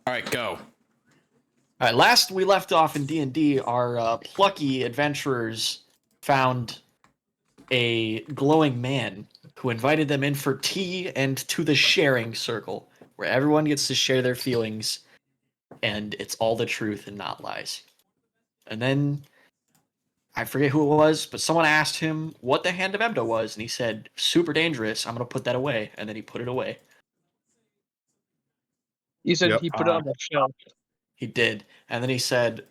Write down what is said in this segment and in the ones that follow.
All right, go. All right, last we left off in D&D, our plucky adventurers found a glowing man who invited them in for tea and to the sharing circle, where everyone gets to share their feelings, and it's all the truth and not lies. And then, I forget who it was, but someone asked him what the Hand of Emdo was, and he said, super dangerous, I'm going to put that away. And then he put it away. You said he put it on the shelf. He did. And then he said,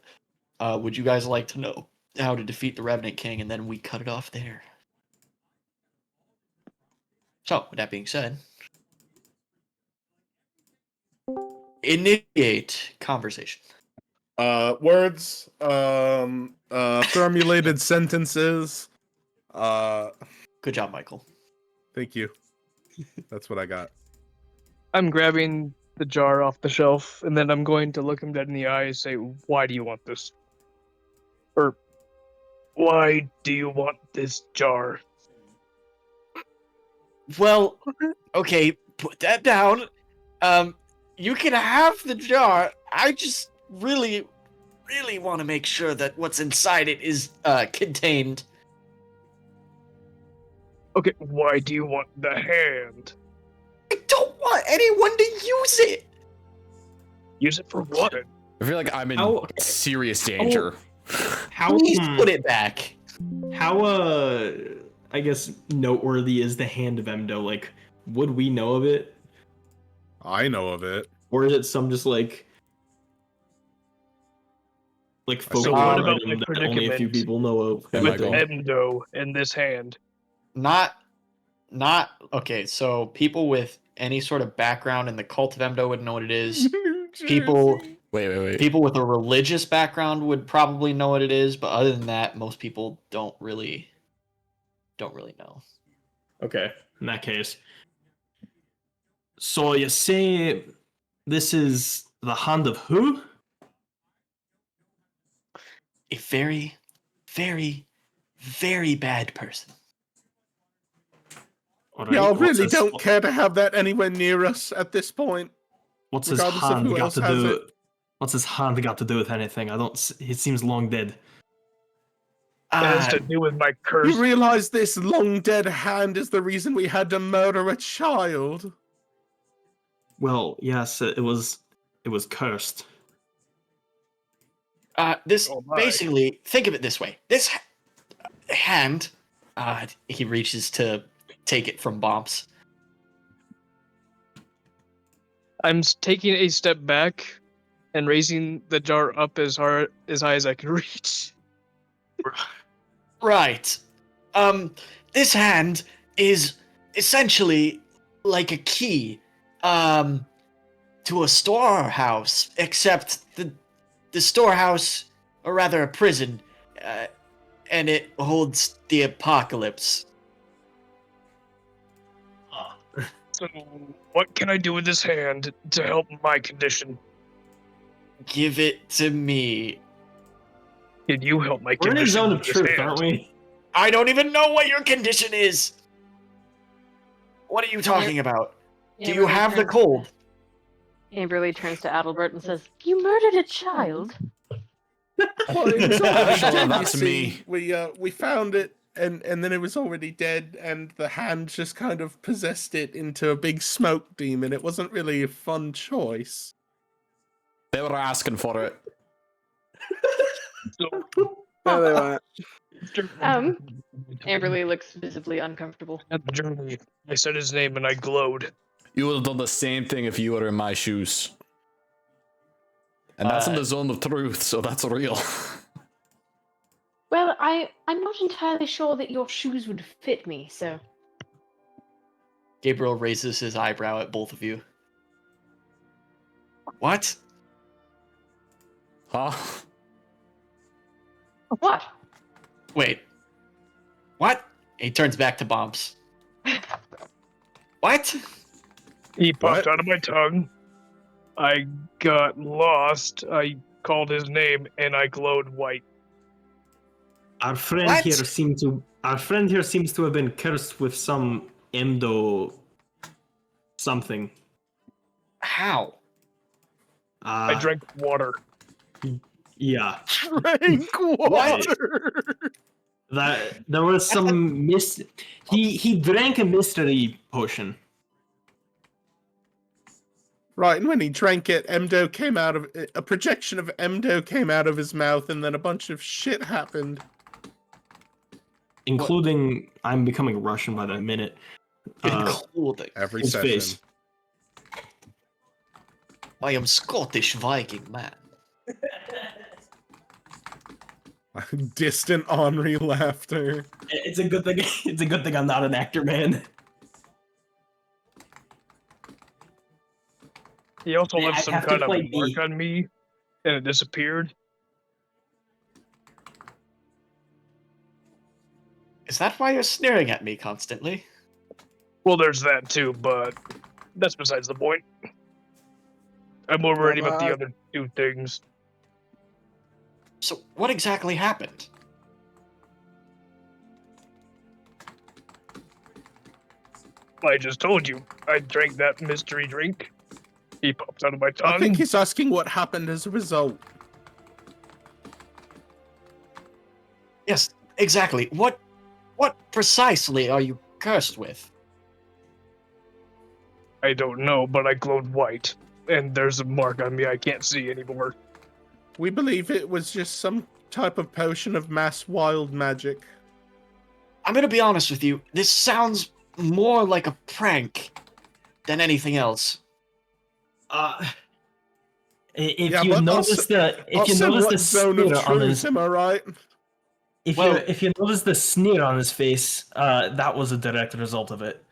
would you guys like to know how to defeat the Revenant King? And then we cut it off there. So, with that being said, initiate conversation. Words, formulated sentences. Good job, Michael. Thank you. That's what I got. I'm grabbing the jar off the shelf, and then I'm going to look him dead in the eye and say, "Why do you want this?" Or, "Why do you want this jar?" Well, okay, put that down. You can have the jar. I just really want to make sure that what's inside it is contained. Okay, why do you want the hand? I don't want anyone to use it. Use it for what? I feel like I'm in serious danger. How Please put it back. How I guess noteworthy is the Hand of Emdo? Like, would we know of it? I know of it. Or is it some just like So folklore what about item my that only a few predicament people know of? Yeah, with Michael. Emdo in this hand? Not okay. So people with any sort of background in the cult of Emdo would know what it is. People Wait. People with a religious background would probably know what it is, but other than that, most people don't really know. Okay, in that case. So you say this is the Hand of who? A very, very, very bad person. All right, Y'all what's really his- don't care to have that anywhere near us at this point. What's his regardless of hand who got else to has do? it. What's his hand got to do with anything? I don't. It seems long dead. It has to do with my curse. You realize this long dead hand is the reason we had to murder a child? Well, yes, it was cursed. This Oh my. basically, think of it this way: this hand, he reaches to take it from Bomps. I'm taking a step back and raising the jar up as high as I can reach. Right. This hand is essentially like a key, to a storehouse, except the storehouse, or rather a prison, and it holds the apocalypse. So, what can I do with this hand to help my condition? Give it to me. Can you help my We're in a condition? zone of with this truth, hand? aren't we? I don't even know what your condition is. What are you talking about? Do you have the cold? Amberly turns to Adalbert and says, "You murdered a child." Well, it was already Sure, dead, you that's see. me. We found it, and then it was already dead, and the hand just kind of possessed it into a big smoke demon. It wasn't really a fun choice. They were asking for it. So, No, they weren't. Amberly looks visibly uncomfortable. at the journey, I said his name and I glowed. You would have done the same thing if you were in my shoes. And that's in the zone of truth, so that's real. Well, I'm not entirely sure that your shoes would fit me, so... Gabriel raises his eyebrow at both of you. What? Huh? What? Wait. What? He turns back to Bomps. What? He popped What? out of my tongue. I got lost. I called his name and I glowed white. Our friend What? here seems to have been cursed with some Emdo something. How? I drank water. Yeah. Drink water. That there was some he drank a mystery potion. Right, and when he drank it, Emdo came out of a projection of Emdo came out of his mouth, and then a bunch of shit happened. Including I'm becoming Russian by the minute. Including. Every His session. face. I am Scottish Viking man. Distant ornery laughter. It's a good thing. It's a good thing I'm not an actor, man. He also Yeah, left I some have to kind of play mark me. on me, and it disappeared. Is that why you're sneering at me constantly? Well, there's that too, but that's besides the point. I'm more worried about the other two things. So, what exactly happened? I just told you. I drank that mystery drink. He popped out of my tongue. I think he's asking what happened as a result. Yes, exactly. What precisely are you cursed with? I don't know, but I glowed white. And there's a mark on me I can't see anymore. We believe it was just some type of potion of mass wild magic. I'm gonna be honest with you. This sounds more like a prank than anything else. If Yeah, you but notice Also, the what zone of sneer on his, truth, am I right? if you notice the sneer on his face, that was a direct result of it.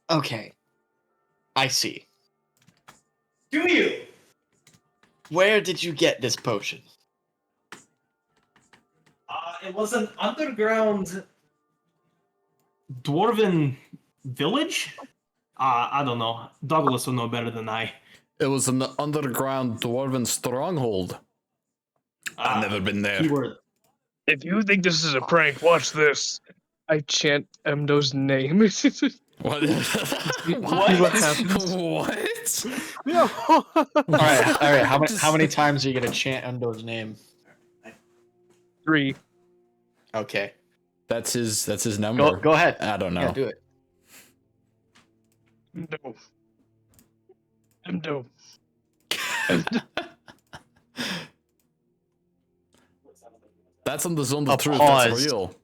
Okay. I see. Do you? Where did you get this potion? It was an underground dwarven village. I don't know. Douglas will know better than I. It was an underground dwarven stronghold. I've never been there. Keyword. If you think this is a prank, watch this. I chant Emdo's name. What? See what happens. What? Yeah. All right. How many times are you gonna chant Undo's name? 3. Okay. That's his number. Go ahead. I don't know. Yeah, do it. Emdo. Emdo. Emdo. That's on the zone of A truth. pause. That's real.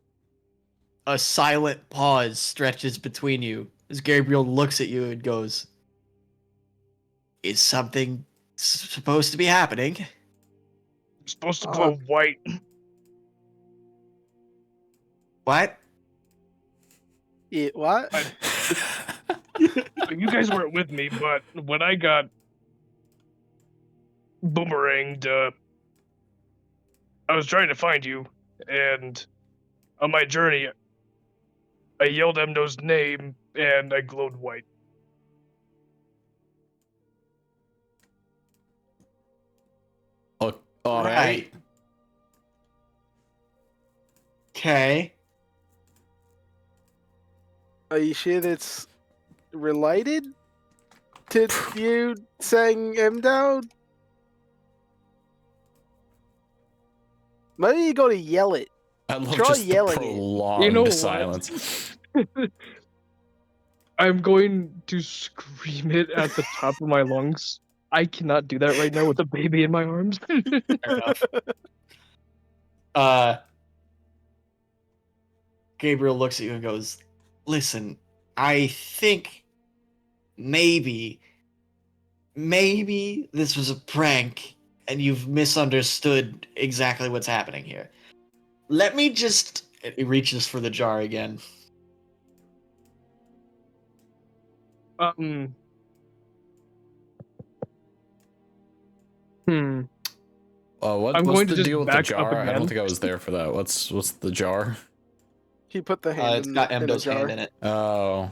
A silent pause stretches between you as Gabriel looks at you and goes, "Is something supposed to be happening?" I'm supposed to glow white. What? What? You guys weren't with me, but when I got boomeranged, I was trying to find you, and on my journey, I yelled Emdo's name, and I glowed white. All right. Okay. Are you sure that's related to you saying Emdo? Maybe you gotta yell it. I love Try just the yelling it. prolonged You know what? silence. I'm going to scream it at the top of my lungs. I cannot do that right now with a baby in my arms. Fair enough. Gabriel looks at you and goes, "Listen, I think maybe this was a prank and you've misunderstood exactly what's happening here. Let me just..." He reaches for the jar again. What's going to the just deal with the back up jar? I don't again. think I was there for that. What's the jar? He put the hand It's got in a Emdo's jar. hand in it. Oh,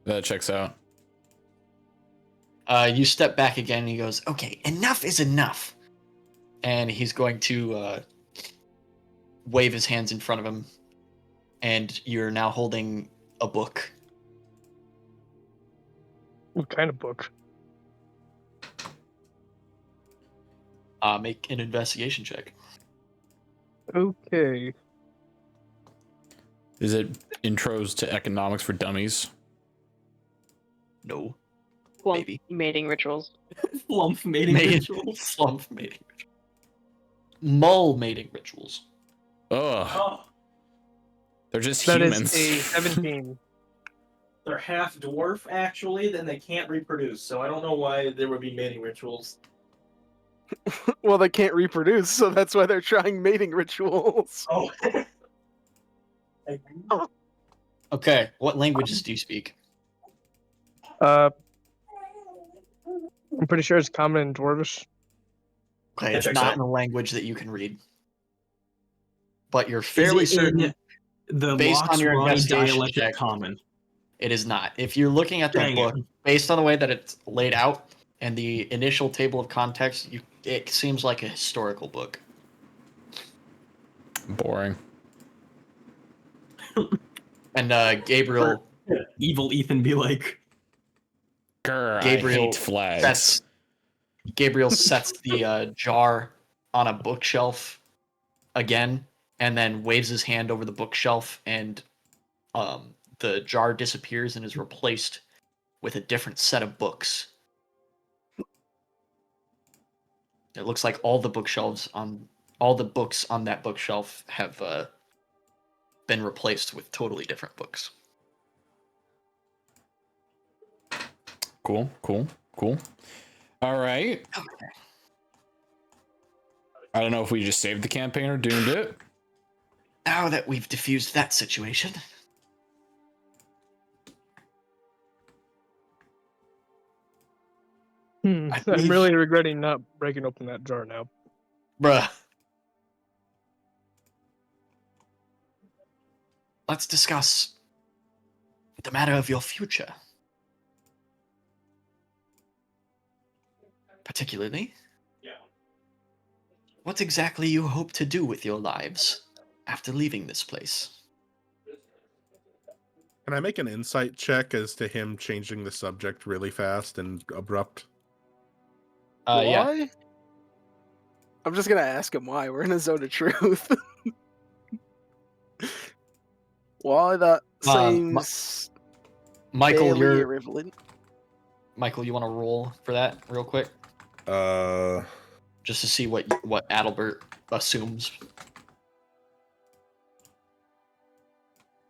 that checks out. You step back again and he goes, "Okay, enough is enough." And he's going to wave his hands in front of him. And you're now holding a book. What kind of book? Make an investigation check. Okay. Is it intros to economics for dummies? No. Well, Maybe. mating rituals. Flump mating rituals. Slump mating rituals. Mull mating rituals. Ugh. Oh, They're just That humans. is a 17. they're half dwarf, actually, then they can't reproduce, so I don't know why there would be mating rituals. Well, they can't reproduce, so that's why they're trying mating rituals. Oh. Okay, what languages do you speak? I'm pretty sure it's common in Dwarvish. Okay, That it's checks not out. in a language that you can read. But you're Is fairly it certain in the based on Lox your Ronnie investigation dialect check. common? it is not. If you're looking at the Dang it. book, based on the way that it's laid out and the initial table of context, it seems like a historical book. Boring. And Gabriel Evil Ethan be like, Grr, I Gabriel hate flags. sets the jar on a bookshelf again, and then waves his hand over the bookshelf, and the jar disappears and is replaced with a different set of books. It looks like all the books on that bookshelf have been replaced with totally different books. Cool. All right. I don't know if we just saved the campaign or doomed it. Now that we've diffused that situation, I I'm believe- really regretting not breaking open that jar now. bruh. Let's discuss the matter of your future. Particularly, what exactly you hope to do with your lives after leaving this place. Can I make an insight check as to him changing the subject really fast and abrupt? Yeah. Why? I'm just gonna ask him why. We're in a zone of truth. Why that seems Michael, fairly irrelevant. Michael, you want to roll for that real quick, Uh, just to see what Adalbert assumes.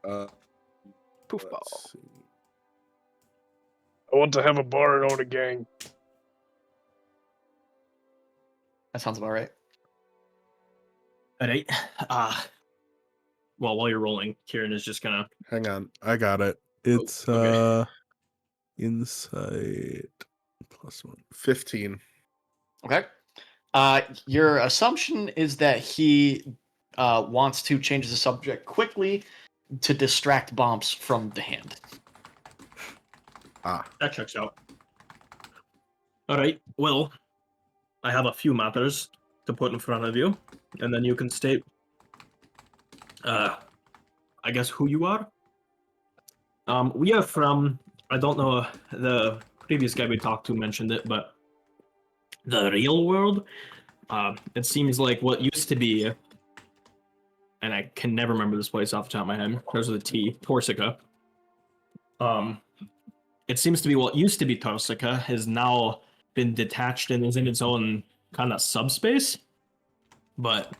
Poof ball. let's see. I want to have a bar and own a gang. That sounds about right. alright. Well, while you're rolling, Kieran is just gonna. Hang on, I got it. It's okay. insight +1, 15. Okay. Your assumption is that he wants to change the subject quickly to distract Bomps from the hand. That checks out. Alright, well, I have a few matters to put in front of you, and then you can state, I guess, who you are. We are from, I don't know, the previous guy we talked to mentioned it, but the real world. It seems like what used to be, and I can never remember this place off the top of my head. There's the T, Torsica. It seems to be what used to be Torsica has now been detached and is in its own kind of subspace. But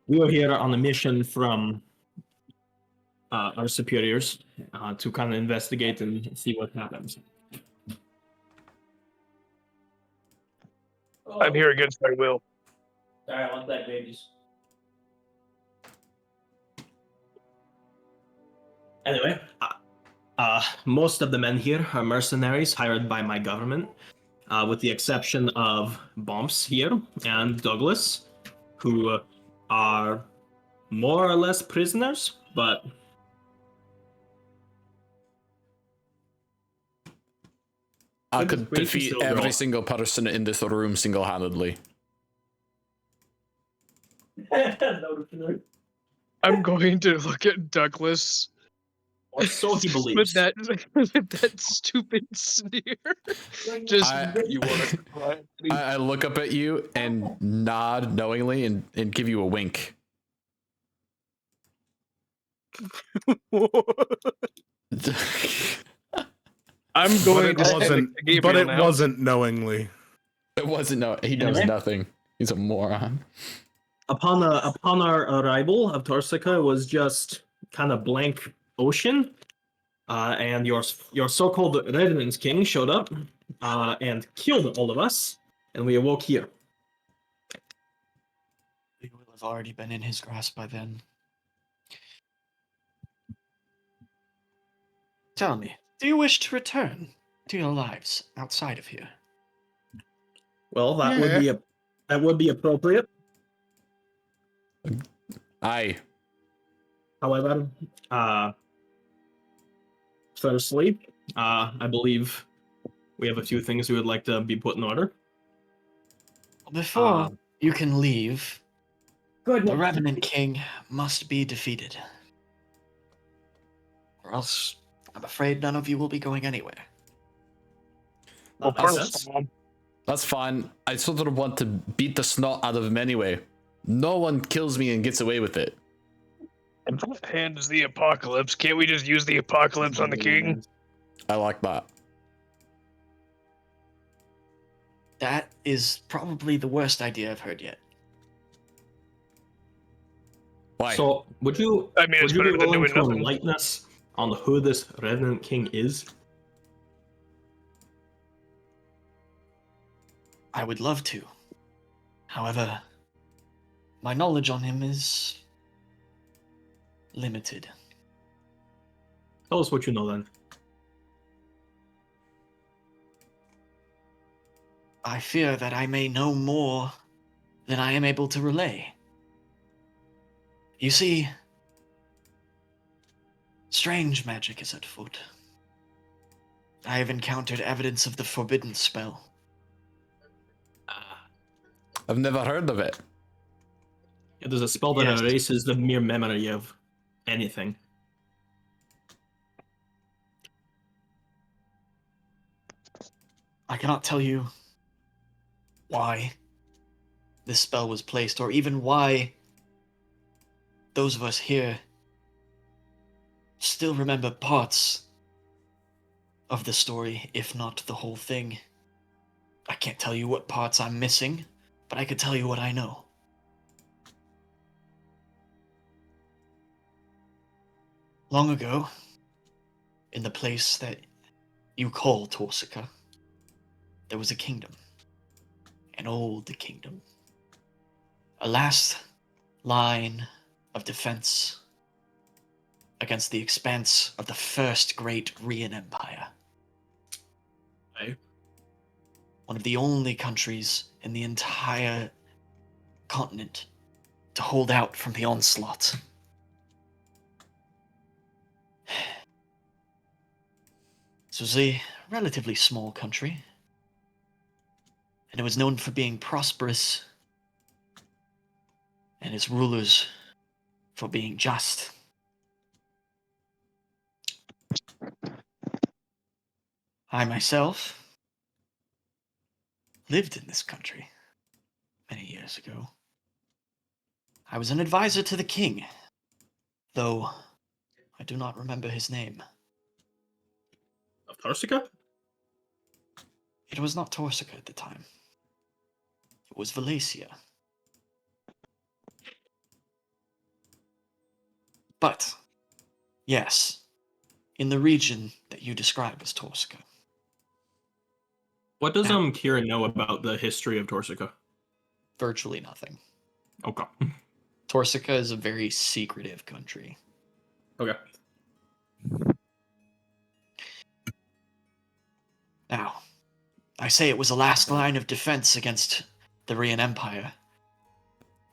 we are here on a mission from our superiors to kind of investigate and see what happens. I'm here against my will. Alright, I want that, babies. Anyway, most of the men here are mercenaries hired by my government, with the exception of Bumps here and Douglas, who are more or less prisoners, but I Good- could great to defeat still every grow. single person in this room single-handedly. I'm going to look at Douglas so he with believes. that with that stupid sneer. Just you want to cry. I look up at you and nod knowingly and give you a wink. I'm But going it to send wasn't. to Gabriel But it now. wasn't knowingly. It wasn't, no, he knows Anyway. nothing. He's a moron. Upon our arrival of Torsica, it was just kind of blank ocean, and your so-called Revenant King showed up and killed all of us, and we awoke here. We will have already been in his grasp by then. Tell me, do you wish to return to your lives outside of here? Well, that Yeah. would be appropriate. Aye. However, firstly, I believe we have a few things we would like to be put in order. Before Uh, you can leave, Good. the Revenant King must be defeated. Or else, I'm afraid none of you will be going anywhere. Well, That makes first sense. of all, That's fine. I sort of want to beat the snot out of him anyway. No one kills me and gets away with it. hand is the apocalypse. Can't we just use the apocalypse on the king? I like that. That is probably the worst idea I've heard yet. Why? So, would you I mean, it's be better than willing doing to nothing. enlighten us on who this Revenant King is? I would love to. However, my knowledge on him is limited. Tell us what you know then. I fear that I may know more than I am able to relay. You see, strange magic is at foot. I have encountered evidence of the forbidden spell. I've never heard of it. It is a spell that Yes. erases the mere memory of anything. I cannot tell you why this spell was placed, or even why those of us here still remember parts of the story, if not the whole thing. I can't tell you what parts I'm missing, but I could tell you what I know. Long ago, in the place that you call Torsica, there was a kingdom. An old kingdom. A last line of defense against the expanse of the first great Rian Empire. Aye. One of the only countries in the entire continent to hold out from the onslaught. This was a relatively small country, and it was known for being prosperous, and its rulers for being just. I myself lived in this country many years ago. I was an advisor to the king, though I do not remember his name. Of Torsica? It was not Torsica at the time. It was Valacia. But, yes, in the region that you describe as Torsica. What does Now- Kira know about the history of Torsica? Virtually nothing. Okay. Torsica is a very secretive country. Okay. Now, I say it was a last line of defense against the Rian Empire.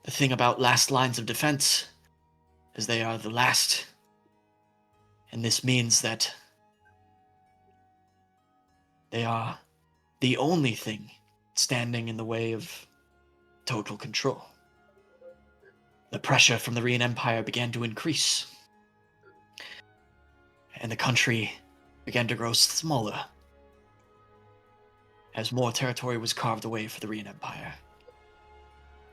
The thing about last lines of defense is they are the last. And this means that they are the only thing standing in the way of total control. The pressure from the Rian Empire began to increase. and the country began to grow smaller as more territory was carved away for the Rian Empire.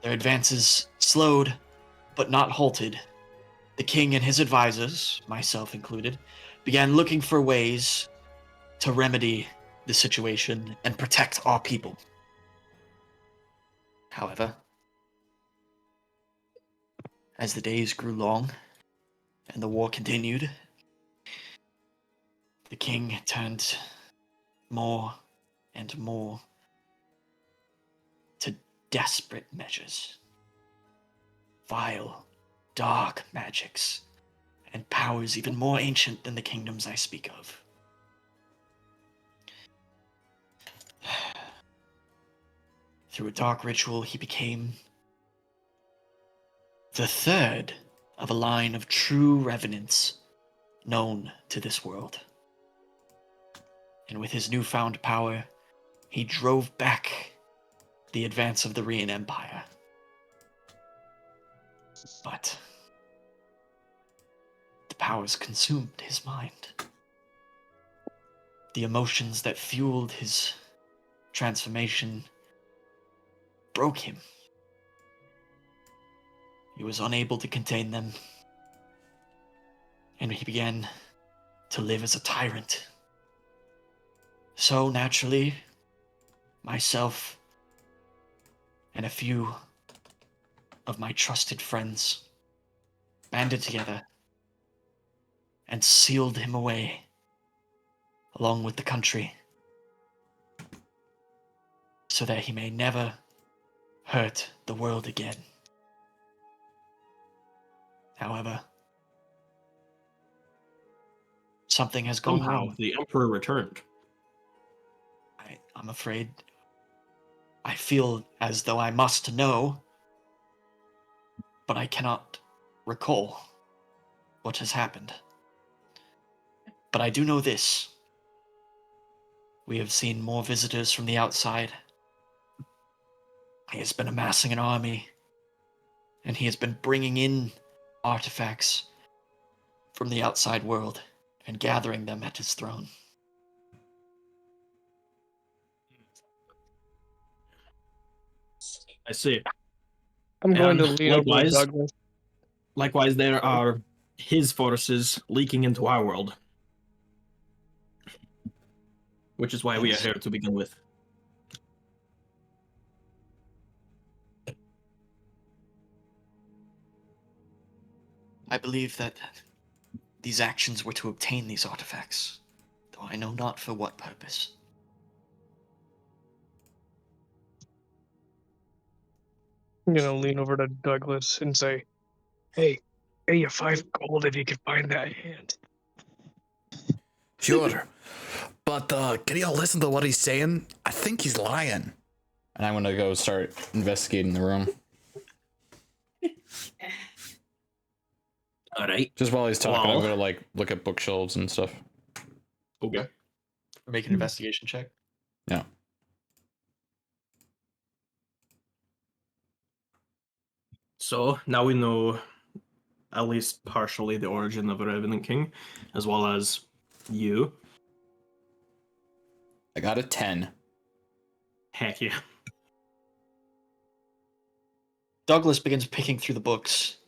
Their advances slowed, but not halted. The king and his advisors, myself included, began looking for ways to remedy the situation and protect our people. However, as the days grew long and the war continued, the king turned more and more to desperate measures. Vile, dark magics, and powers even more ancient than the kingdoms I speak of. Through a dark ritual, he became the third of a line of true revenants known to this world. And with his newfound power, he drove back the advance of the Rian Empire. But the powers consumed his mind. The emotions that fueled his transformation broke him. He was unable to contain them, and he began to live as a tyrant. So naturally, myself and a few of my trusted friends banded together and sealed him away along with the country so that he may never hurt the world again. However, something has gone Somehow, wrong. the Emperor returned. I'm afraid I feel as though I must know, but I cannot recall what has happened. But I do know this. We have seen more visitors from the outside. He has been amassing an army, and he has been bringing in artifacts from the outside world and gathering them at his throne. I see. I'm going to And lean over to likewise- Douglas. Likewise, there are his forces leaking into our world. Which is why we are here to begin with. I believe that these actions were to obtain these artifacts, though I know not for what purpose. I'm gonna lean over to Douglas and say, "Hey, pay you 5 gold if you can find that hand." Sure. But can y'all listen to what he's saying? I think he's lying. And I'm gonna go start investigating the room. Alright. Just while he's talking, I'm Well- gonna like look at bookshelves and stuff. Okay. Make an investigation check. Yeah. So now we know at least partially the origin of a Revenant King, as well as you. I got a 10. Heck yeah. Douglas begins picking through the books,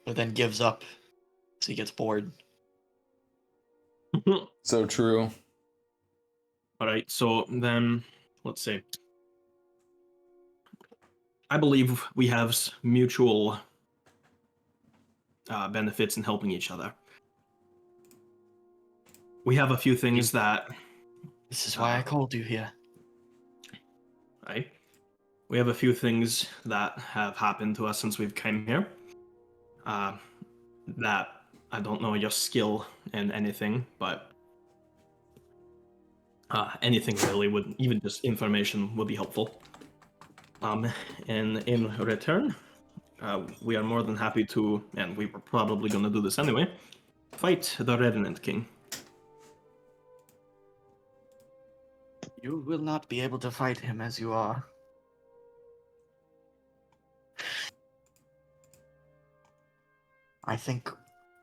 but then gives up as he gets bored. So true. Alright, so then, let's see. I believe we have mutual benefits in helping each other. We have a few things that, This is why I called you here. right? We have a few things that have happened to us since we've come here. That I don't know your skill in anything, but anything really would, even just information would be helpful. And in return, we are more than happy to, and we were probably going to do this anyway, fight the Revenant King. You will not be able to fight him as you are. I think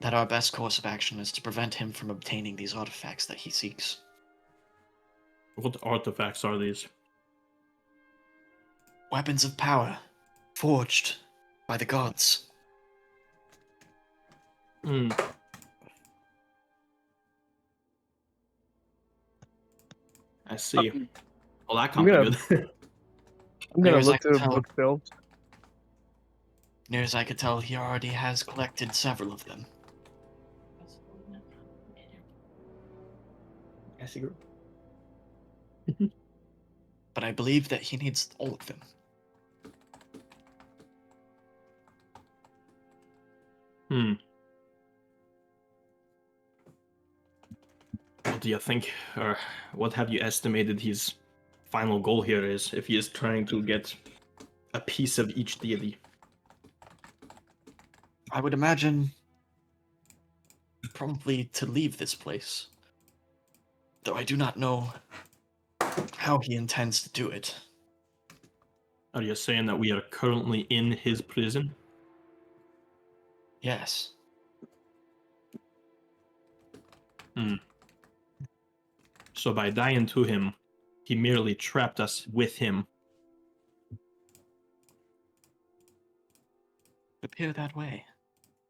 that our best course of action is to prevent him from obtaining these artifacts that he seeks. What artifacts are these? Weapons of power, forged by the gods. Hmm. I see. Well, that can't be gonna- good. I'm gonna Near as I look can through tell. bookshelves. Near as I could tell, he already has collected several of them. I see. But I believe that he needs all of them. Hmm. What do you think, or what have you estimated his final goal here is, if he is trying to get a piece of each deity? I would imagine probably to leave this place. Though I do not know how he intends to do it. Are you saying that we are currently in his prison? Yes. So by dying to him, he merely trapped us with him. Appear that way.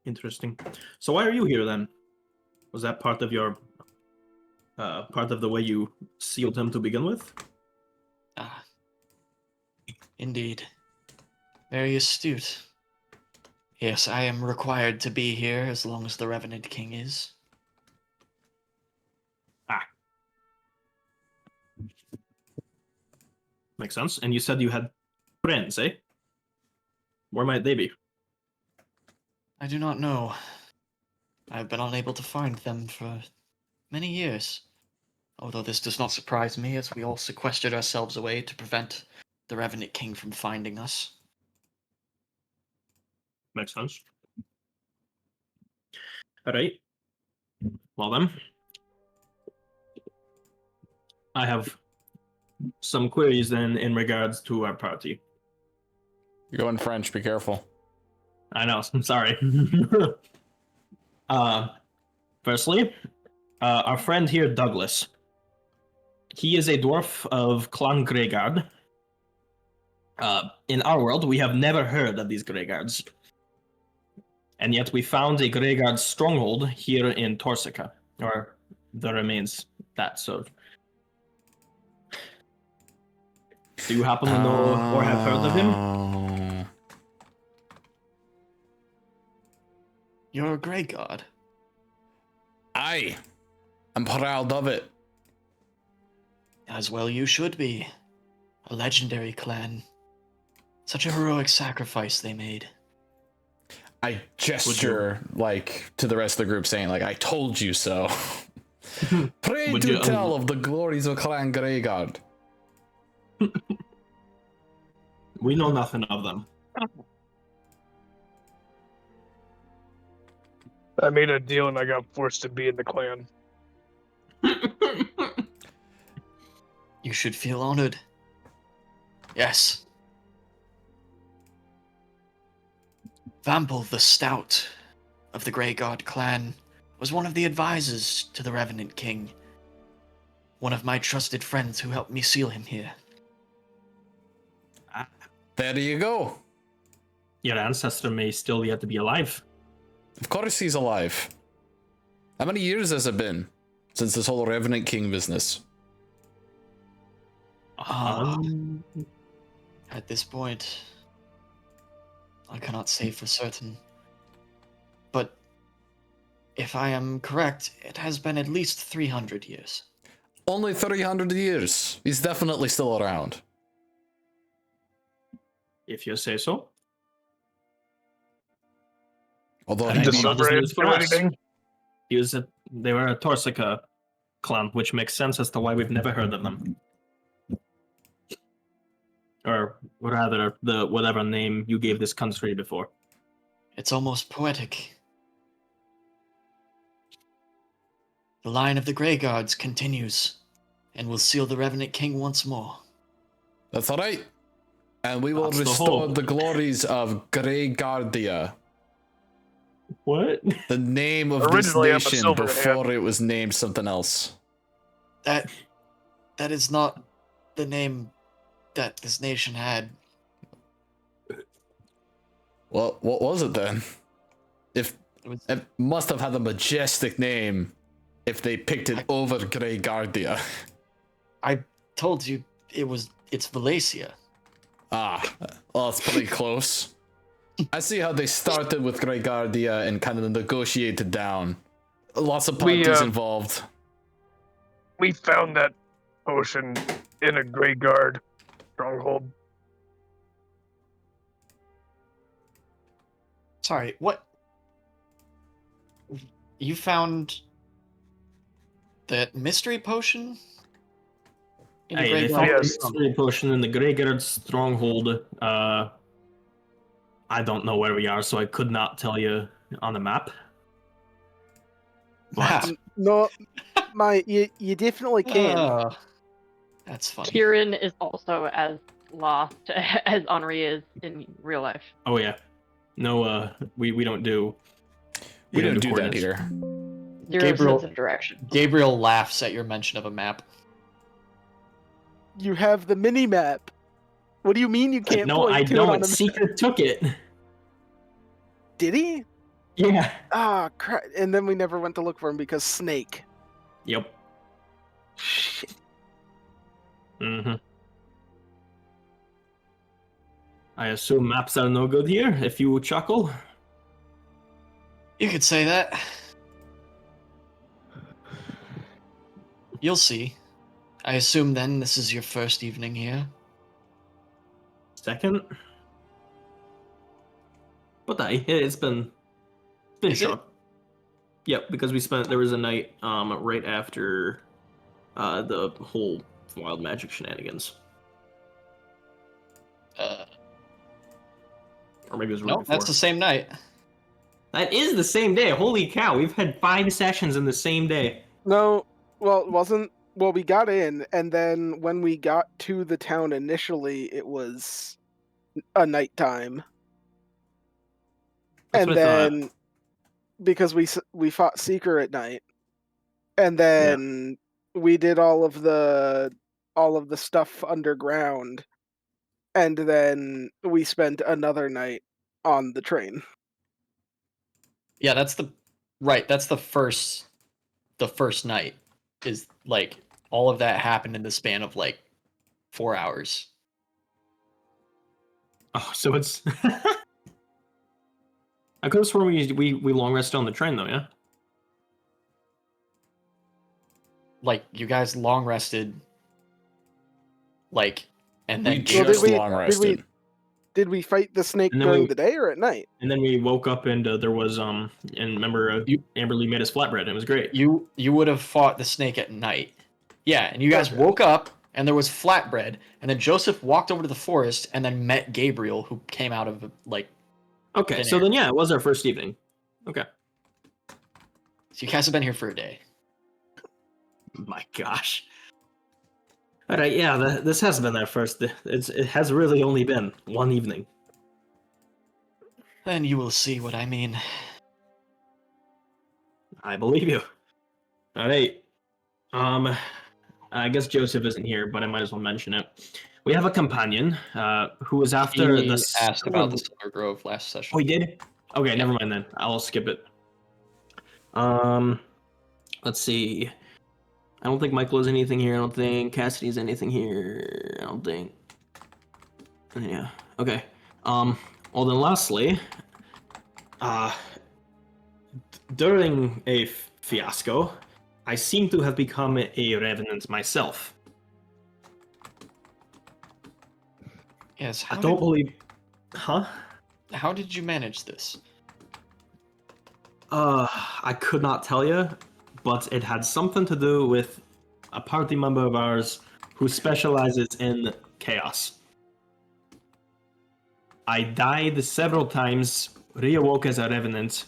Interesting. So why are you here then? Was that part of your part of the way you sealed him to begin with? Ah. Indeed. Very astute. Yes, I am required to be here as long as the Revenant King is. Makes sense. And you said you had friends, eh? Where might they be? I do not know. I've been unable to find them for many years. Although this does not surprise me, as we all sequestered ourselves away to prevent the Revenant King from finding us. Makes sense. All right. Well then, I have some queries then in regards to our party. You're going French. Be careful. I know. I'm sorry. Firstly, our friend here, Douglas. He is a dwarf of Clan Greyguard. In our world, we have never heard of these Greyguards. And yet we found a Greyguard stronghold here in Torsica, or the remains that so. Do you happen to know or have heard of him? You're a Grey God. Aye. I'm proud of it. As well you should be. A legendary clan. Such a heroic sacrifice they made. I gesture like to the rest of the group saying like, I told you so. Pray Would to you, tell of the glories of Clan Greyguard. We know nothing of them. I made a deal and I got forced to be in the clan. You should feel honored. Yes. Vampel the Stout of the Grey God clan was one of the advisors to the Revenant King. One of my trusted friends who helped me seal him here. There you go. Your ancestor may still yet to be alive. Of course he's alive. How many years has it been since this whole Revenant King business? At this point, I cannot say for certain. But if I am correct, it has been at least 300 years. Only 300 years. He's definitely still around. If you say so. Although And he I Just know be, not so as news for us. anything. They were a Torsica clan, which makes sense as to why we've never heard of them. Or rather, the whatever name you gave this country before. It's almost poetic. The line of the Grey Guards continues, and will seal the Revenant King once more. that's all right. And we will That's the restore hope. the glories of Greyguardia. What? The name of Originally, I'm a this nation silver before it was named something else. That is not the name that this nation had. Well, what was it then? If was- it must have had a majestic name if they picked it over Grey Guardia. I told you it's Valacia. Ah, well, it's pretty close. I see how they started with Grey Guardia and kind of negotiated down. Lots of parties involved. We found that potion in a Grey Guard stronghold. Sorry, what? You found that mystery potion? In the Hey, Grey they Guard? found a Yes. mystery potion in the Greyguard stronghold. I don't know where we are, so I could not tell you on the map. Map. No, you definitely can. That's funny. Kieran is also as lost as Henri is in real life. Oh yeah, no, we don't do. We don't do that coordinates. here. Zero Gabriel- sense of direction. Gabriel laughs at your mention of a map. You have the mini map. What do you mean you can't No, point I to it on don't. a Seeker took it. Did he? Yeah. Ah, crap. And then we never went to look for him because Snake. Yep. Shit. Mm-hmm. I assume maps are no good here, if you chuckle. You could say that. You'll see. I assume then this is your first evening here. Second. But it's been Is it? short. Yep, because there was a night right after the whole wild magic shenanigans. Or maybe it was right No, before. that's the same night. That is the same day. Holy cow, we've had 5 sessions in the same day. No, well, it wasn't. Well, we got in, and then when we got to the town initially, it was a nighttime. That's And what I thought. then because we fought Seeker at night, and then we did all of the stuff underground, and then we spent another night on the train. Yeah, that's the first night. Is like all of that happened in the span of like 4 hours. Oh, so it's. I could have sworn we long rested on the train though, yeah. Like you guys long rested, like, and then We Well, just did we- long did we- rested. Did we fight the snake And then during we- the day or at night? And then we woke up and there was and remember Amberly made us flatbread. And it was great. you would have fought the snake at night. Yeah, and you guys woke up and there was flatbread, and then Joseph walked over to the forest and then met Gabriel, who came out of like. Okay, thin so air. then yeah, it was our first evening. Okay. So you guys have been here for a day. My gosh. All right, yeah, this has been our first. It has really only been one evening. Then you will see what I mean. I believe you. All right. I guess Joseph isn't here, but I might as well mention it. We have a companion who was after He the asked about the Silver Grove last session. Oh, he did? Okay, never mind then. I'll skip it. Let's see. I don't think Michael has anything here. I don't think Cassidy's anything here. I don't think. Yeah. Okay. Well then, lastly, during a fiasco, I seem to have become a revenant myself. Yes. I don't believe. Huh? How did you manage this? I could not tell you, but it had something to do with a party member of ours who specializes in chaos. I died several times, reawoke as a revenant.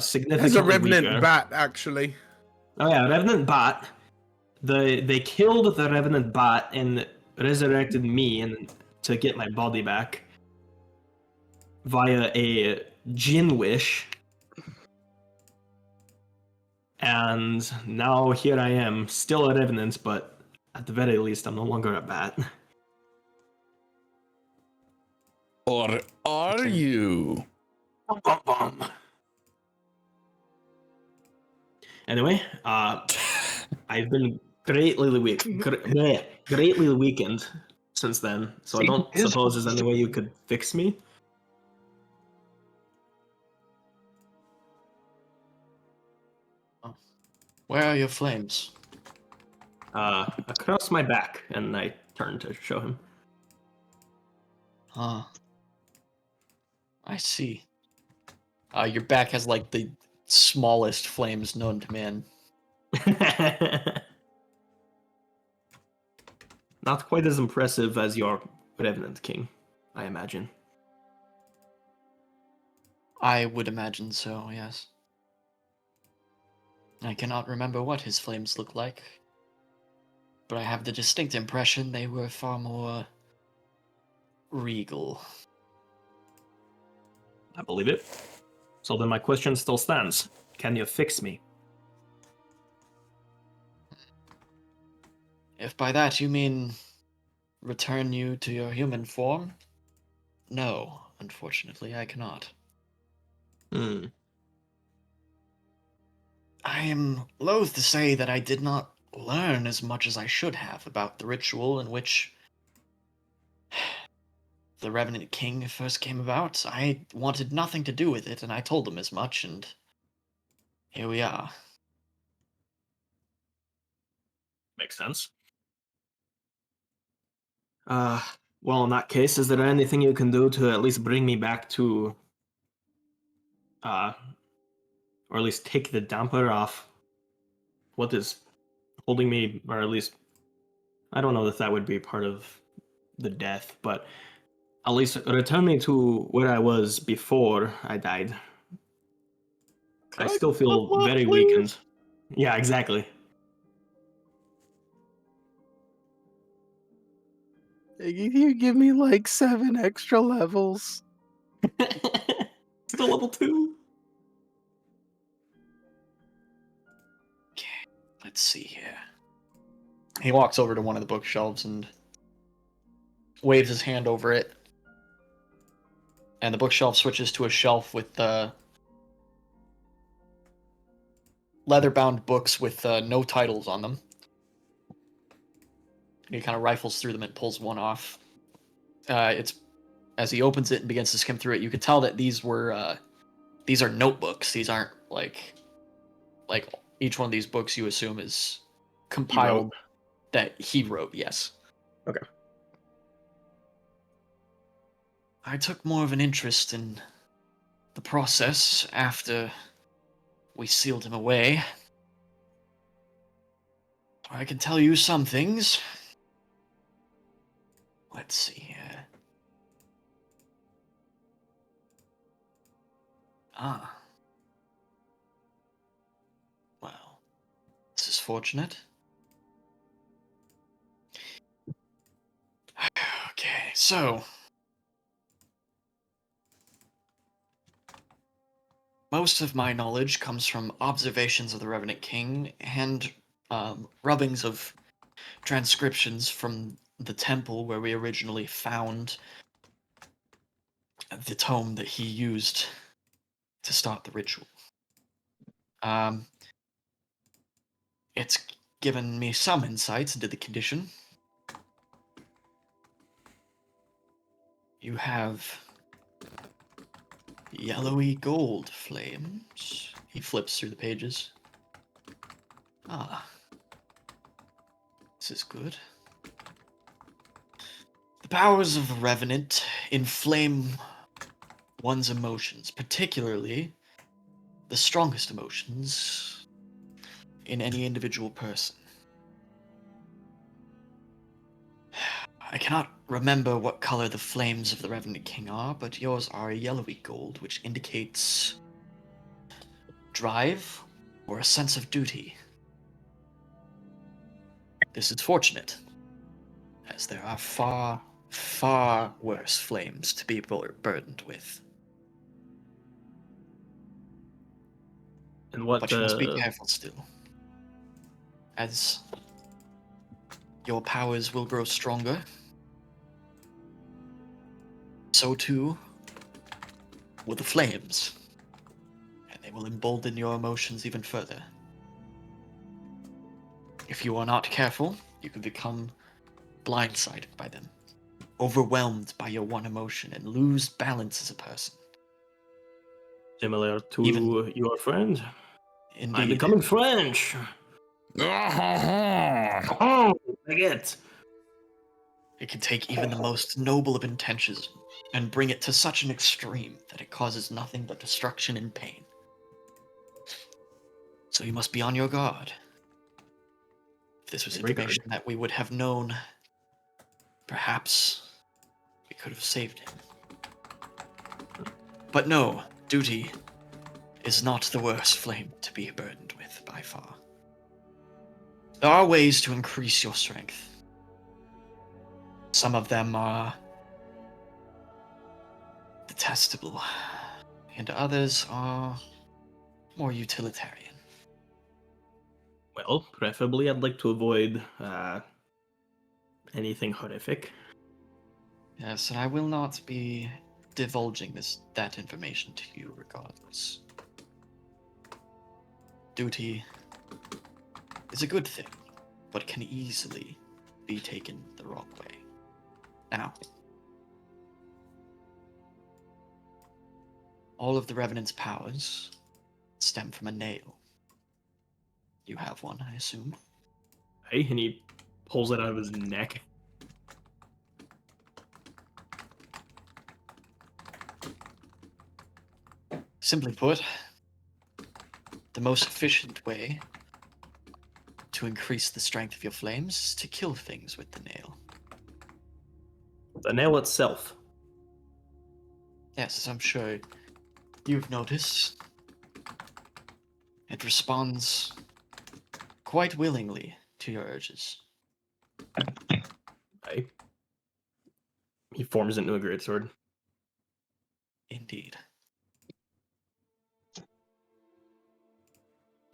Significantly There's a revenant weaker. bat, actually. Oh yeah, revenant bat. They killed the revenant bat and resurrected me and to get my body back. via a Jinn wish. And now here I am, still a revenant, but at the very least, I'm no longer a bat. Or are you? Anyway, I've been greatly weakened since then, so I don't suppose there's any way you could fix me. Where are your flames? Across my back, and I turn to show him. Ah, I see. Your back has like the smallest flames known to man. Not quite as impressive as your Revenant King, I imagine. I would imagine so, yes. I cannot remember what his flames look like, but I have the distinct impression they were far more regal. I believe it. So then my question still stands. Can you fix me? If by that you mean return you to your human form, no, unfortunately, I cannot. Hmm. I am loath to say that I did not learn as much as I should have about the ritual in which the Revenant King first came about. I wanted nothing to do with it, and I told them as much, and here we are. Makes sense. Well, in that case, is there anything you can do to at least bring me back to, or at least take the damper off what is holding me, or at least, I don't know if that would be part of the death, but at least return me to where I was before I died. I still feel very weakened. Yeah, exactly. You give me like 7 extra levels. Still level 2. Okay, let's see here. He walks over to one of the bookshelves and waves his hand over it. And the bookshelf switches to a shelf with leather-bound books with no titles on them. And he kind of rifles through them and pulls one off. It's as he opens it and begins to skim through it, you could tell that these are notebooks. These aren't like each one of these books you assume is compiled that he wrote. Yes. Okay. I took more of an interest in the process after we sealed him away. I can tell you some things. Let's see here. Ah. Well, this is fortunate. Okay, so most of my knowledge comes from observations of the Revenant King and rubbings of transcriptions from the temple where we originally found the tome that he used to start the ritual. It's given me some insights into the condition. You have yellowy gold flames. He flips through the pages. Ah. This is good. The powers of the Revenant inflame one's emotions, particularly the strongest emotions in any individual person. I cannot remember what color the flames of the Revenant King are, but yours are a yellowy gold, which indicates drive or a sense of duty. This is fortunate, as there are far, far worse flames to be burdened with. And what But you must be careful still, as your powers will grow stronger. So too will the flames, and they will embolden your emotions even further. If you are not careful, you can become blindsided by them, overwhelmed by your one emotion, and lose balance as a person. Similar to Even- your friend. I'm Indeed. becoming French. Oh, I get. It can take even the most noble of intentions and bring it to such an extreme that it causes nothing but destruction and pain. So you must be on your guard. If this was information that we would have known, perhaps we could have saved him. But no, duty is not the worst flame to be burdened with by far. There are ways to increase your strength. Some of them are detestable, and others are more utilitarian. Well, preferably I'd like to avoid anything horrific. Yes, and I will not be divulging that information to you regardless. Duty is a good thing, but can easily be taken the wrong way. Now, all of the Revenant's powers stem from a nail. You have one, I assume. Hey, and he pulls it out of his neck. Simply put, the most efficient way to increase the strength of your flames is to kill things with the nail. The nail itself. Yes, as I'm sure you've noticed, it responds quite willingly to your urges. Hey. He forms into a greatsword. Indeed.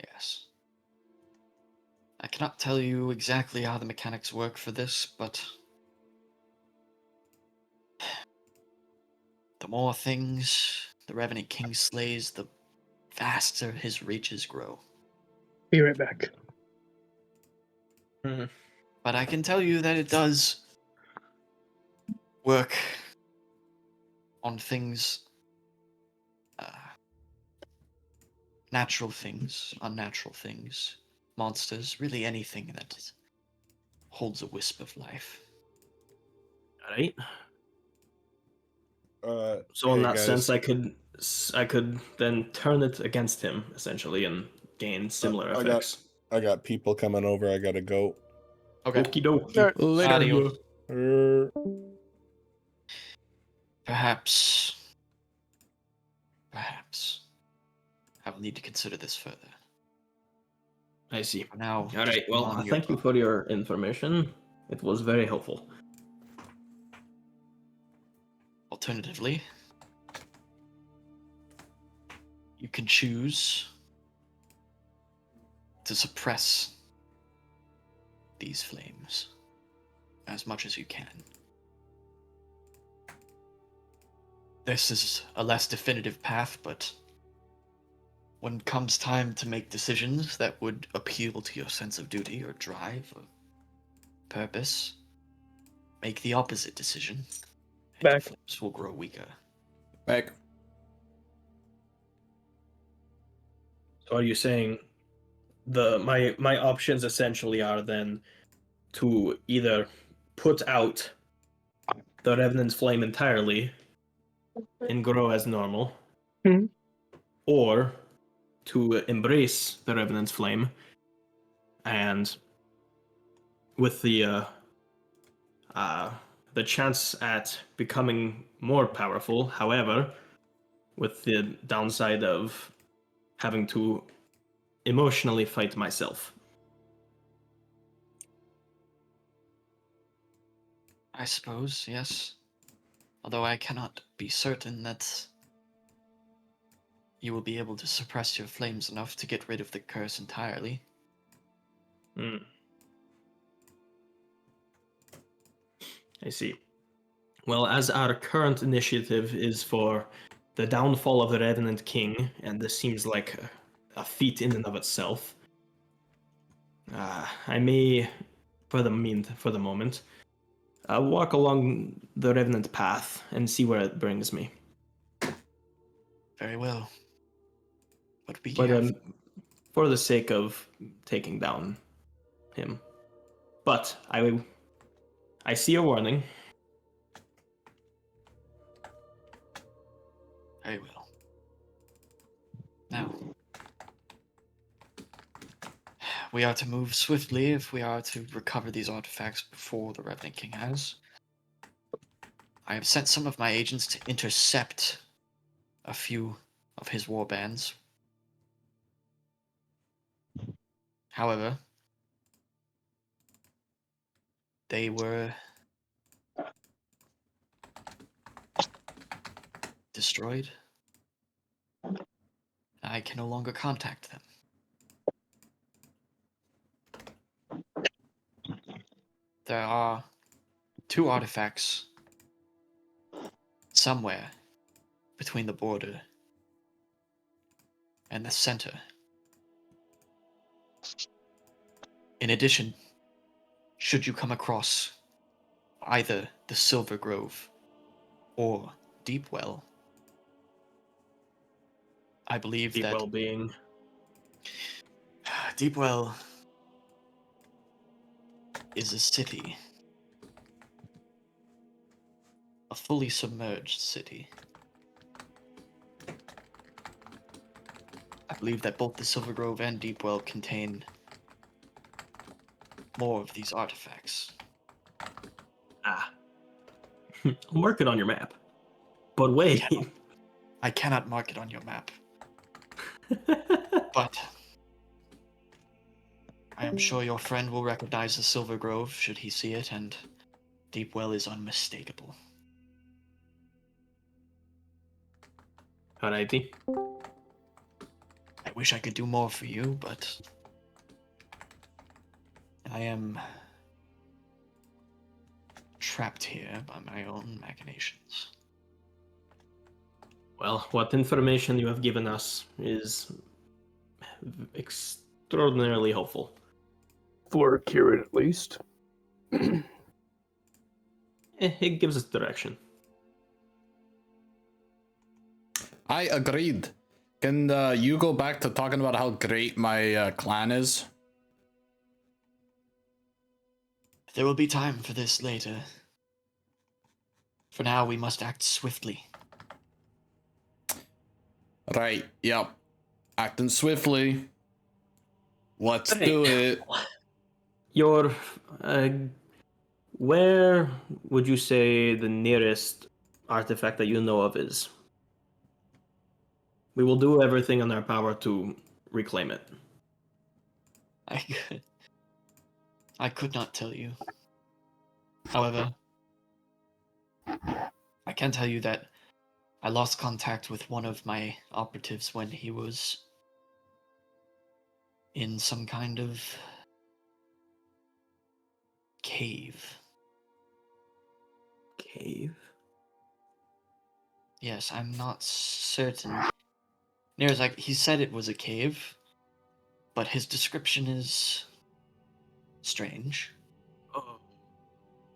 Yes. I cannot tell you exactly how the mechanics work for this, but the more things the Revenant King slays, the faster his reaches grow. Be right back. But I can tell you that it does work on things, natural things, unnatural things, monsters, really anything that holds a wisp of life. Alright. So in hey, that guys. sense, I could then turn it against him essentially and gain similar effects. I got people coming over. I gotta go. Okay. Okie dokie. Alright. Later. Adios. Er, Perhaps I will need to consider this further. I see. For now, All right. Well, on thank you for your information. It was very helpful. Alternatively, you can choose to suppress these flames as much as you can. This is a less definitive path, but when it comes time to make decisions that would appeal to your sense of duty or drive or purpose, make the opposite decision, and your Back. flames will grow weaker. Back. So are you saying my options essentially are then to either put out the Revenant's flame entirely and grow as normal, Mhm. or to embrace the Revenant's flame and with the chance at becoming more powerful, however, with the downside of having to emotionally fight myself. I suppose, yes. Although I cannot be certain that you will be able to suppress your flames enough to get rid of the curse entirely. Hmm. I see. Well, as our current initiative is for the downfall of the Revenant King, and this seems like a feat in and of itself, I may, for the moment, walk along the Revenant path and see where it brings me. Very well. But be But careful. for the sake of taking down him. But I see a warning. Very well. Now, we are to move swiftly if we are to recover these artifacts before the Revenant King has. I have sent some of my agents to intercept a few of his warbands. However, they were destroyed. I can no longer contact them. There are 2 artifacts somewhere between the border and the center. In addition, should you come across either the Silver Grove or Deepwell, I believe Deep that well-being. Deepwell is a city. A fully submerged city. I believe that both the Silver Grove and Deepwell contain more of these artifacts. Ah. Mark it on your map. But wait. I cannot mark it on your map, but I am sure your friend will recognize the Silver Grove should he see it, and Deepwell is unmistakable. Alrighty. I wish I could do more for you, but I am trapped here by my own machinations. Well, what information you have given us is extraordinarily helpful. For Kieran, at least. It gives us direction. I agreed. Can you go back to talking about how great my clan is? There will be time for this later. For now, we must act swiftly. Right, yep. Acting swiftly. Let's do it. Your, where would you say the nearest artifact that you know of is? We will do everything in our power to reclaim it. I could not tell you. However, I can tell you that I lost contact with one of my operatives when he was in some kind of cave. Cave? Yes, I'm not certain. Near's like he said it was a cave, but his description is strange.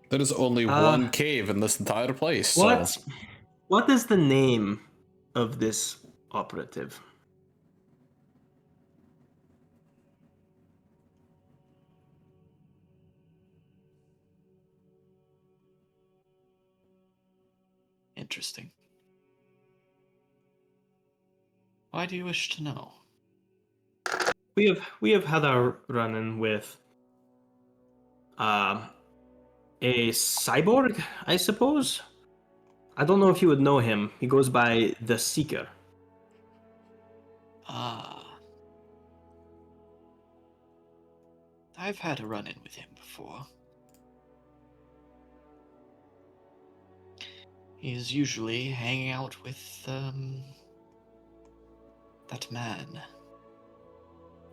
There is only one cave in this entire place, so... What is the name of this operative? Interesting. Why do you wish to know? We have had our run-in with a cyborg, I suppose. I don't know if you would know him. He goes by the Seeker. Ah. I've had a run-in with him before. He's usually hanging out with, That man.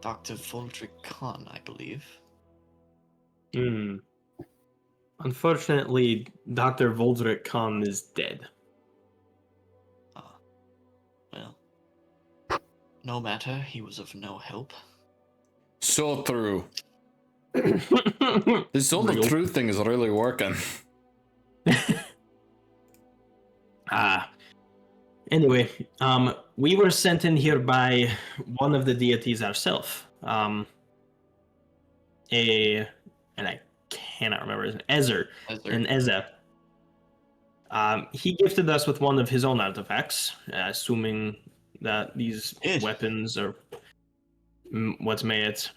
Dr. Voldrick Khan, I believe. Unfortunately, Dr. Voldrick Khan is dead. Well, no matter, he was of no help. So true. This all the Real. true thing is really working. Anyway, we were sent in here by one of the deities ourselves. And I cannot remember his name. Ezer. And Eza. He gifted us with one of his own artifacts, assuming that these weapons are what's made it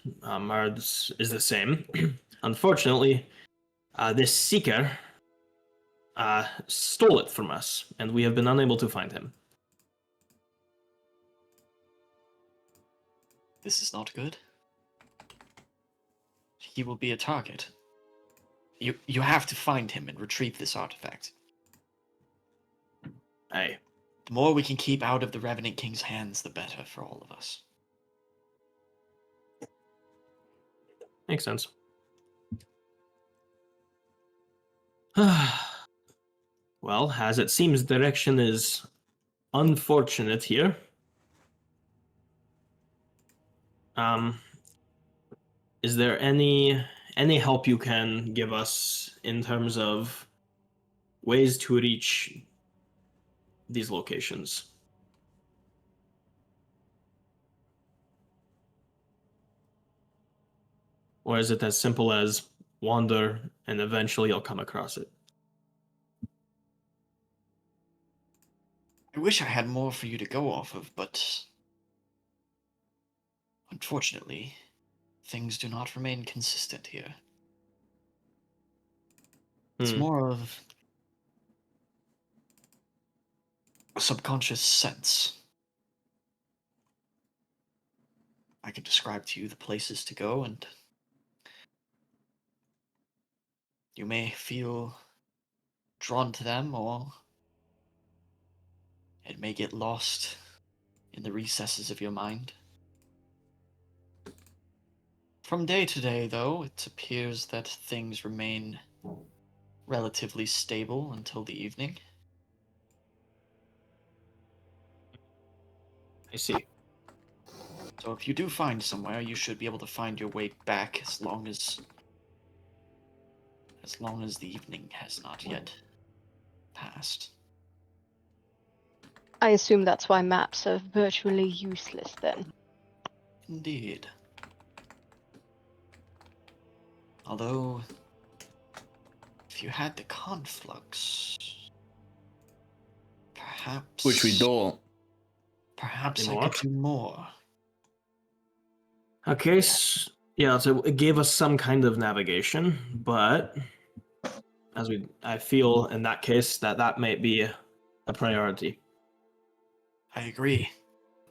is the same. Unfortunately, this seeker stole it from us, and we have been unable to find him. This is not good. He will be a target. You have to find him and retrieve this artifact. Aye. The more we can keep out of the Revenant King's hands, the better for all of us. Makes sense. Well, as it seems, direction is unfortunate here. Is there any help you can give us in terms of ways to reach these locations? Or is it as simple as wander and eventually you'll come across it? I wish I had more for you to go off of, but unfortunately, things do not remain consistent here. It's more of a subconscious sense. I can describe to you the places to go, and you may feel drawn to them, or it may get lost in the recesses of your mind. From day to day, though, it appears that things remain relatively stable until the evening. I see. So if you do find somewhere, you should be able to find your way back as long as the evening has not yet passed. I assume that's why maps are virtually useless then. Indeed. Although, if you had the conflux, perhaps... Which we don't. Perhaps I could do more. Okay, yeah, so it gave us some kind of navigation, but I feel in that case that might be a priority. I agree.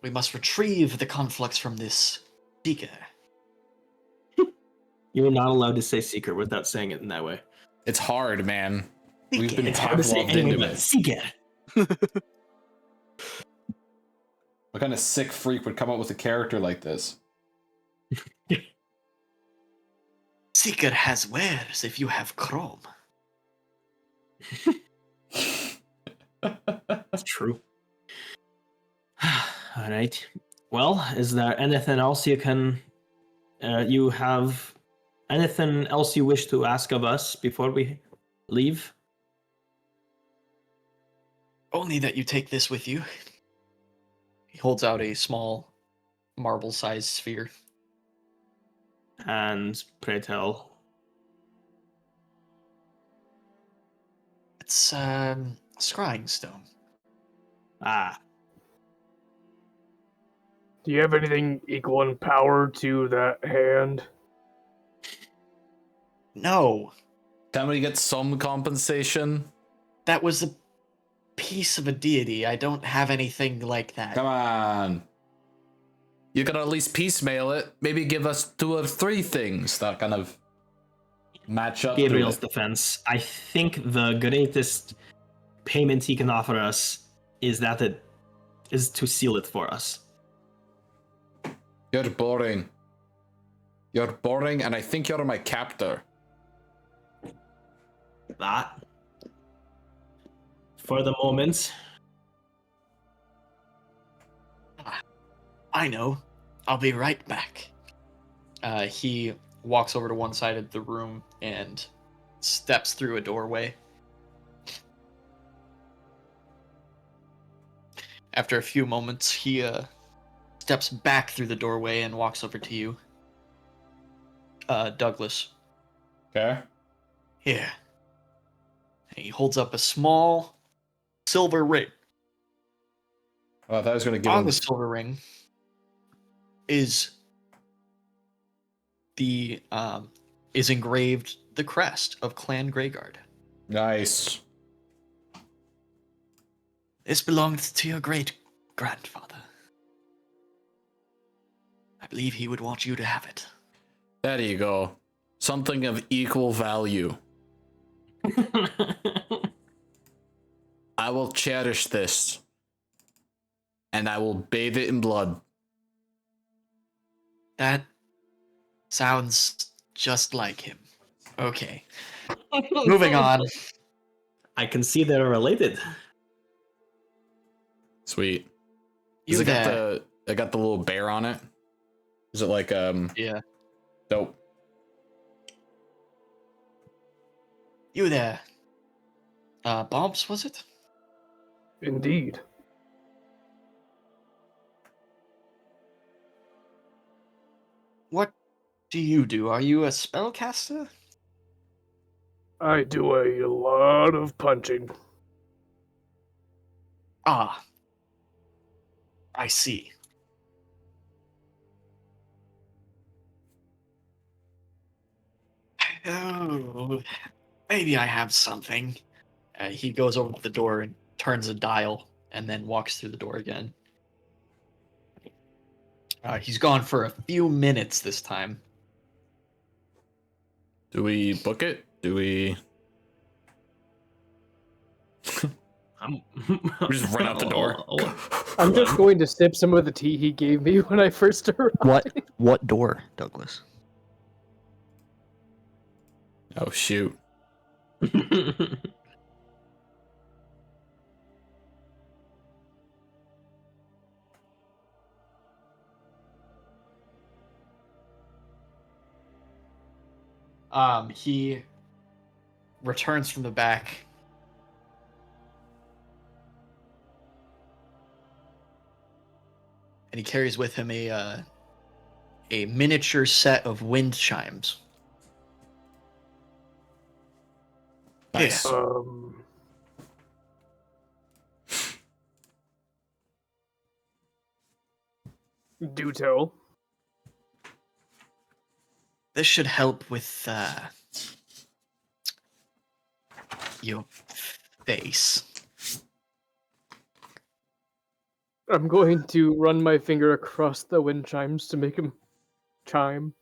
We must retrieve the conflux from this seeker. You are not allowed to say seeker without saying it in that way. It's hard, man. We've been It's hard to say Pavloved anything into but it. seeker. What kind of sick freak would come up with a character like this? Seeker has wares if you have chrome. That's true. All right. Well, is there anything else you have anything else you wish to ask of us before we leave? Only that you take this with you. He holds out a small marble-sized sphere. And pray tell. It's scrying stone. Ah. Do you have anything equal in power to that hand? No. Can we get some compensation? That was a piece of a deity. I don't have anything like that. Come on. You can at least piecemeal it. Maybe give us 2 or 3 things that kind of match up. Gabriel's defense. I think the greatest payment he can offer us is to seal it for us. You're boring. You're boring, and I think you're my captor. That. For the moment. I know. I'll be right back. He walks over to one side of the room and steps through a doorway. After a few moments, he steps back through the doorway and walks over to you. Douglas. Okay. Here. And he holds up a small silver ring. Well, I thought I was going to give On him the silver ring is engraved the crest of Clan Greyguard. Nice. This belonged to your great grandfather. I believe he would want you to have it. There you go. Something of equal value. I will cherish this. And I will bathe it in blood. That sounds just like him. Okay. Moving on. I can see they're related. Sweet. You Does it got the little bear on it? Is it like Yeah. Dope. You there. Bobs, was it? Indeed. What do you do? Are you a spellcaster? I do a lot of punching. Ah. I see. Oh, maybe I have something. He goes over to the door and turns a dial and then walks through the door again. He's gone for a few minutes this time. Do we book it? Do we we just run out the door? I'm just going to sip some of the tea he gave me when I first arrived. What door, Douglas? Oh shoot. He returns from the back. And he carries with him a miniature set of wind chimes. Nice. Do tell. This should help with your face. I'm going to run my finger across the wind chimes to make him chime.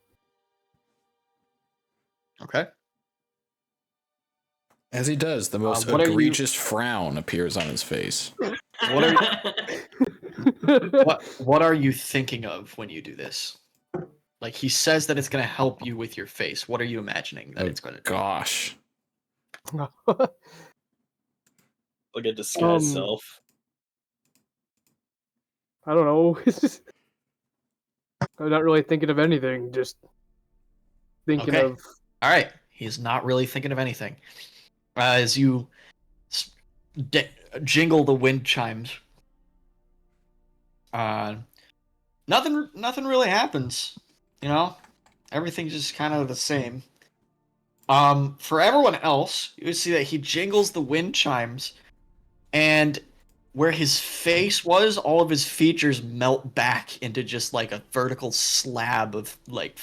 Okay. As he does, the most what are you- egregious frown appears on his face. What are what are you thinking of when you do this? Like, he says that it's going to help you with your face. What are you imagining that Oh, it's going to do? Gosh. Like a disguised self. I don't know. I'm not really thinking of anything, just thinking Okay. of... All right. He's not really thinking of anything. As you jingle the wind chimes, nothing really happens. You know, everything's just kind of the same. For everyone else, you see that he jingles the wind chimes, and where his face was, all of his features melt back into just like a vertical slab of like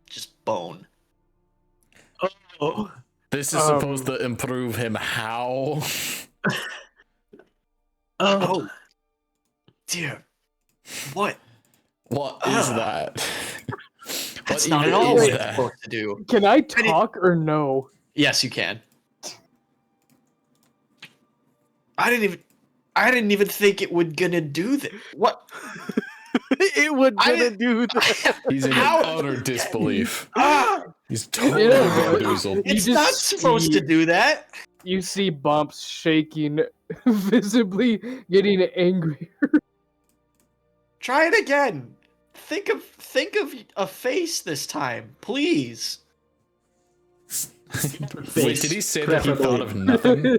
just bone. Oh. This is supposed to improve him how? Oh, dear. What? What is that? That's What not at even all is what you're that? supposed to do. Can I talk or no? Yes, you can. I didn't even think it would gonna do that. What? It would I gonna didn't- do that. He's in How- utter disbelief. Ah, He's totally You know what? bamboozled. it's just not supposed to see- do that. You see Bumps shaking, visibly getting angry. Try it again. Think of a face this time, please. Wait, did he say that he thought of nothing?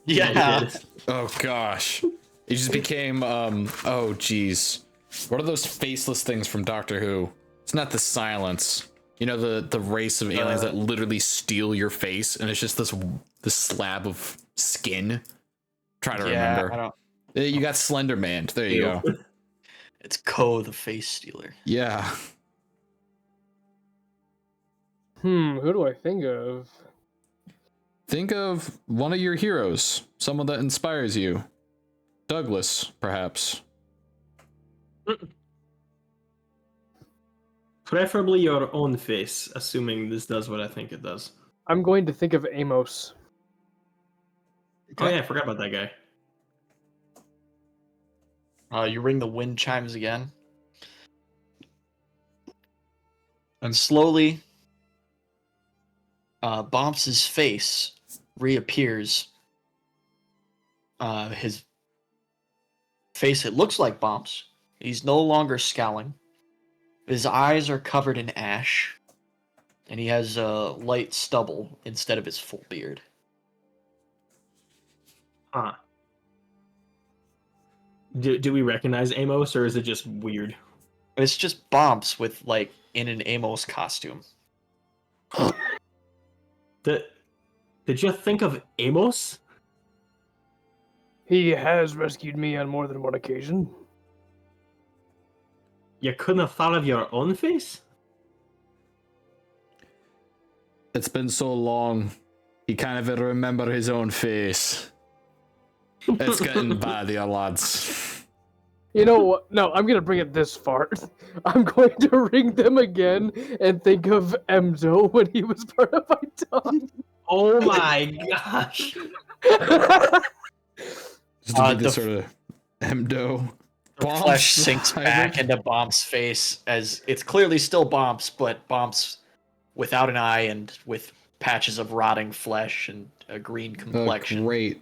Yeah. Oh gosh. It just became oh jeez. What are those faceless things from Doctor Who? It's not the Silence. You know the race of aliens that literally steal your face and it's just this slab of skin? Try to Yeah, remember. I don't. You got Slender Man. There you go. It's Ko the face stealer. Yeah. Who do I think of? Think of one of your heroes, someone that inspires you. Douglas, perhaps. Preferably your own face, assuming this does what I think it does. I'm going to think of Amos. Oh yeah, I forgot about that guy. You ring the wind chimes again. And slowly, Bomps's face reappears. His face, it looks like Bomps. He's no longer scowling. His eyes are covered in ash. And he has a light stubble instead of his full beard. Huh. Do we recognize Amos, or is it just weird? It's just Bomps with, like, in an Amos costume. Did you think of Amos? He has rescued me on more than one occasion. You couldn't have thought of your own face? It's been so long. He can't even remember his own face. It's getting bad here, lads. You know what? No, I'm gonna bring it this far. I'm going to ring them again and think of Emzo when he was part of my tongue. Oh my gosh. Just to be this sort of Emdo. The flesh sinks back into Bomp's face as it's clearly still Bomp's, but Bomp's without an eye and with patches of rotting flesh and a green complexion. Great.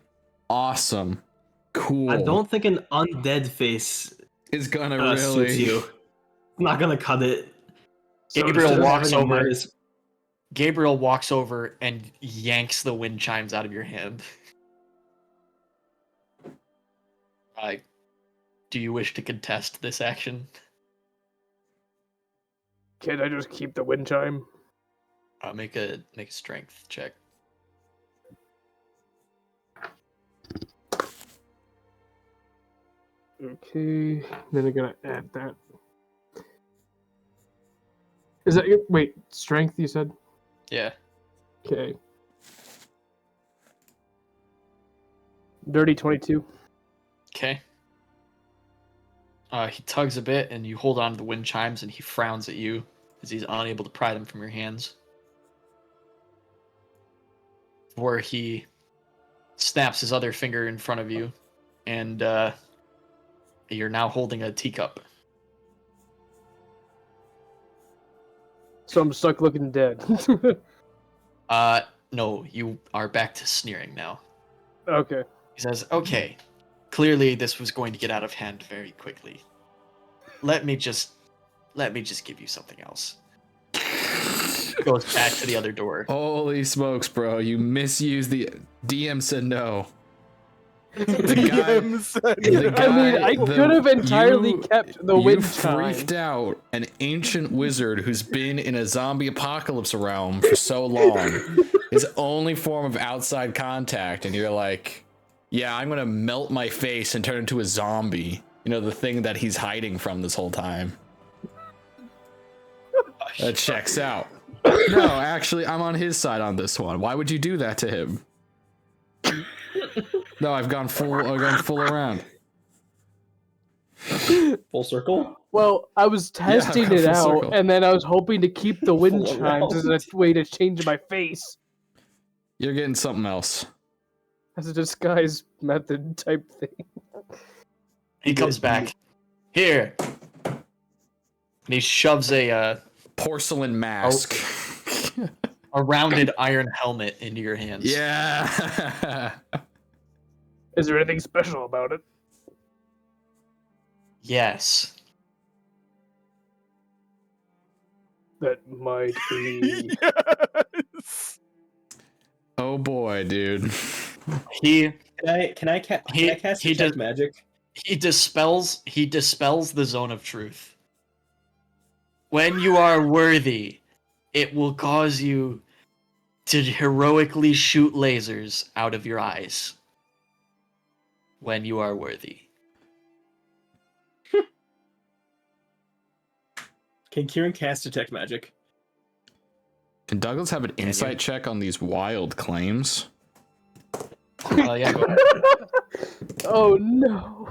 Awesome. Cool. I don't think an undead face is gonna suits really. you. I'm not gonna cut it. So Gabriel instead of walks having a over. minus- Gabriel walks over and yanks the wind chimes out of your hand. Do you wish to contest this action? Can I just keep the wind chime? Make a strength check. Okay, then I'm gonna add that. Is that wait, strength you said? Yeah. Okay. Dirty 22. Okay. He tugs a bit, and you hold on to the wind chimes, and he frowns at you as he's unable to pry them from your hands. Where he snaps his other finger in front of you, and you're now holding a teacup. So I'm stuck looking dead. No, you are back to sneering now. Okay. He says, okay, clearly this was going to get out of hand very quickly. Let me just give you something else. Goes back to the other door. Holy smokes, bro. You misused the DM said no. The guy, I mean, I could have entirely kept the wind chime. freaked out an ancient wizard who's been in a zombie apocalypse realm for so long. His only form of outside contact, and you're like, yeah, I'm gonna melt my face and turn into a zombie. You know, the thing that he's hiding from this whole time. That checks out. No, actually, I'm on his side on this one. Why would you do that to him? No, I've gone full around. Full circle? Well, I was testing go it full out, circle. and then I was hoping to keep the wind Full chimes as a around. way to change my face. You're getting something else. As a disguise method type thing. He comes back. Here, And he shoves a Porcelain mask. a rounded iron helmet into your hands. Yeah. Is there anything special about it? Yes. That might be. Yes. Oh boy, dude. He Can I cast detect magic? he dispels the zone of truth. When you are worthy, it will cause you to heroically shoot lasers out of your eyes. When you are worthy. Can Kieran cast detect magic? Can Douglas have an insight check on these wild claims? Yeah, go ahead. Oh no.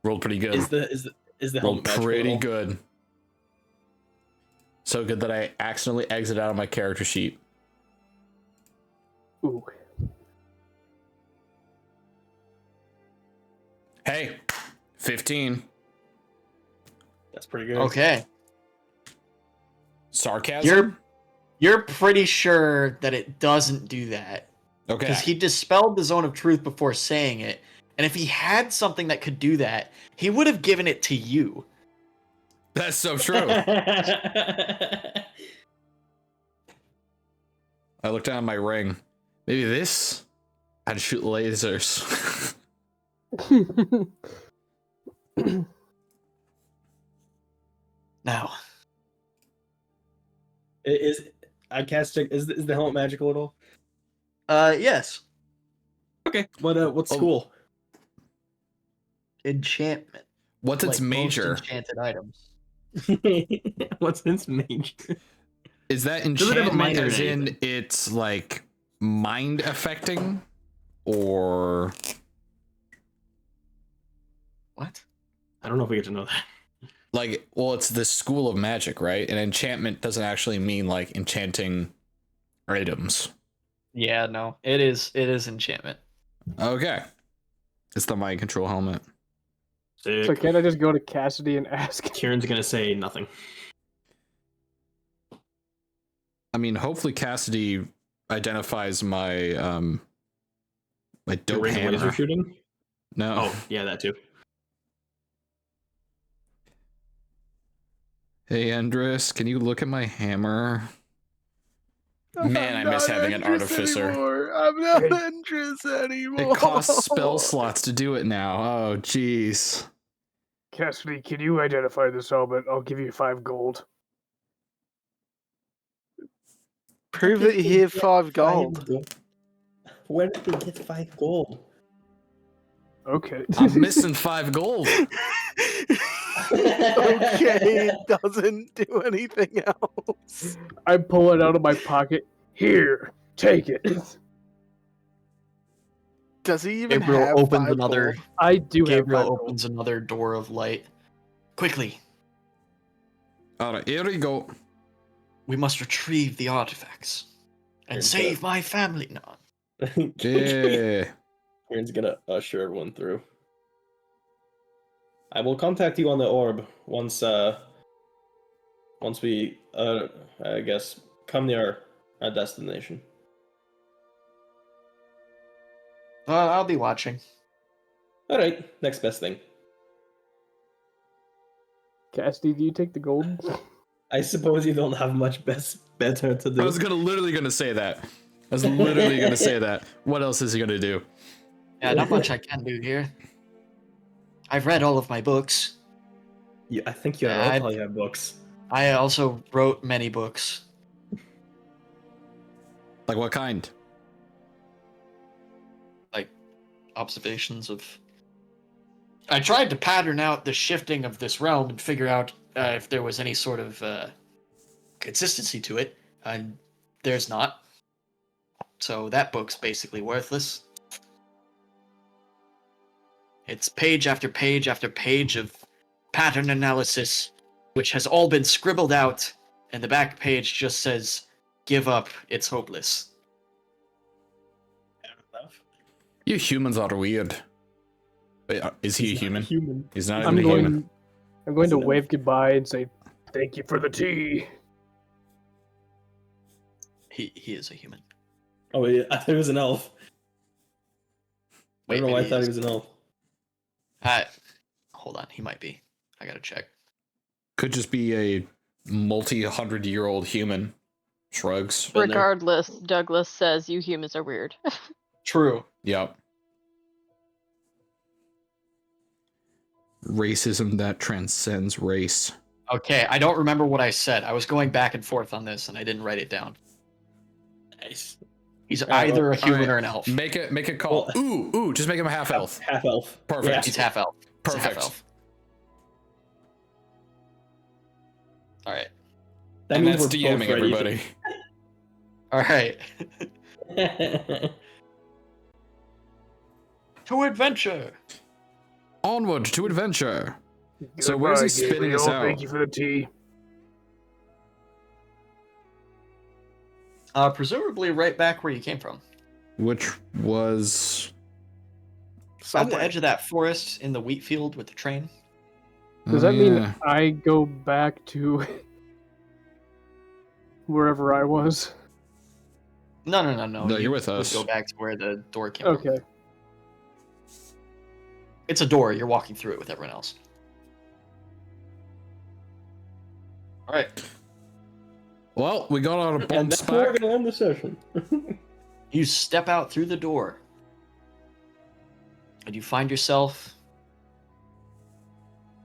Rolled pretty good. Is the Rolled helmet magical pretty at all? good. So good that I accidentally exit out of my character sheet. Ooh. Hey, 15. That's pretty good. Okay. Sarcasm? You're pretty sure that it doesn't do that. Okay. Because he dispelled the zone of truth before saying it. And if he had something that could do that, he would have given it to you. That's so true. I looked down at my ring. Maybe this? I'd shoot lasers. Now, Is the helmet magical at all? yes. Okay. What's cool? Enchantment. What's its Like major? most enchanted items. What's its major? Is that Does it have a enchantment minor as in in anything? it's like mind affecting? Or What? I don't know if we get to know that. like, well, it's the school of magic, right? And enchantment doesn't actually mean like enchanting items. Yeah, no. It is enchantment. Okay. It's the mind control helmet. Sick. So can't I just go to Cassidy and ask? Kieran's gonna say nothing. I mean, hopefully Cassidy identifies my my The dope ring hammer. laser shooting? No. Oh, yeah, that too. Hey, Andres, can you look at my hammer? Man, I I'm miss not having an Endress artificer. Anymore. I'm not Endress anymore. It costs spell slots to do it now. Oh, jeez. Cassidy, can you identify this helmet? I'll give you 5 gold. Prove that you have 5 gold. Where did they get 5 gold? Okay. I'm missing 5 gold. Okay, it doesn't do anything else. I pull it out of my pocket. Here, take it. Does he even Gabriel have opens 5 another. gold? I do have 5 Gabriel gold. opens another door of light. Quickly, All right, here we go. we must retrieve the artifacts and Here's save my family. No. Yeah. Kieran's gonna usher everyone through. I will contact you on the orb once we I guess come near our destination. I'll be watching. All right, next best thing. Cassidy, do you take the gold? I suppose you don't have much better to do. I was literally gonna say that. I was literally gonna say that. What else is he gonna do? Yeah, not much I can do here. I've read all of my books. I think you Yeah, have all your books. I also wrote many books. Like what kind? Observations of. I tried to pattern out the shifting of this realm and figure out if there was any sort of consistency to it, and there's not. So that book's basically worthless. It's page after page after page of pattern analysis, which has all been scribbled out, and the back page just says, "Give up, it's hopeless." You humans are weird. Wait, is he a human? Human. He's not I'm even a human. going. I'm going to That's an wave goodbye and say, "Thank you for the tea." He is a human. Oh, yeah, I thought he was an elf. I Wait, don't know why I maybe thought he is. was an elf. Hold on, he might be. I gotta check. Could just be a multi-100-year-old human. Shrugs. Been there. Regardless, Douglas says you humans are weird. True. Yep. Racism that transcends race. Okay, I don't remember what I said. I was going back and forth on this, and I didn't write it down. Nice. He's Alright, either a human alright. or an elf. Make it call. Well- Ooh, just make him a half elf. Half elf. Perfect. Yeah. He's half elf. He's a half Perfect. elf. All right. That And means that's we're both DMing ready. everybody. All right. To adventure. Onward to adventure. So where's he Goodbye, spitting us Gabriel. out? Thank you for the tea. Presumably right back where you came from. Which was. At Somewhere. the edge of that forest in the wheat field with the train. Does Oh, that mean yeah. I go back to wherever I was? No. No, You you're with would us. Go back to where the door came from. Okay. It's a door. You're walking through it with everyone else. All right. Well, we got out of And bomb that's where we're spec. gonna end the session. You step out through the door, and you find yourself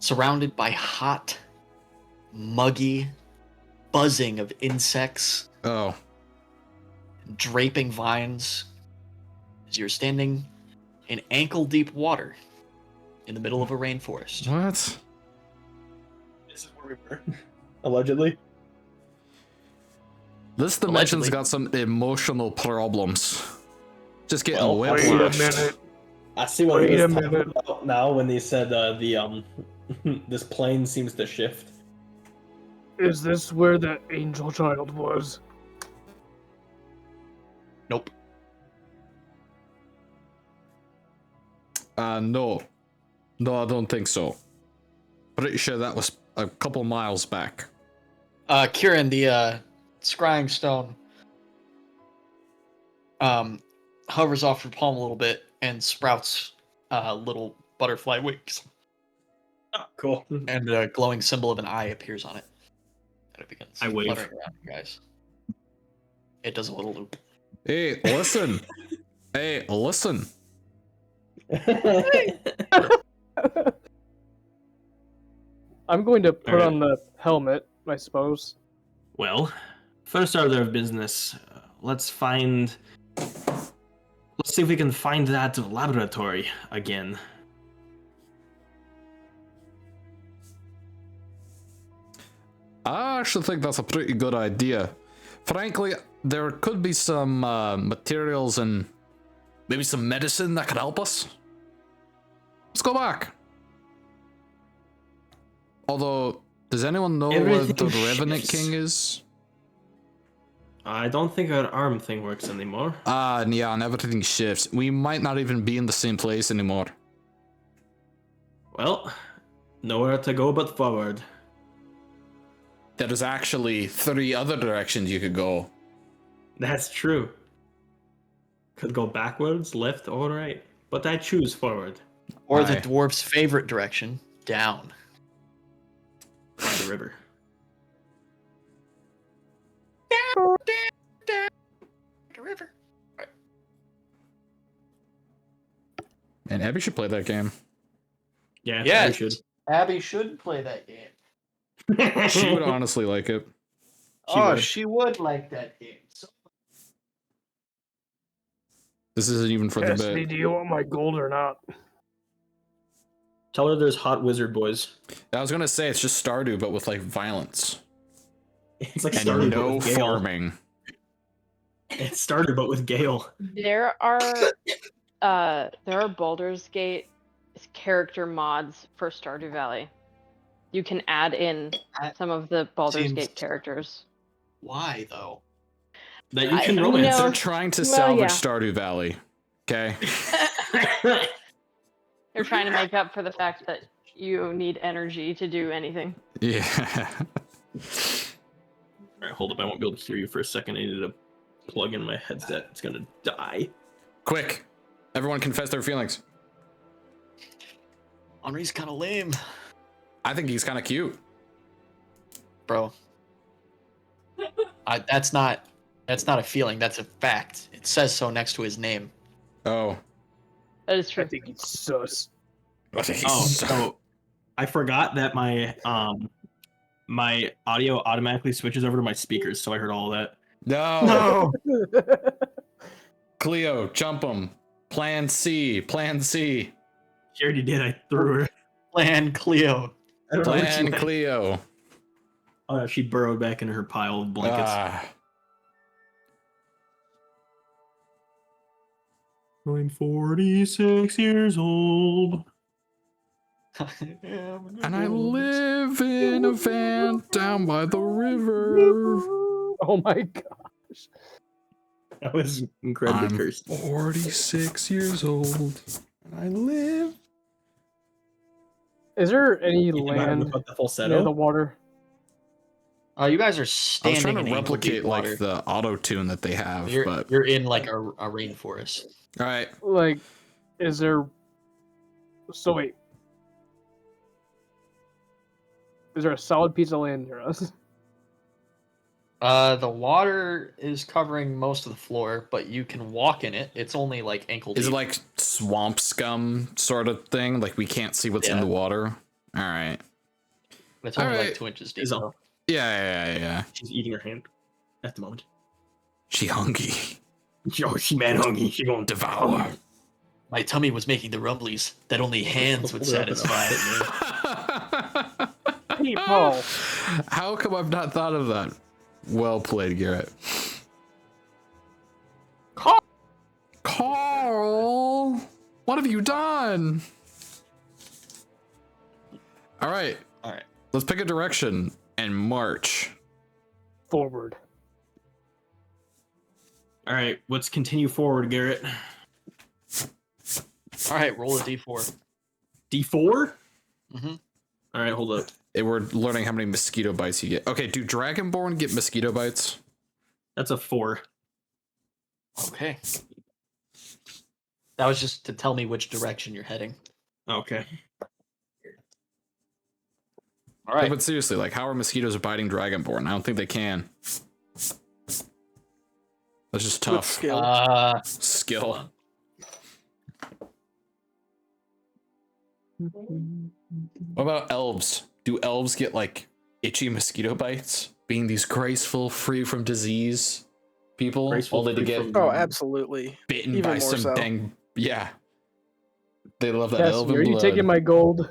surrounded by hot, muggy, buzzing of insects, Oh, draping vines, as you're standing in ankle-deep water in the middle of a rainforest. what? This is where we were. Allegedly. This dimension's Allegedly. got some emotional problems. Just getting Well, Wait a whiplashed. minute. I see what Wait he a was talking minute. about now when they said this plane seems to shift. Is this where the angel child was? Nope. No. No, I don't think so. Pretty sure that was a couple miles back. Kieran, the scrying stone hovers off your palm a little bit and sprouts little butterfly wings, Oh, cool. and a glowing symbol of an eye appears on it. And it begins I wave. fluttering around you guys. It does a little loop. Hey, listen. Hey, listen. I'm going to put Alright. on the helmet, I suppose. Well, first order of business. Let's see if we can find that laboratory again. I actually think that's a pretty good idea. Frankly, there could be some materials and maybe some medicine that could help us. Let's go back. Although, does anyone know where the Everything Revenant shifts. King is? I don't think our arm thing works anymore. Yeah, and everything shifts. We might not even be in the same place anymore. Well, nowhere to go but forward. There's actually 3 other directions you could go. That's true. Could go backwards, left, or right. But I choose forward. Or the Aye. dwarf's favorite direction, down. By the river. The river. And Abby should play that game. Yeah, Yes. we should. Abby should play that game. She would honestly like it. She would like that game. So This isn't even for the Cassidy, bit. do you want my gold or not? Tell her there's hot wizard boys. I was gonna say it's just Stardew, but with like violence It's like and Stardew, but no with Gale. farming. It started, but with Gale. There are Baldur's Gate character mods for Stardew Valley. You can add in That some of the Baldur's seems- Gate characters. why though? That you I- can you romance. know- They're trying to Well, salvage yeah. Stardew Valley. Okay. They're trying to make up for the fact that you need energy to do anything. Yeah. Alright, hold up. I won't be able to hear you for a second. I need to plug in my headset. It's gonna die. Quick, everyone confess their feelings. Henri's kind of lame, I think he's kind of cute. bro. That's not a feeling. That's a fact. It says so next to his name. Oh. That is I true. think he's sus. I think Oh, he's so I forgot that my audio automatically switches over to my speakers, so I heard all that. No. Cleo, jump him. Plan C. Plan C. She already did. I threw her. Plan Cleo. I don't know where she Plan went. Cleo. Oh, no, she burrowed back into her pile of blankets. Ah. I'm 46 years old. And I live in a van down by the river. Oh my gosh. That was incredibly I'm cursed. 46 years old. And I live. Is there any You might have land put the near the falsetto. water? You guys are I was standing trying to in ankle deep replicate water. like the auto tune that they have, You're but you're in like a rainforest. all right. Like, is there? So wait, is there a solid piece of land near us? The water is covering most of the floor, but you can walk in it. It's only like ankle deep. Is it like swamp scum sort of thing? Like we can't see what's in Yeah. the water? All right. It's only Alright. like 2 inches deep. Is all. Yeah. She's eating her hand at the moment. She hungry. Yo, she mad hungry. She gonna Devour. My tummy was making the rumblies that only hands would satisfy. Hey, Paul. How come I've not thought of that? Well played, Garrett. Carl, what have you done? All right, let's pick a direction and march. Forward. All right, let's continue forward, Garrett. All right, roll a d4. D4? Mm-hmm. All right, hold up. We're learning how many mosquito bites you get. Okay, do Dragonborn get mosquito bites? That's a 4. Okay. That was just to tell me which direction you're heading. Okay. All right. But seriously, like, how are mosquitoes biting Dragonborn? I don't think they can. That's just With tough. skill. Skill. What about elves? Do elves get like itchy mosquito bites? Being these graceful, free from disease people, Graceful, only to free get from- Oh, absolutely. bitten even by more some so. dang. Yeah. They love that Cassie, elven are you blood. taking my gold?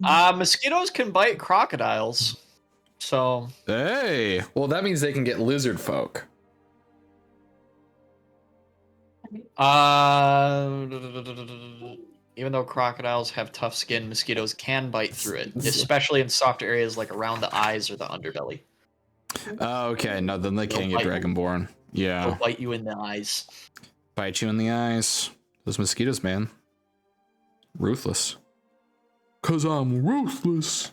Mosquitoes can bite crocodiles. So, Hey, well that means they can get lizard folk. even though crocodiles have tough skin, mosquitoes can bite through it, especially in soft areas like around the eyes or the underbelly. Okay, no, then they can They'll get bite you. Dragonborn. Yeah, They'll bite you in the eyes. bite you in the eyes. Those mosquitoes, man, ruthless. 'Cause I'm ruthless.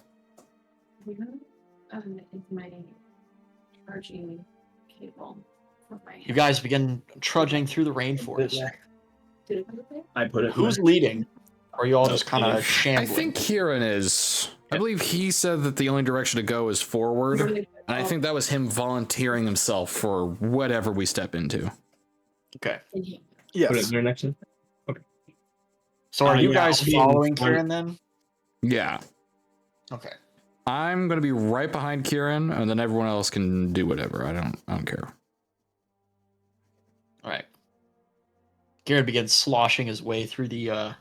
It's my charging cable for my. You guys begin trudging through the rainforest. Did it put it there? I put it. Who's leading? Or are you all just kind of I shambling? think Kieran is. I believe he said that the only direction to go is forward, and I think that was him volunteering himself for whatever we step into. Okay. Put it Yes. there next to. So are you Yeah, guys I'll be in following front. Kieran then? Yeah, Okay. I'm gonna be right behind Kieran, and then everyone else can do whatever. I don't care. All right. Kieran begins sloshing his way through the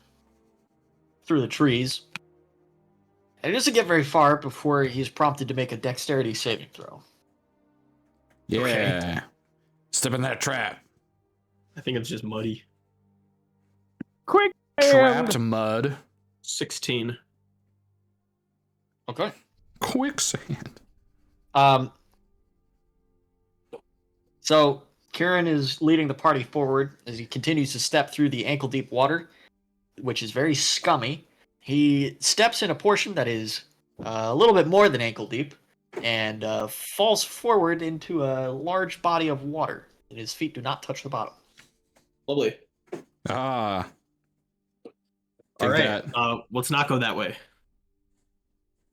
trees. And he doesn't get very far before he's prompted to make a dexterity saving throw. Yeah, Okay. step in that trap. I think it's just muddy. Quick! Trapped mud. 16. Okay. Quicksand. So Kieran is leading the party forward as he continues to step through the ankle-deep water. which is very scummy. He steps in a portion that is a little bit more than ankle deep, and falls forward into a large body of water. And his feet do not touch the bottom. Lovely. Ah. All Take right. that. Let's not go that way.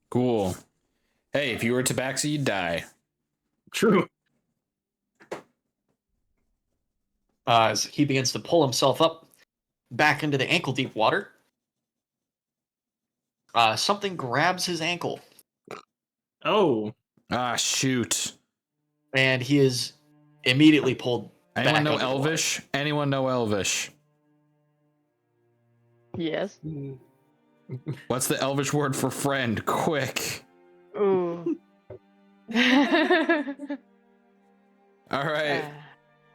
Cool. Hey, if you were Tabaxi, you'd die. True. As he begins to pull himself up back into the ankle deep water, something grabs his ankle, Oh. Ah, shoot. and he is immediately pulled Anyone back know under the water. Elvish? Anyone know Elvish? Yes. What's the Elvish word for friend? Quick. Ooh. All right.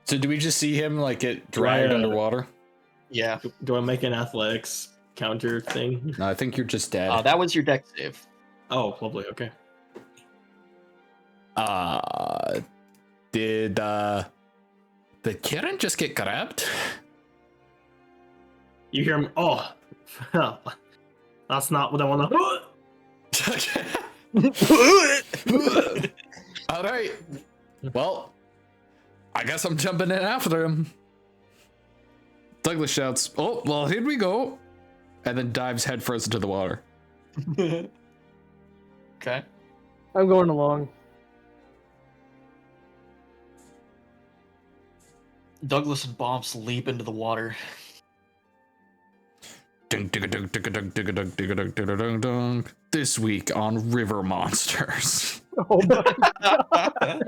So do we just see him like get Do I, dragged underwater? Yeah. Do I make an athletics counter thing? No, I think you're just dead. That was your deck save. Oh, lovely. Okay. Did Kieran just get grabbed? You hear him? Oh, that's not what I want to. All right. Well, I guess I'm jumping in after him. Douglas shouts, "Oh, well, here we go," and then dives headfirst into the water. Okay. I'm going along. Douglas and Bumps leap into the water. Ding, digga, ding, digga, ding, digga, ding, digga, ding, digga, ding, ding. This week on River Monsters. Oh my god.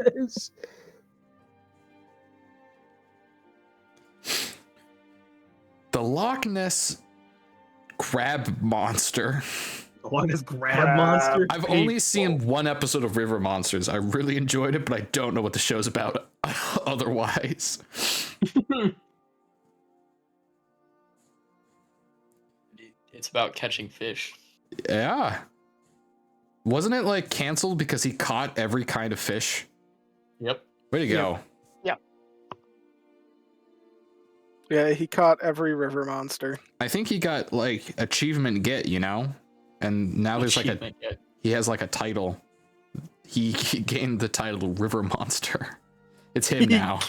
The Loch Ness crab monster. What is grab monster? I've only seen one episode of River Monsters. I really enjoyed it, but I don't know what the show's about otherwise. It's about catching fish. Yeah. Wasn't it like canceled because he caught every kind of fish? Yep. Way to go. Yeah, he caught every river monster. I think he got like achievement get, you know? And now there's like Achievement yet. he has like a title. He gained the title River Monster. It's him now.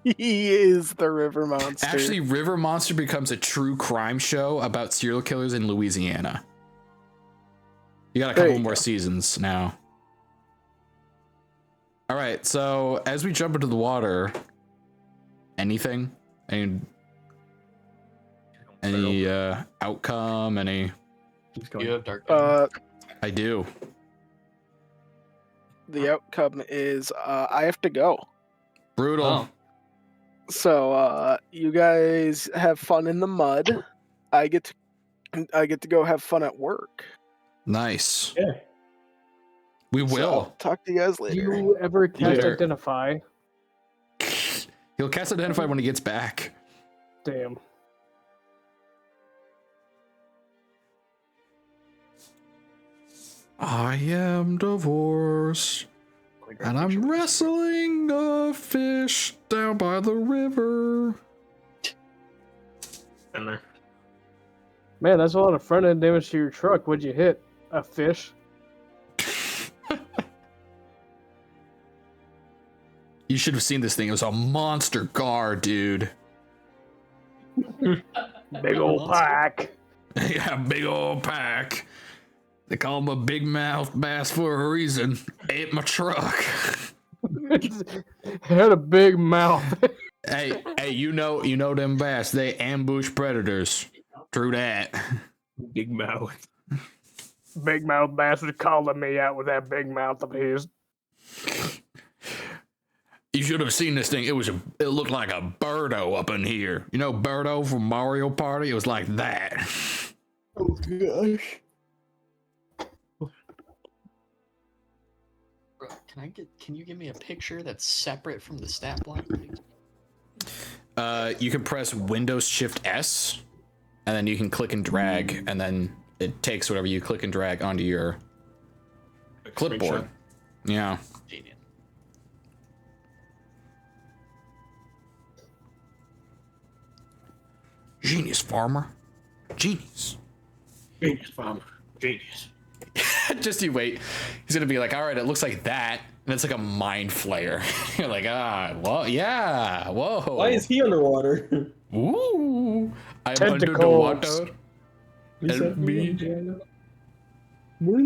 He is the river monster. Actually, River Monster becomes a true crime show about serial killers in Louisiana. You got a There couple you more go. seasons now. All right, so as we jump into the water, anything? Any outcome? Any? Keeps going. You have dark vision. I do. The outcome is I have to go. Brutal. Oh. So you guys have fun in the mud. I get to go have fun at work. Nice. Yeah. We So will. I'll talk to you guys Do later. you ever cast Later. Identify? He'll cast Identify when he gets back. Damn. I am divorced, and I'm wrestling a fish down by the river. In there. Man, that's a lot of front end damage to your truck. What'd you hit? A fish? You should have seen this thing. It was a monster gar, dude. Big old pack. Yeah, big old pack. They call him a big mouth bass for a reason. Ate my truck. It had a big mouth. hey, you know them bass. They ambush predators. True that. Big mouth. Big mouth bastard calling me out with that big mouth of his. You should have seen this thing. It looked like a Birdo up in here. You know Birdo from Mario Party? It was like that. Oh gosh. Bro, can you give me a picture that's separate from the stat block, please? You can press Windows Shift S, and then you can click and drag, and then it takes whatever you click and drag onto your clipboard. Yeah. Genius. Genius farmer. Genius. Genius, fam. Genius. Just you wait. He's gonna be like, all right, it looks like that. And it's like a mind flayer. You're like, well, yeah, whoa. Why is he underwater? Ooh, I'm under the Tentacles. water. He Help said, me. What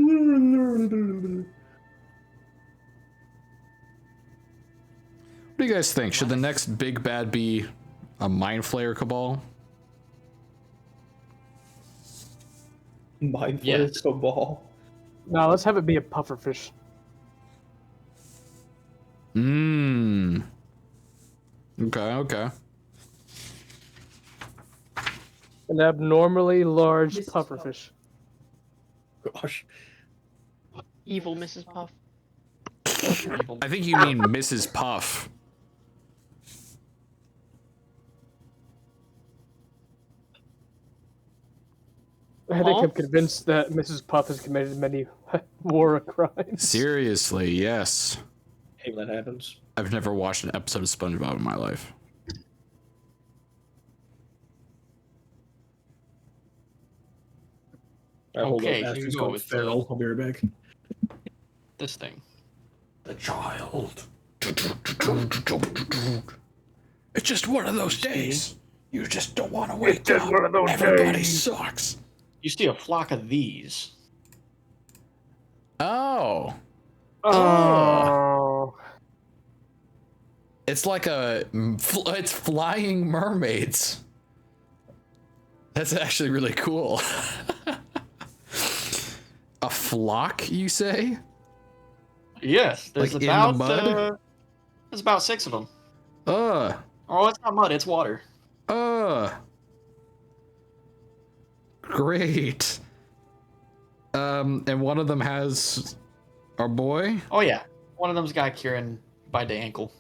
do you guys think? Should the next big bad be a mind flayer cabal? Mind Yeah. Flayer Cabal. No, let's have it be a pufferfish. Mmm. Okay. An abnormally large pufferfish. Gosh. Evil Mrs. Puff. I think you mean Mrs. Puff. I think I'm convinced that Mrs. Puff has committed many war crimes. Seriously, yes. Hey, that happens. I've never watched an episode of SpongeBob in my life. Alright, hold Okay, up. here He's you go called with Feral. I'll be right back. this thing. The child. It's just one of those days. You just don't want to wake up. one of those Everybody days. sucks. You see a flock of these. Oh. Oh. It's like it's flying mermaids. That's actually really cool. A flock, you say? Yes, there's Like in the mud? there's about 6 of them. Oh, it's not mud, it's water. Great. And one of them has our boy. Oh yeah, one of them's got Kieran by the ankle.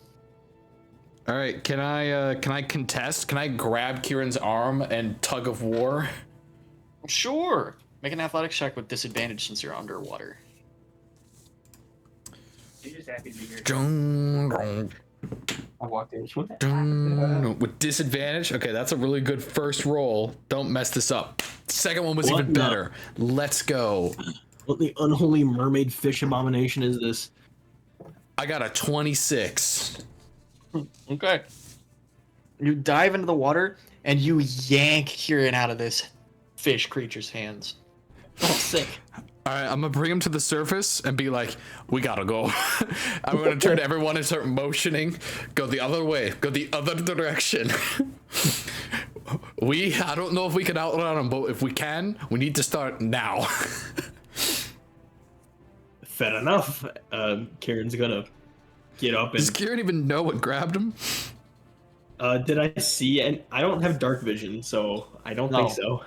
All right, can I contest? Can I grab Kieran's arm and tug of war? Sure. Make an athletics check with disadvantage since you're underwater. I walked in. With disadvantage? Okay, that's a really good first roll. Don't mess this up. Second one was What? even better. Let's go. What the unholy mermaid fish abomination is this? I got a 26. Okay. You dive into the water and you yank Kieran out of this fish creature's hands. Oh, sick. All right, I'm gonna bring him to the surface and be like, "We gotta go." I'm gonna turn to everyone and start motioning. Go the other way. Go the other direction. I don't know if we can outrun him, but if we can, we need to start now. Fair enough. Kieran's gonna get up Does and. Kieran even know what grabbed him? Did I see? And I don't have dark vision, so I don't think so.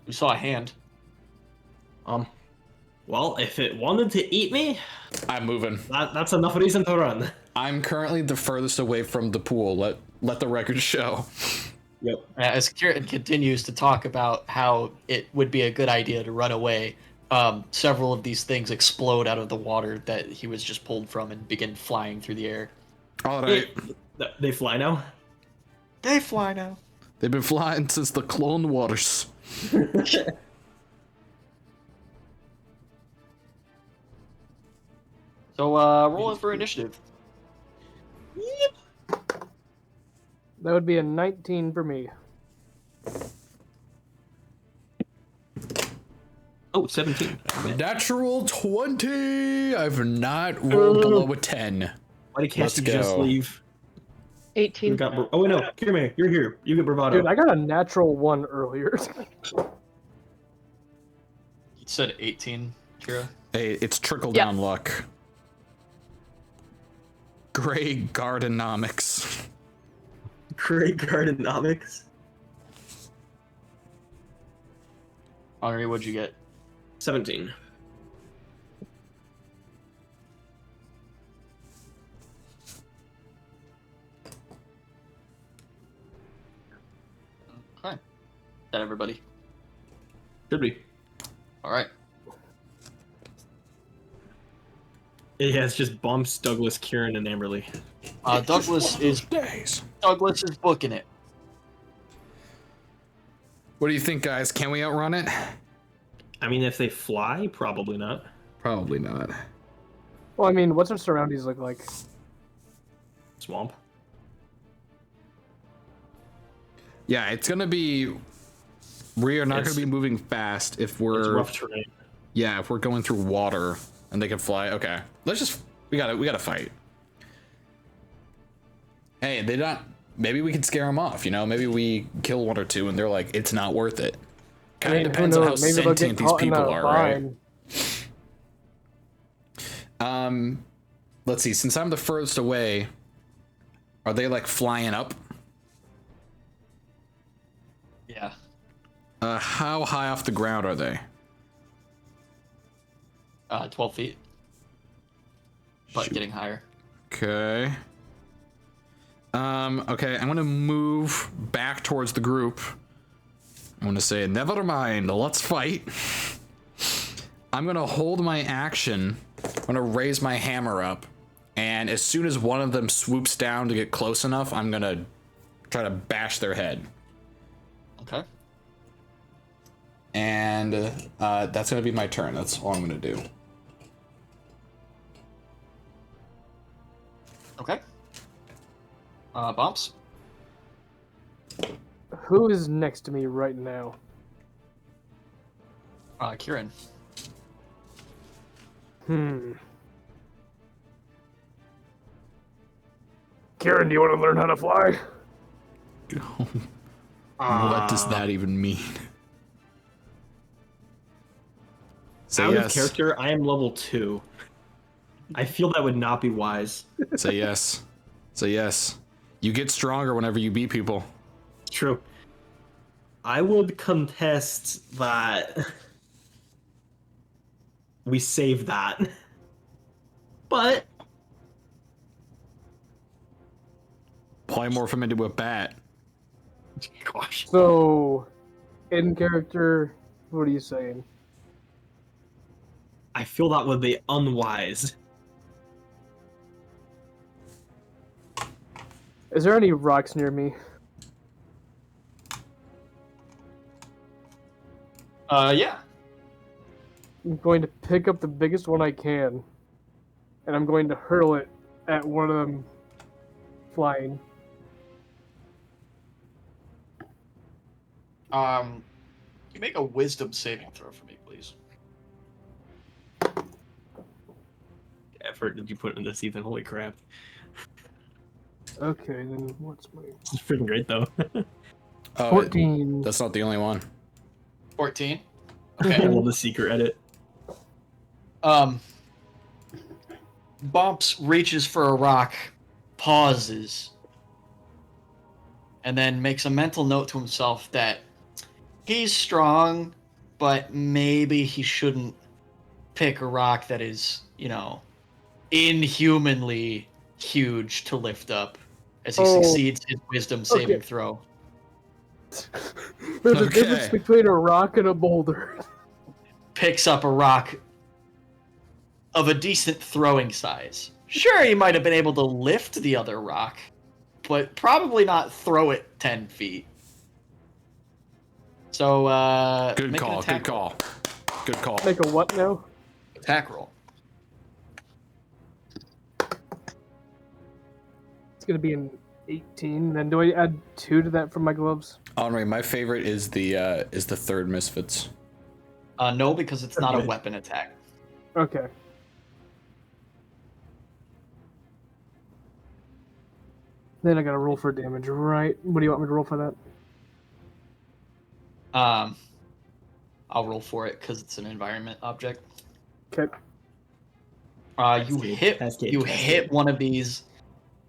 You saw a hand. Well, if it wanted to eat me, I'm moving. that's enough reason to run. I'm currently the furthest away from the pool. Let the record show. Yep. As Kieran continues to talk about how it would be a good idea to run away, several of these things explode out of the water that he was just pulled from and begin flying through the air. All right. They fly now? They fly now. They've been flying since the Clone Wars. So, rolling for initiative. That would be a 19 for me. Oh, 17. Natural 20. I've not rolled below a 10. Why can't Let's you just go. leave? 18. You got oh, wait, no. Come here. You're here. You get bravado. Dude, I got a natural 1 earlier. You said 18, Kira. Hey, it's trickle Yeah. down luck. Gray Gardenomics. Great Gardenomics. Henri, what'd you get? 17. Okay. Is that everybody? Should be. All right. Yeah, it's just Bumps, Douglas, Kieran, and Amberly. Douglas is Days. booking it. What do you think, guys? Can we outrun it? I mean, if they fly, probably not. Probably not. Well, I mean, what's our surroundings look like? Swamp. Yeah, it's gonna be. We are not It's- gonna be moving fast if It's we're. rough terrain. Yeah, if we're going through water and they can fly. Okay, let's just. We gotta fight. Hey, they not. Maybe we can scare them off. You know, maybe we kill one or two and they're like, it's not worth it. Kind of who depends on how knows? Maybe they'll get sentient these caught in people a are, right? bind. Let's see. Since I'm the furthest away, are they like flying up? Yeah. How high off the ground are they? 12 feet. But Shoot. getting higher. Okay. Okay, I'm gonna move back towards the group. I'm gonna say, never mind, let's fight. I'm gonna hold my action. I'm gonna raise my hammer up. And as soon as one of them swoops down to get close enough, I'm gonna try to bash their head. Okay. And that's gonna be my turn. That's all I'm gonna do. Okay. Bumps. Who is next to me right now? Kieran. Kieran, do you want to learn how to fly? What does that even mean? Say Out yes. of character, I am level 2. I feel that would not be wise. Say yes. Say yes. You get stronger whenever you beat people. True. I would contest that we save that. But Polymorph him into a bat. gosh. So, in character, what are you saying? I feel that would be unwise. Is there any rocks near me? Yeah. I'm going to pick up the biggest one I can, and I'm going to hurl it at one of them flying. You make a wisdom saving throw for me, please. Effort did you put into this, Ethan? Holy crap. Okay, then what's my... It's freaking great, though. Oh, 14. that's not the only one. 14. I Okay. love the secret edit. Bumps reaches for a rock, pauses, and then makes a mental note to himself that he's strong, but maybe he shouldn't pick a rock that is, you know, inhumanly huge to lift up as he succeeds his wisdom saving throw. There's a Okay. difference between a rock and a boulder. Picks up a rock of a decent throwing size. Sure, he might have been able to lift the other rock, but probably not throw it 10 feet. So, Good make an call. attack Good roll. call. Good call. Make a what now? Attack roll. It's gonna be an 18. Then do I add 2 to that from my gloves? Henri, my favorite is the third Misfits. No, because it's not a Okay. weapon attack. Okay. Then I gotta roll for damage, right? What do you want me to roll for that? I'll roll for it because it's an environment object. Okay. You hit Cascade, you cascade. hit one of these.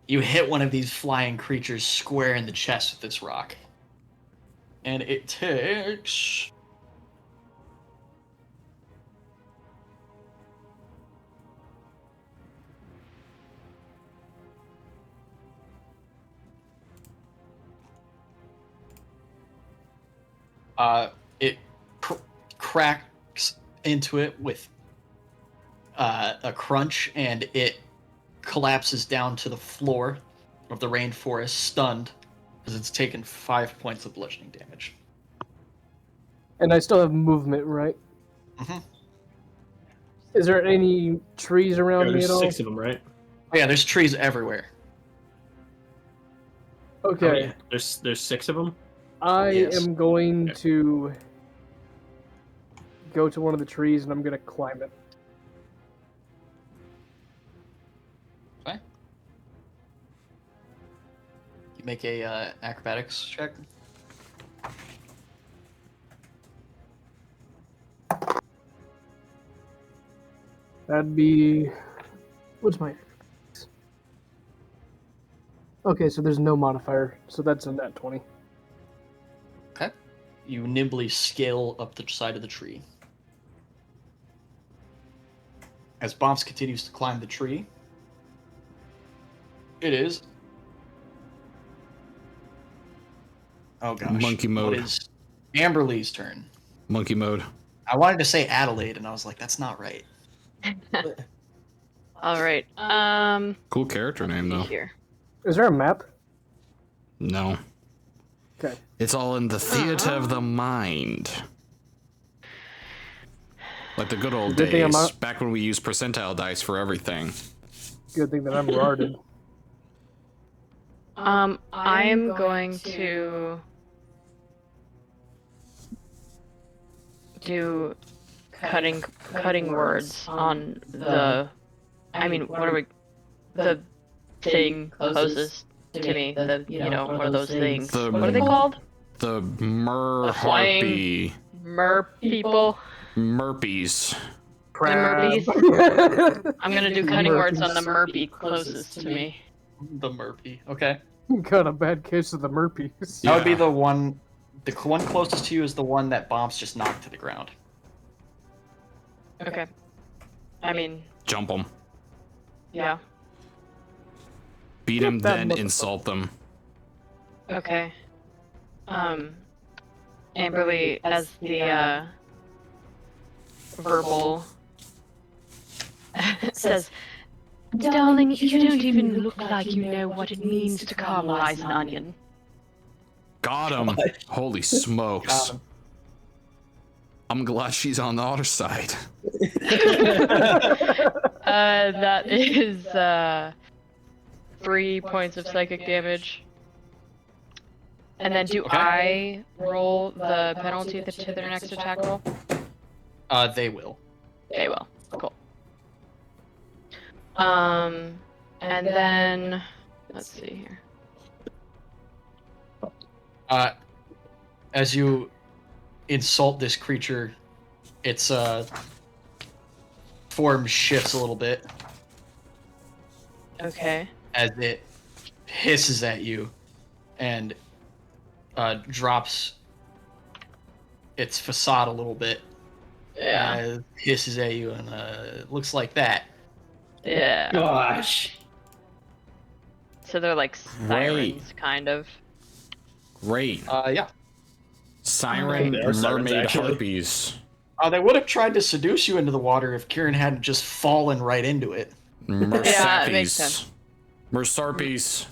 You hit one of these flying creatures square in the chest with this rock, and it takes. It cracks into it with a crunch, and it collapses down to the floor of the rainforest, stunned, because it's taken 5 points of bludgeoning damage. And I still have movement, right? Mhm. Is there any trees around me There's at all? 6 of them, right? Oh, yeah, there's trees everywhere. How Okay. many- There's 6 of them. I Yes. am going to go to one of the trees and I'm going to climb it. Okay. You make a acrobatics check. That'd be... What's my... Okay, so there's no modifier, so that's a nat 20. Okay. You nimbly scale up the side of the tree. As Bumps continues to climb the tree, it is. Oh gosh. Monkey mode. What is Amberly's turn? Monkey mode. I wanted to say Adelaide, and I was like, that's not right. All right. Cool character name though. Here. Is there a map? No. Okay. It's all in the theater of the mind. Like the good old Good thing I'm days, not- back when we used percentile dice for everything. Good thing that I'm guarded. I am going to do cutting words on the. I mean, what are we? The thing closest to me. The what are those things? The- What are they called? The mer The flying- harpy Mer people. merpies. The merpies. I'm gonna do cutting words on the merpy closest to me. The Murphy. Okay. Got a bad case of the merpies. That would be Yeah. the one. The one closest to you is the one that Bumps just knocked to the ground. Okay. I mean, Jump them. yeah. Beat them, that then motherfucker. insult them. Okay. Amberly, as the verbal says, darling, you don't even look like you know what it means to caramelize an onion. Got him. Holy smokes. Got 'em. I'm glad she's on the other side. That is 3 points of psychic damage. And then do Okay. I roll the penalty to their next attack roll? They will. They will. Cool. And then let's see here. As you insult this creature, its form shifts a little bit Okay. as it hisses at you and drops its facade a little bit. Yeah. Hisses at you and it looks like that. Yeah. Gosh. So they're like Great. sirens, kind of. Great. Yeah. Siren They are sirens, mermaid actually. harpies. They would have tried to seduce you into the water if Kieran hadn't just fallen right into it. Yeah, it makes Mersapies. sense. Mersarpies.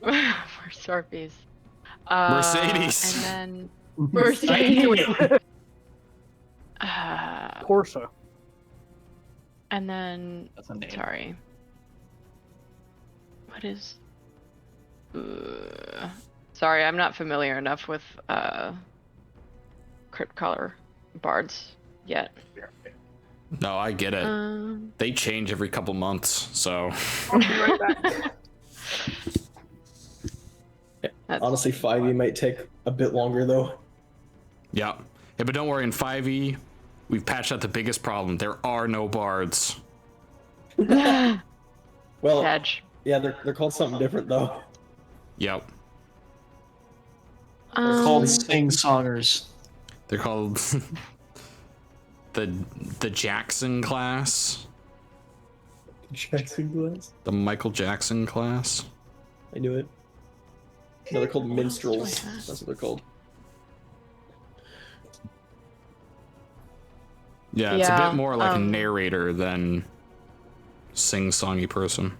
We're Sarpies. Mercedes. And then Mercedes. Porsche. And then That's a name. sorry. What is? Sorry, I'm not familiar enough with Crypt Color bards yet. No, I get it. They change every couple months, so. I'll be right back. That's Honestly, 5e might take a bit longer though. Yeah. Yeah, but don't worry, in 5e, we've patched out the biggest problem. There are no bards. Well, Edge. yeah, they're called something different though. Yep. They're called sing-songers. They're called the Jackson class. Jackson glass. The Michael Jackson class. I knew it. No, they're called minstrels. That's what they're called. Yeah, it's a Yeah, bit more like a narrator than sing-songy person.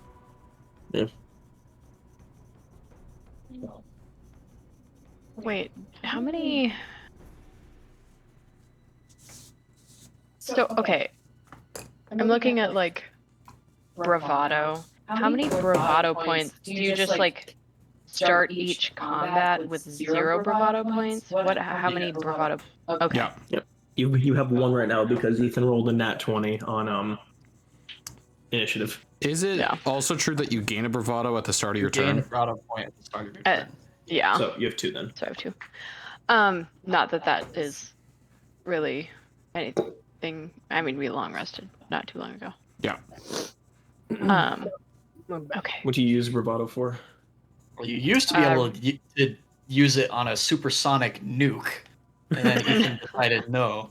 Yeah. Wait, how many? So, okay, I'm looking at like bravado. How many bravado points do you just like start each combat with 0 bravado points? What? How many bravado? Okay. Yeah. Yep. You have one right now because Ethan rolled a nat 20 on initiative. Is it Yeah. also true that you gain a bravado at the start of your Gain a turn? bravado point at the start of your Uh, turn. Yeah. So you have 2 then. So I have 2. Not that that is really anything. I mean, we long rested not too long ago. Yeah. Okay. What do you use bravado for? Well, you used to be able to use it on a supersonic nuke, and then Ethan decided no.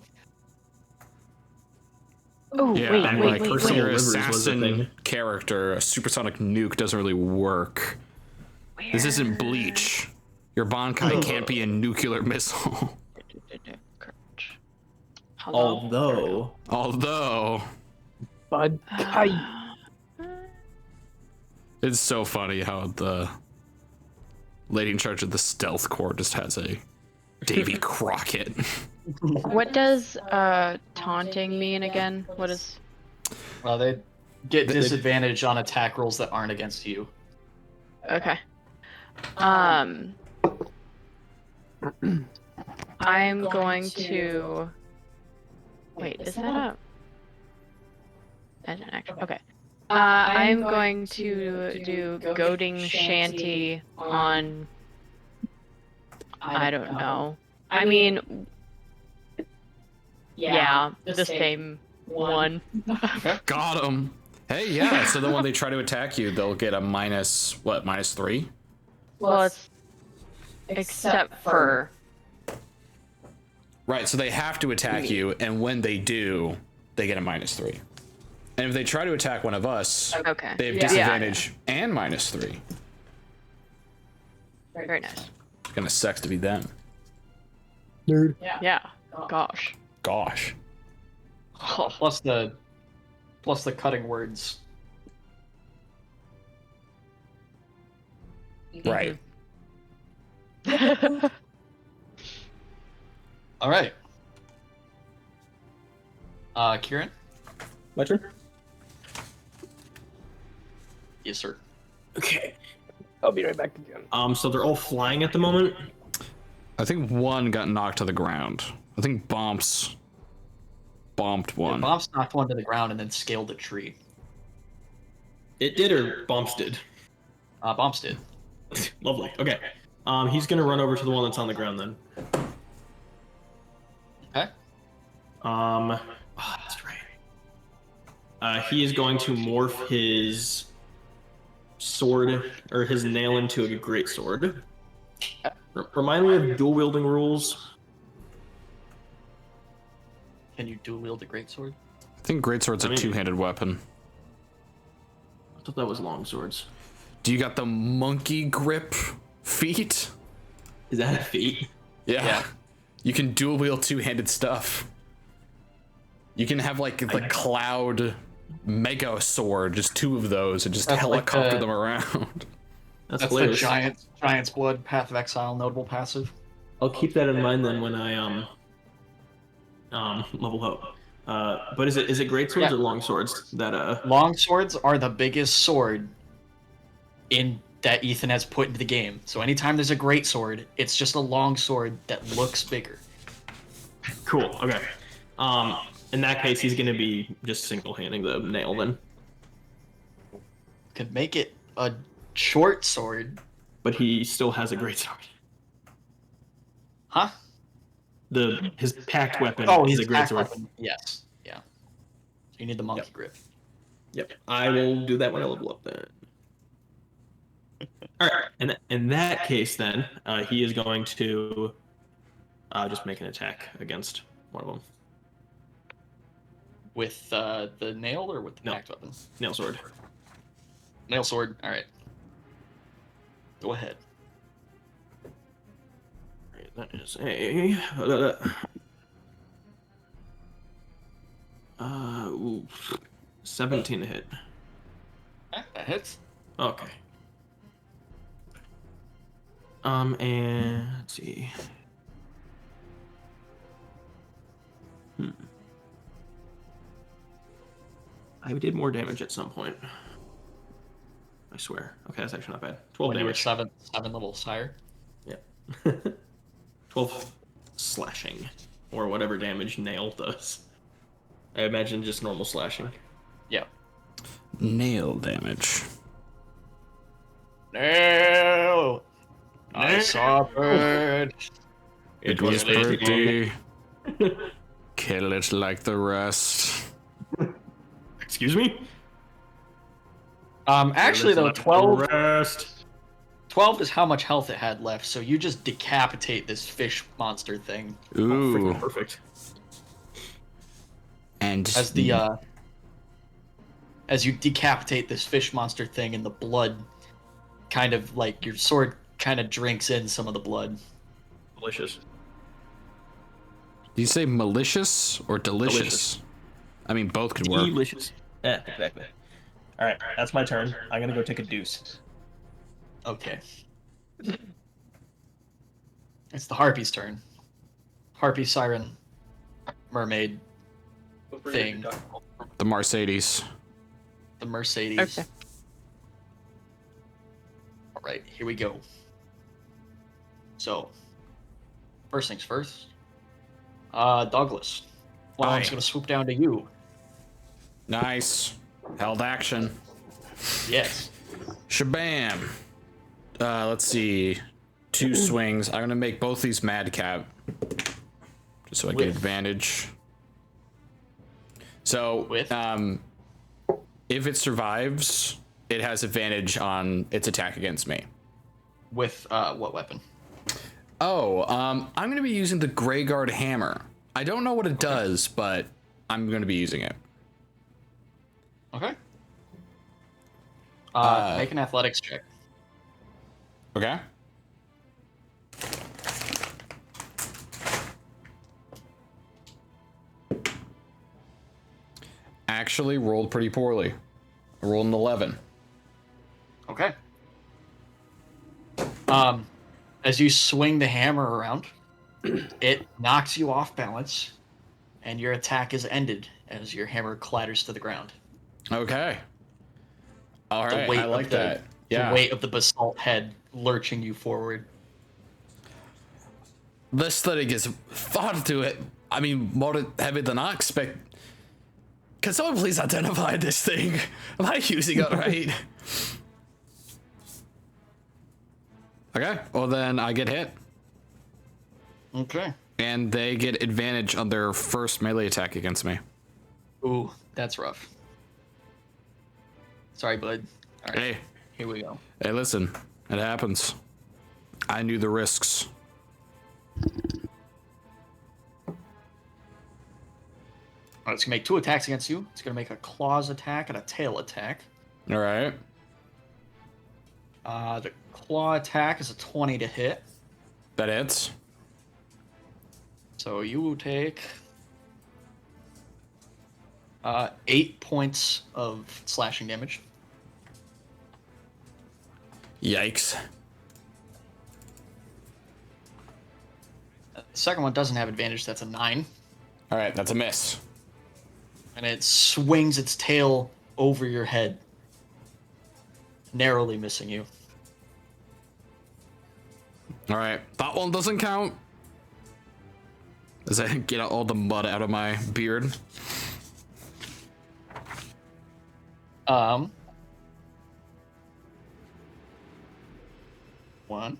Oh, Yeah, wait, and wait, like wait, for wait. your Rivers was a assassin thing. character, a supersonic nuke doesn't really work. This isn't Bleach. Your Bankai can't be a nuclear missile. Courage. Hello? Although, Bud. it's so funny how the lady in charge of the stealth corps just has a Davy Crockett. What does taunting mean again? What is? Well, they get disadvantage on attack rolls that aren't against you. Okay. I'm going to. Wait, is that a? That's an action. Okay. I'm going to do goading shanty on. I don't know. I mean, yeah, the same one. Got him. Hey, yeah. So then when they try to attack you, they'll get a -3? Well, it's except for. Right. So they have to attack you, and when they do, they get a -3. And if they try to attack one of us, Okay. they have Yeah. disadvantage and -3. Very nice. It's gonna suck to be them. Nerd. Yeah. Gosh. Gosh. Plus the cutting words. Right. All right. Kieran? My turn? Yes, sir. Okay. I'll be right back again. So they're all flying at the moment. I think one got knocked to the ground. I think bomped one. Bombs knocked one to the ground and then scaled a tree. It did, or Bomps did? Bombs did. Lovely. Okay. He's gonna run over to the one that's on the ground then. Okay. That's right. He is going to morph his sword or his nail into a great sword. Remind me of dual wielding rules. Can you dual wield a greatsword? I think greatsword's a I mean- two-handed weapon. I thought that was long swords. Do you got the monkey grip feat? Is that a feat? Yeah. You can dual wield two-handed stuff. You can have like the cloud mega sword, just 2 of those, and just That's like helicopter the- them around. That's the hilarious. Giant's Blood, Path of Exile, notable passive. I'll keep that in mind then when I level up. But is it great swords Yeah. or long swords that Long swords are the biggest sword in that Ethan has put into the game. So anytime there's a great sword, it's just a long sword that looks bigger. Cool. Okay. In that case, he's gonna be just single-handing the nail then. Could make it a short sword. But he still has a great sword. Huh? His packed weapon He's is a great sword. Yes. Yeah. So you need the monkey grip. Yep. I will do that when I level up then. All right. And in that case, then he is going to just make an attack against one of them. With the nail or with the No. packed weapon? Nail sword. Nail sword. All right. Go ahead. All right, that is a 17 to hit. That hits. Okay. And let's see. I did more damage at some point. I swear. Okay, that's actually not bad. 12 When you were damage. seven levels higher. Yeah. 12 slashing. Or whatever damage nail does. I imagine just normal slashing. Yeah. Nail damage. No. I saw a bird. It was pretty. pretty. Kill it like the rest. Excuse me? Actually though, Like the 12 rest. 12 is how much health it had left, so you just decapitate this fish monster thing. Ooh. Freaking perfect. And As you decapitate this fish monster thing, and the blood kind of like your sword kind of drinks in some of the blood. Delicious. do you say malicious or delicious? Delicious. I mean, both could work. Delicious. Yeah, exactly. Alright, that's my turn. I'm gonna go take a deuce. Okay. It's the Harpy's turn. Harpy, Siren, Mermaid, thing, The Mercedes. the Mercedes. Okay. Alright, here we go. So, first things first. Douglas. Well, I'm just Aye. gonna swoop down to you. Nice. Held action. Yes. Shabam. Let's see. 2 swings. I'm gonna make both these madcap. Just so I get With- advantage. So, With? if it survives, it has advantage on its attack against me. With what weapon? Oh, I'm gonna be using the Grey Guard hammer. I don't know what it does, but I'm gonna be using it. Okay. Make an athletics check. Okay. Actually rolled pretty poorly. I rolled an 11. Okay. As you swing the hammer around, it knocks you off balance, and your attack is ended as your hammer clatters to the ground. Okay. All The right, weight I like of the, that. Yeah. The weight of the basalt head lurching you forward. This thing is far to it. I mean, more heavy than I expect. Can someone please identify this thing? Am I using it right? Okay, well then I get hit. Okay. And they get advantage on their first melee attack against me. Ooh, that's rough. Sorry, bud. All right, Hey, here we go. hey, listen, it happens. I knew the risks. All right, it's gonna make 2 attacks against you. It's gonna make a claws attack and a tail attack. All right. The claw attack is a 20 to hit. That hits. So you will take 8 points of slashing damage. Yikes. The second one doesn't have advantage. That's a 9. All right, that's a miss. And it swings its tail over your head, narrowly missing you. All right, that one doesn't count. As I get all the mud out of my beard. One.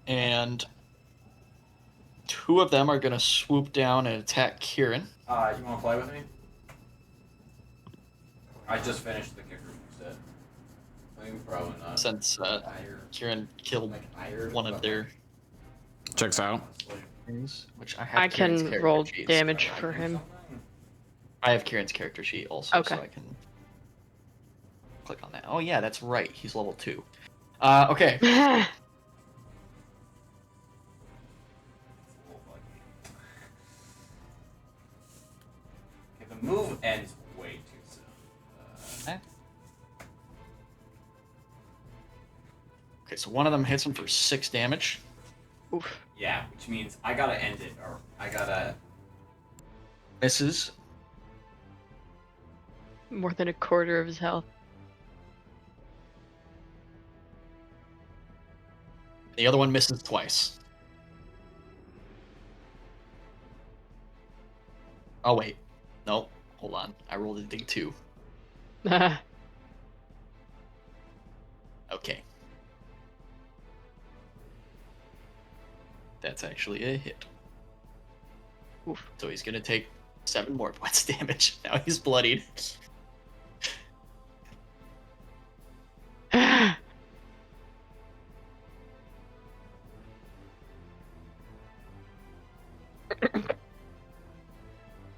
And 2 of them are going to swoop down and attack Kieran. You want to play with me? I just finished the kicker set. I think probably not. Since Kieran killed one of their Checks out. things, which I have. I Kieran's can character roll sheet, damage so for him. I have Kieran's character sheet also, Okay. so I can click on that. Oh yeah, that's right. He's level 2. Okay. Okay, the move ends way too soon. Okay, so one of them hits him for 6 damage. Oof. Yeah, which means I gotta end it, or I gotta. Misses. More than a quarter of his health. The other one misses twice. Oh, wait. Nope. Hold on. I rolled a dig 2. Okay. That's actually a hit. Oof. So he's gonna take 7 more points of damage. Now he's bloodied.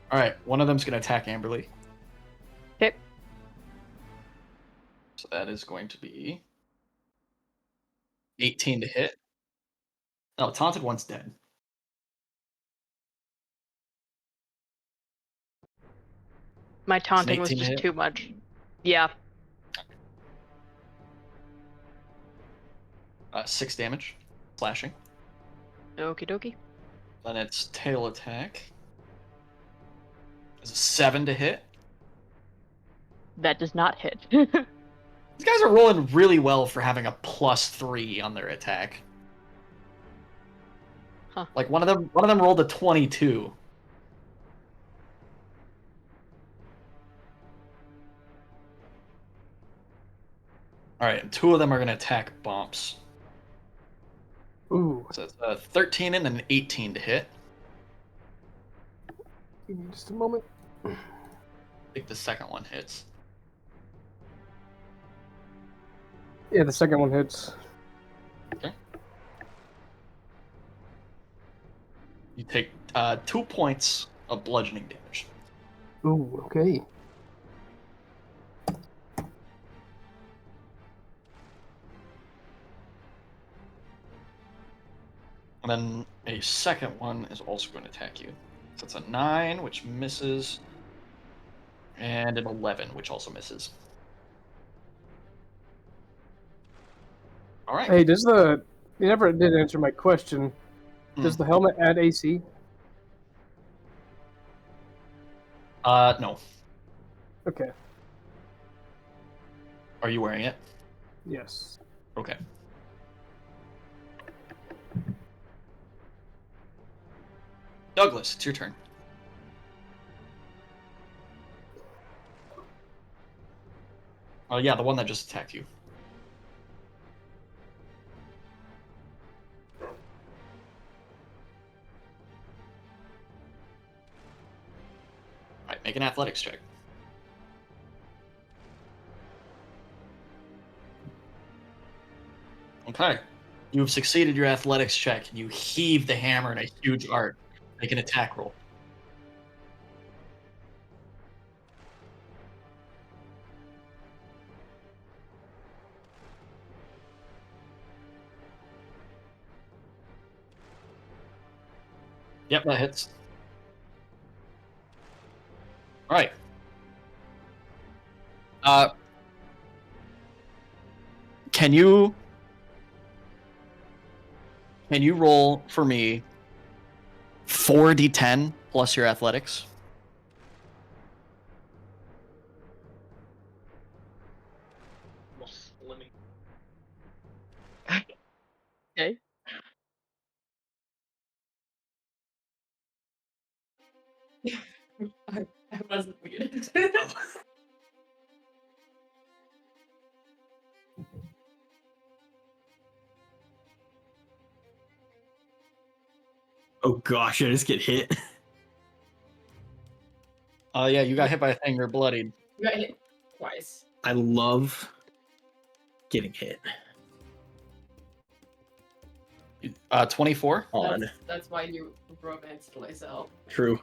Alright, one of them's gonna attack Amberly. Okay. So that is going to be 18 to hit. No, taunted one's dead. My taunting was 18 to just hit? too much. Yeah. 6 damage. Slashing. Okie dokie. Then its tail attack is a 7 to hit. That does not hit. These guys are rolling really well for having a +3 on their attack. Huh. Like one of them rolled a 22. All right, and 2 of them are going to attack Bumps. Ooh. So it's a 13 and an 18 to hit. Give me just a moment. I think the second one hits. Yeah, the second one hits. Okay. You take 2 points of bludgeoning damage. Ooh, okay. And then a second one is also going to attack you. So it's a 9, which misses, and an 11, which also misses. All right. Hey, you never did answer my question. Does the helmet add AC? No. Okay. Are you wearing it? Yes. Okay. Douglas, it's your turn. Oh yeah, the one that just attacked you. Alright, make an athletics check. Okay. You have succeeded your athletics check, and you heave the hammer in a huge arc. Make an attack roll. Yep, that hits. Alright. Can you roll for me 4d10 plus your athletics? Okay. I wasn't muted. Oh gosh, I just get hit. Yeah, you got hit by a thing. You're bloodied. You got hit twice. I love getting hit. 24. On. That's why you romanced myself. True.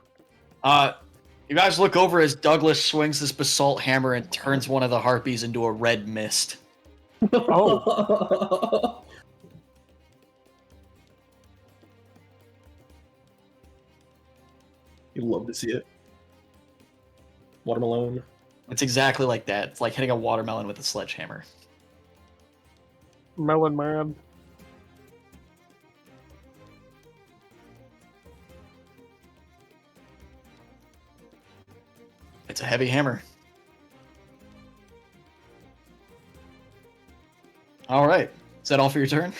You guys look over as Douglas swings this basalt hammer and turns one of the harpies into a red mist. Oh. You'd love to see it. Watermelon. It's exactly like that. It's like hitting a watermelon with a sledgehammer. Melon man. It's a heavy hammer. All right. Is that all for your turn?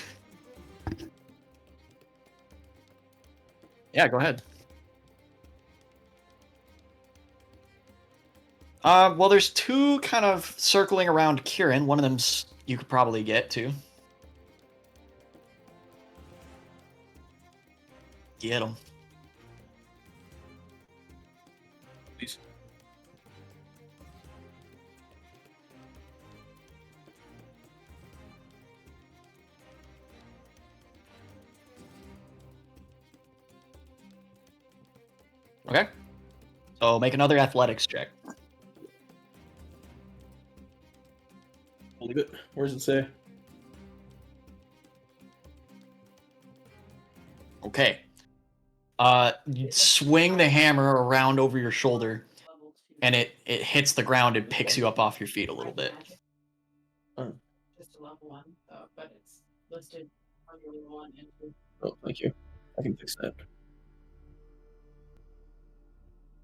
Yeah, go ahead. Well, there's two kind of circling around Kieran. One of them's you could probably get to. Get him. Please. Okay. So make another athletics check. Believe it. Where does it say? Okay. You swing the hammer around over your shoulder, and it hits the ground and picks you up off your feet a little bit. Just a level 1, but it's listed under level 1 and 2. Oh, thank you. I can fix that.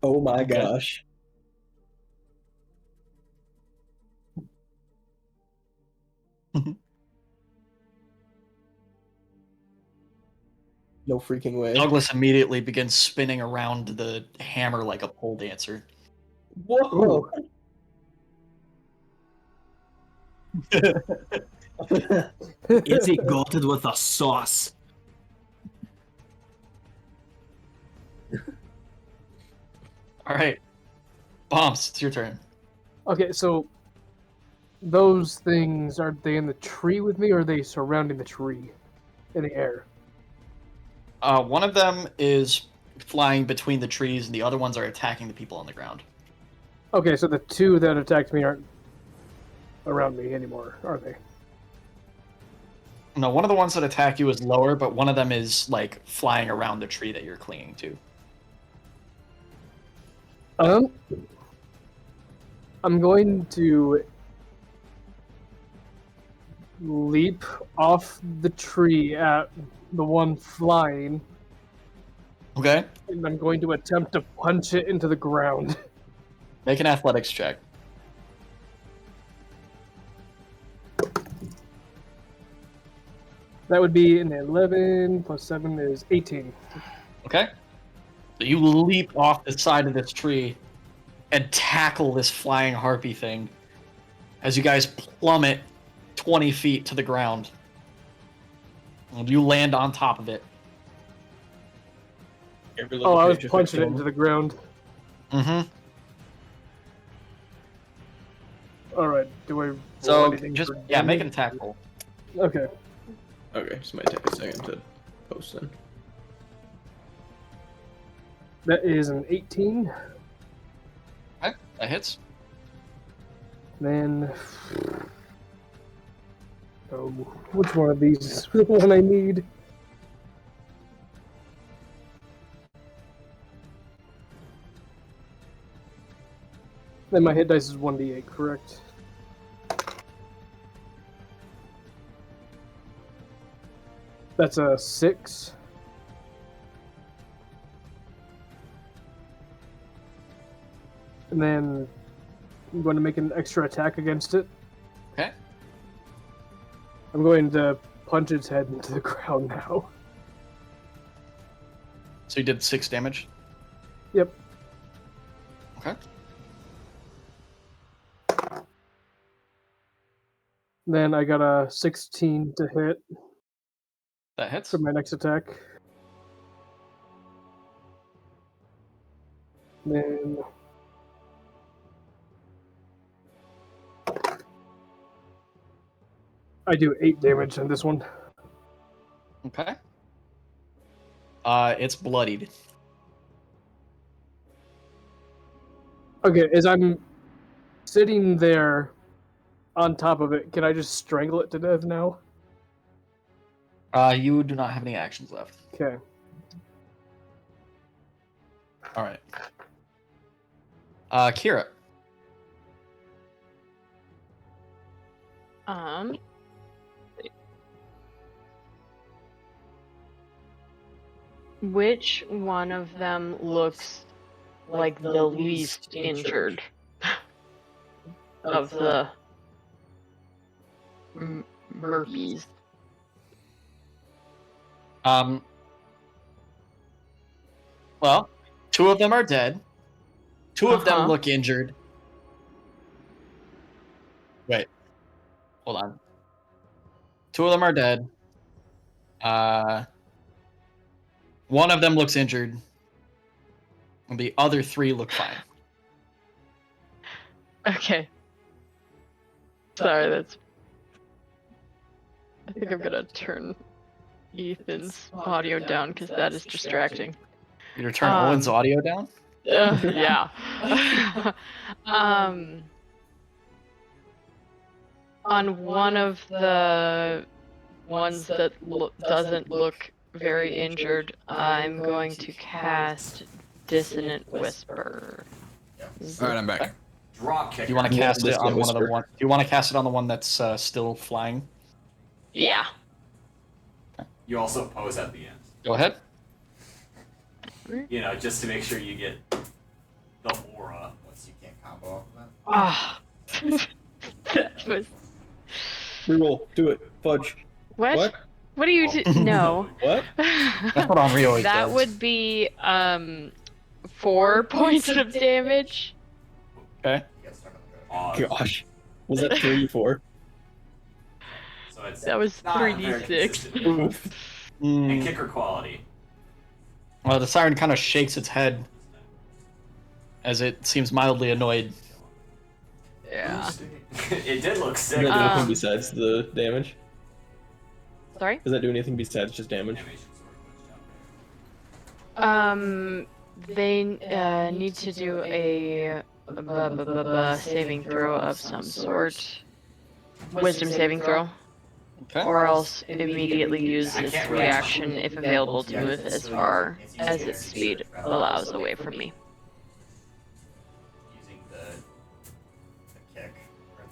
Oh my Okay. gosh. No freaking way. Douglas immediately begins spinning around the hammer like a pole dancer. Whoa! Is it goated with a sauce? All right. Bombs, it's your turn. Okay, so those things, are they in the tree with me, or are they surrounding the tree in the air? One of them is flying between the trees, and the other ones are attacking the people on the ground. Okay, so the two that attacked me aren't around me anymore, are they? No, one of the ones that attack you is lower, but one of them is like flying around the tree that you're clinging to. I'm going to leap off the tree at the one flying, Okay. and I'm going to attempt to punch it into the ground. Make an athletics check. That would be an 11 plus 7 is 18. Okay. So you leap off the side of this tree and tackle this flying harpy thing as you guys plummet 20 feet to the ground. And you land on top of it. Oh, I was punching it into the ground. Mm-hmm. Alright, do I roll So anything just, for yeah, make damage? an attack roll. Okay. Okay, this might take a second to post then. That is an 18. Okay, that hits. Then... Oh, which one of these is the one I need? Then my hit dice is 1d8, correct? That's a 6. And then I'm going to make an extra attack against it. Okay. I'm going to punch its head into the ground now. So you did 6 damage? Yep. Okay. Then I got a 16 to hit That hits. for my next attack. Then I do 8 damage on this one. Okay. It's bloodied. Okay, as I'm sitting there on top of it, can I just strangle it to death now? You do not have any actions left. Okay. All right. Kira. Which one of them looks like the least injured of the burpees. Well, 2 of them are dead. 2 of them Uh-huh. look injured. Wait. Hold on. 2 of them are dead. 1 of them looks injured. And the other 3 look fine. Okay. Sorry, that's. I think I'm gonna turn Ethan's audio down because that is distracting. You gonna turn Owen's audio down? Yeah. On one of the ones that doesn't look very injured, I'm going to cast Dissonant Whisper. All right, I'm back. Drop kicker. Do you want to Yeah, cast it this on guy one of the whisper. one? Do you want to cast it on the one that's still flying? Yeah. You also pose at the end. Go ahead. You know, just to make sure you get the aura. Once you can't combo off of that. Ah. That was. Reroll. Do it. Fudge. What? What? What do you do? No. What? That's what Henri always That does. would be 4 points of damage. Okay. You get stuck on the Gosh. Was that 3, 4? So it's That was not very 3d6. consistent. Oof. And kicker quality. Well, the siren kind of shakes its head as it seems mildly annoyed. Yeah. It did look Does sick. that do anything Um, besides the damage? Sorry? Does that do anything besides just damage? They need to do a saving throw of some sort. Wisdom saving throw. Okay. Or else immediately use its reaction if available to move as far as its speed allows away from me. Using the kick.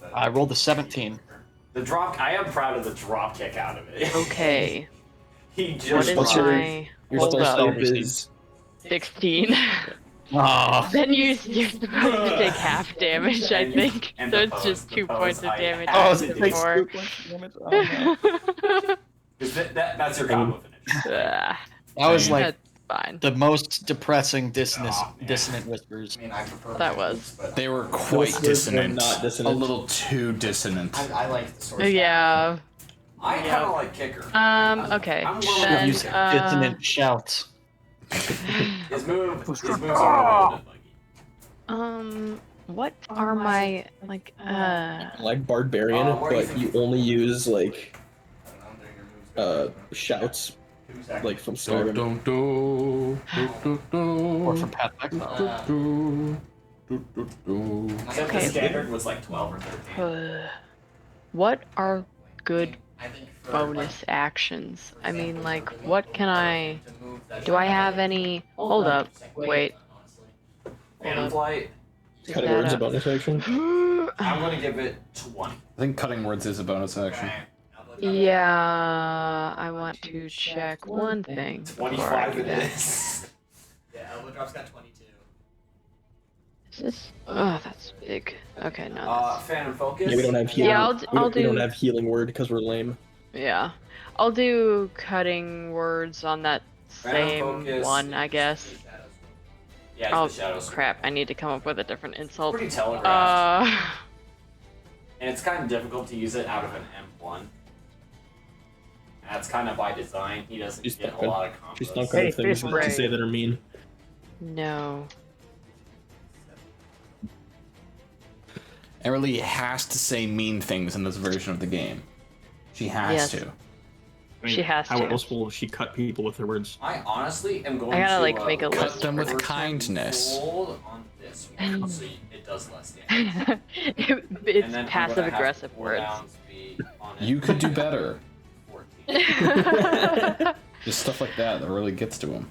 Or I rolled a 17. The drop. I am proud of the drop kick out of it. Okay. He What just. is What's dropped- my Your hold spell up? save is 16. Ah. Then you're supposed to take half damage, I think. And So the it's pose, just the 2 pose, points of I damage. had Oh, to it do. takes Before. 2 points of damage. Oh, no. That's your combo finish. That was like That's fine. the most depressing Oh, man. dissonant whispers. I mean, I prefer That my was. moves, but They were Those quite words were dissonant. not dissonant. A little too dissonant. I like the sword. Yeah. I kind of like kicker. Okay. I'm willing to Then, Use dissonant shouts. His moves are a little bit buggy. what are my, like, like barbarian, what do you but think? you only use like I don't know, they're your moves. shouts 2 seconds. like from Skyrim. Or from Path of Exile. Except the standard was like 12 or 13. what are good I think for bonus actions? I mean, like, what can I... to move that Do I have any... Hold up. Wait. Phantom Flight, Cutting that words a up. bonus action. I'm going to give it 20. I think cutting words is a bonus action. Yeah, I want to check one thing. before I 25 do it that. is. Yeah, Elbow Drop's got 22. Is this... Oh, that's big. Okay, no. That's... Phantom Focus. Yeah, we don't have healing. Yeah, we don't have healing word because we're lame. Yeah. I'll do cutting words on that Phantom same Focus one, I is- guess. Yeah, Oh, it's the Shadows. crap. I need to come up with a different insult. Pretty telegraphed. And it's kind of difficult to use it out of an M1. That's kind of by design. He doesn't She's get a stuck. lot of combos. She's not Hey, kind of things fish to brain. say that are mean. No. Emily has to say mean things in this version of the game. She has Yes. to. I mean, She has how to. else will she cut people with her words? I honestly am going I gotta, to like, make a cut list them with first kindness. roll on this one, so it does less damage. It's And then I'm passive gonna have aggressive words. cooldowns be on it You could do better. 14. Just stuff like that that really gets to him.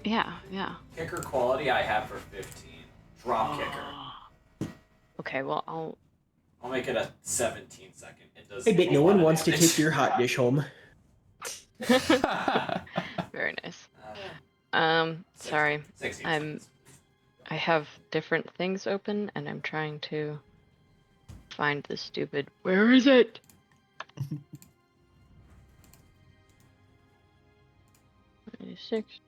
Yeah, yeah. Kicker quality I have for 15. Drop kicker. Okay, well, I'll make it a 17 second. It does. I bet a no lot one of wants to damage. take your hot dish home. Very nice. Uh, Sorry. 16 I'm- seconds. I have different things open, and I'm trying to find the stupid... Where is it? Six.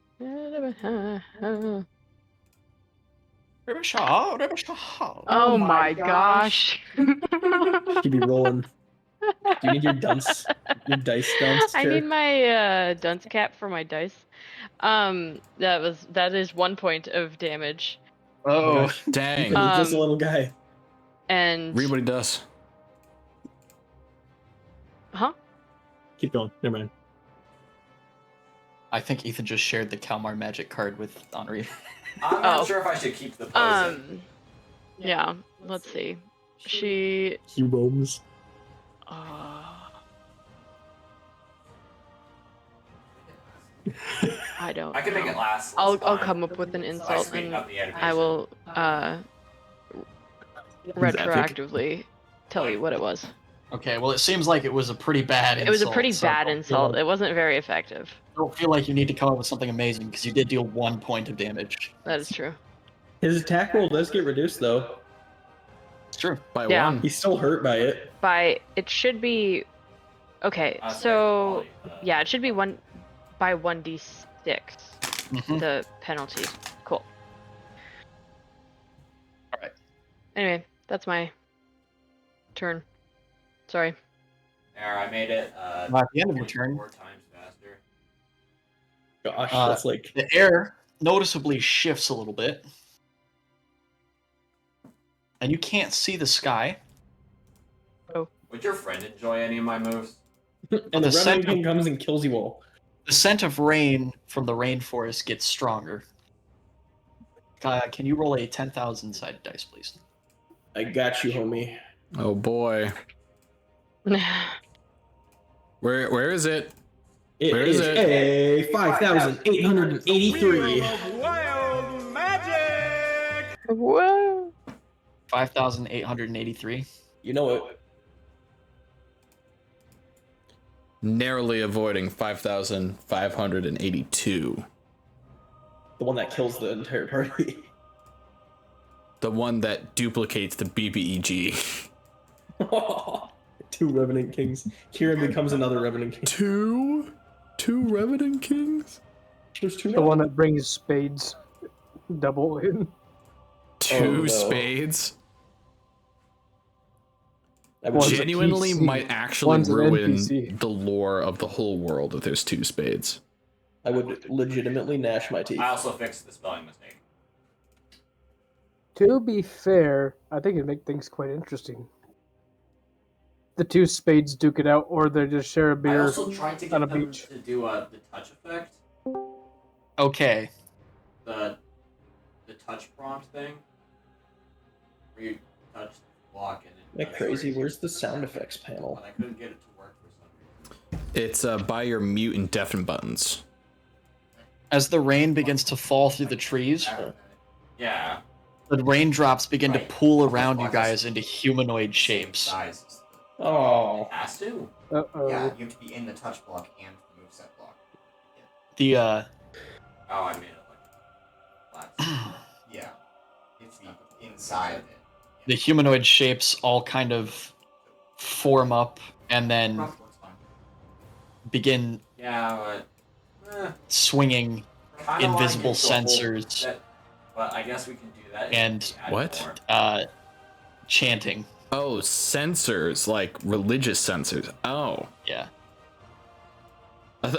Oh my gosh. You'd be rolling. Do you need your dice dunce I chair? need my dunce cap for my dice. That is 1 point of damage. Oh, Dang. Ethan, just a little guy. And Read what he does. huh? Keep going. Never mind. I think Ethan just shared the Kalmar magic card with Henri. I'm not sure if I should keep the pose. Yeah. Let's see. She. He roams. I don't. I can make it last. I'll come up with an insult and I will retroactively tell you what it was. Okay, well, it seems like it was a pretty bad insult. It was a pretty so bad don't feel insult. like- It wasn't very effective. Don't feel like you need to come up with something amazing because you did deal 1 point of damage. That is true. His attack roll does get reduced though. It's true. By Yeah. one. He's still hurt by it. It should be. Okay, so yeah, it should be 1d6. Mhm. The penalty. Cool. All right. Anyway, that's my turn. Sorry. There, I made it. At the end of your turn, 4 times faster. Gosh, that's like the air noticeably shifts a little bit, and you can't see the sky. Would your friend enjoy any of my moves? And the the scent, Revenant King comes and kills you all. the scent of rain from the rainforest gets stronger. Can you roll a 10,000 sided dice, please? I got you, homie. Oh boy. Where is it? Where is it? A 5,883. Whoa. 5,883. You know it. Narrowly avoiding 5,582. The one that kills the entire party. The one that duplicates the BBEG. 2 Revenant Kings. Kieran becomes another Revenant King. Two Revenant Kings? There's 2 The one that brings spades. Double in. Two no. spades? That One's was a Genuinely PC. might actually One's an ruin NPC. the lore of the whole world if there's 2 spades. I would legitimately gnash my teeth. I also fixed the spelling mistake. To be fair, I think it'd make things quite interesting. The 2 spades duke it out, or they just share a I beer also tried to on get a them beach. to do the touch effect. Okay. The touch prompt thing. Where you touch the block and it That crazy. Where's the sound effects panel? But I couldn't get it to work for some reason. It's by your mute and deafen buttons. As the rain begins to fall through the trees, Yeah. the raindrops begin to pool around you guys into humanoid shapes. Size. Oh. It has to. Uh-oh. Yeah, you have to be in the touch block and the moveset block. The Oh, I made it like flat. Yeah. It's the inside of it. the humanoid shapes all kind of form up and then Rough looks fine. begin Yeah, but swinging kinda wanna invisible get to a whole sensors set, but I guess we can do that. if and we add What? more. chanting. Oh, sensors, like religious sensors. Oh. Yeah. Are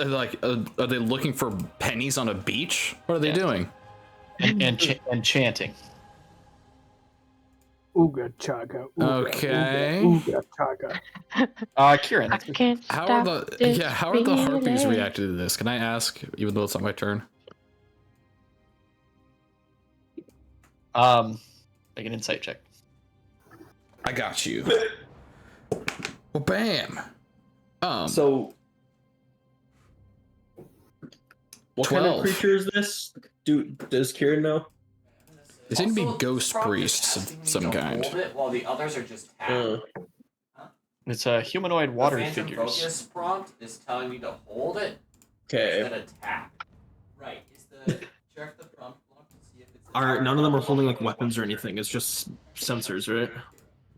they looking for pennies on a beach? What are they Yeah. doing? And chanting. Ooga chaga. Ooga, Okay. Ooga, ooga chaga. Kieran. I can't How are stop the this how are the harpies feeling. reacting to this? Can I ask, even though it's not my turn? Make an insight check. I got you. Well, bam. So, what kind of 12. creature is this? Does Kieran know? They seem to be Also, ghost prompt is priests asking of me some to kind. hold it while the others are just tapping. It's a humanoid water the Phantom figures. Focus prompt is telling me to hold it Okay. instead of tap. Right. Is the check the prompt block to see if it's Are none of them are holding like weapons or anything? It's just sensors, right?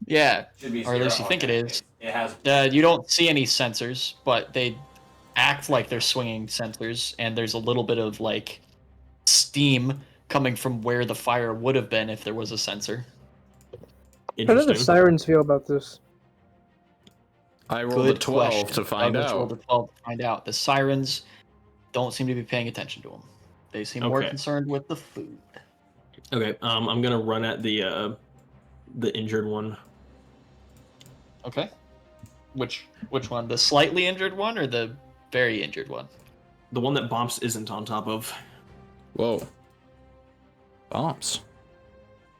Yeah, Should be or at least you zero. think it Okay. is. It has. You don't see any sensors, but they act like they're swinging sensors, and there's a little bit of like steam coming from where the fire would have been if there was a sensor. How do the Interesting. sirens feel about this? I rolled a Good 12 question. to find Douglas rolled out. a 12 to find out. The sirens don't seem to be paying attention to them. They seem more Okay. concerned with the food. Okay. I'm gonna run at the injured one. Okay. Which one? The slightly injured one or the very injured one? The one that Bomps isn't on top of. Whoa. Bombs.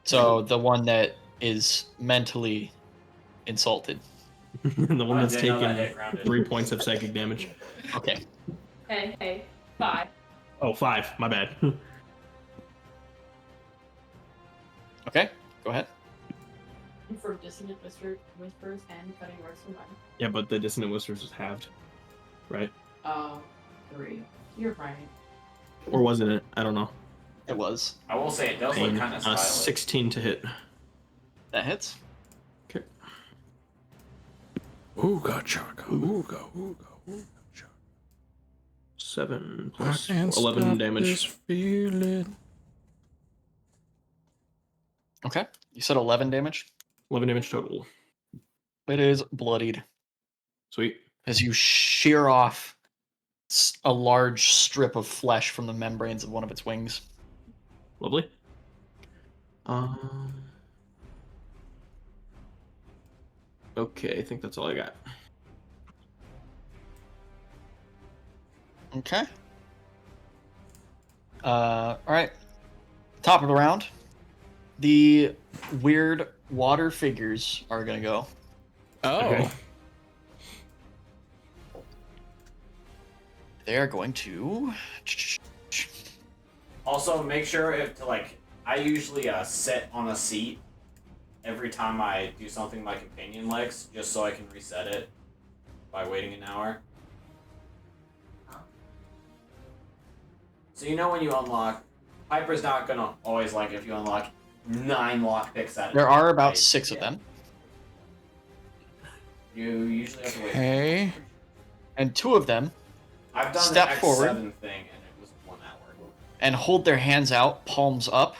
So the one that is mentally insulted. The one I that's didn't know that taken hit grounded. 3 points of psychic damage. Okay. Hey, 5. Oh, 5. My bad. Okay. Go ahead. For dissonant whispers and cutting words from mine. Yeah, but the dissonant whispers was halved, right? 3. You're right. Or wasn't it? I don't know. It was. I will say it does look Pain. kind of stylish. 16 to hit. That hits. Okay. Ooga chaka, ooga, ooga, ooga chaka. 7 I plus can't 11 stop damage. this feeling. Okay. You said 11 damage? 11 damage total. It is bloodied Sweet. as you shear off a large strip of flesh from the membranes of one of its wings. Lovely. Okay, I think that's all I got. Okay. All right. Top of the round. The weird water figures are gonna go. Oh. Okay. They're going to. Also, make sure to I usually sit on a seat every time I do something with my companion legs, just so I can reset it by waiting an hour. So you know when you unlock, Piper's not gonna always like if you unlock 9 lockpicks at a There time, are about right? 6 of them, You usually have to wait. Hey. and 2 of them I've done Step the X7 forward. thing, and it was 1 hour. and hold their hands out, palms up,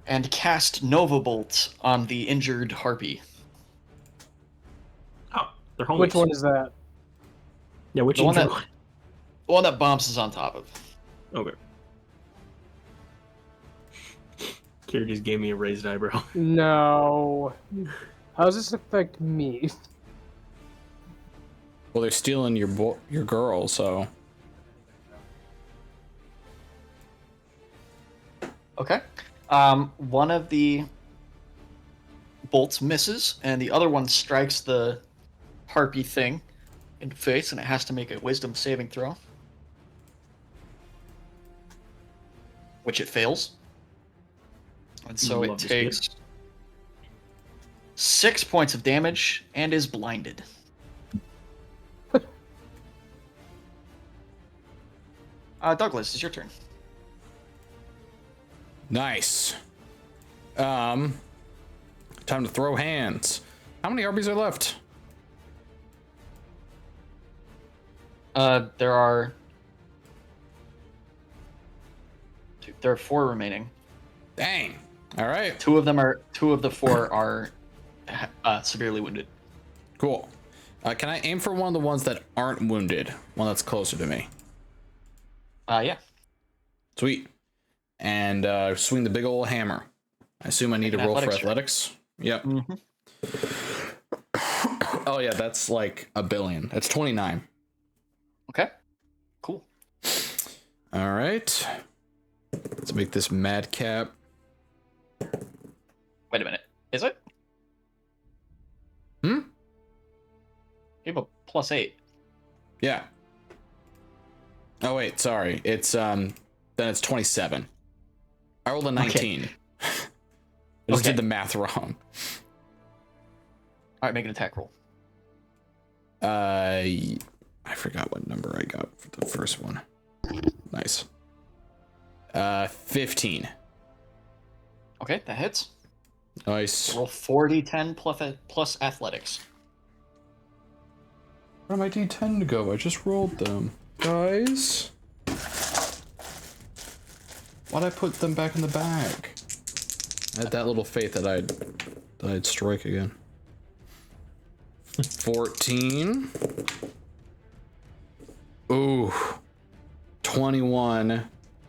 and cast Nova Bolt on the injured harpy. Oh, they're homies. Which one is that? Yeah, which The one injured that- The one that Bomps is on top of. Okay. Kira just gave me a raised eyebrow. No. How does this affect me? Well, they're stealing your girl, so. Okay. One of the bolts misses, and the other one strikes the harpy thing in the face, and it has to make a wisdom saving throw. Which it fails. And so it Love to see takes 6 points of damage and is blinded. Douglas, it's your turn. Nice. Time to throw hands. How many Arby's are left? There are 4 remaining. Dang. All right. 2 of the 4 are severely wounded. Cool. Can I aim for one of the ones that aren't wounded? One that's closer to me. Yeah. Sweet. And swing the big old hammer. I assume I need to Make an roll for athletics check. athletics. Yep. Oh yeah, that's like a billion. That's 29. Okay. Cool. All right. Let's make this madcap. Wait a minute. Is it? Hmm? You have a +8. Yeah. Oh wait, sorry. It's then it's 27. I rolled a 19. I just Okay. did the math wrong. All right, make an attack roll. I forgot what number I got for the first one. Nice. 15. Okay, that hits. Nice. Roll 4d10 plus athletics. Where my D10 to go? I just rolled them. Guys? Why'd I put them back in the bag? I had that little faith that I'd strike again. 14. Ooh. 21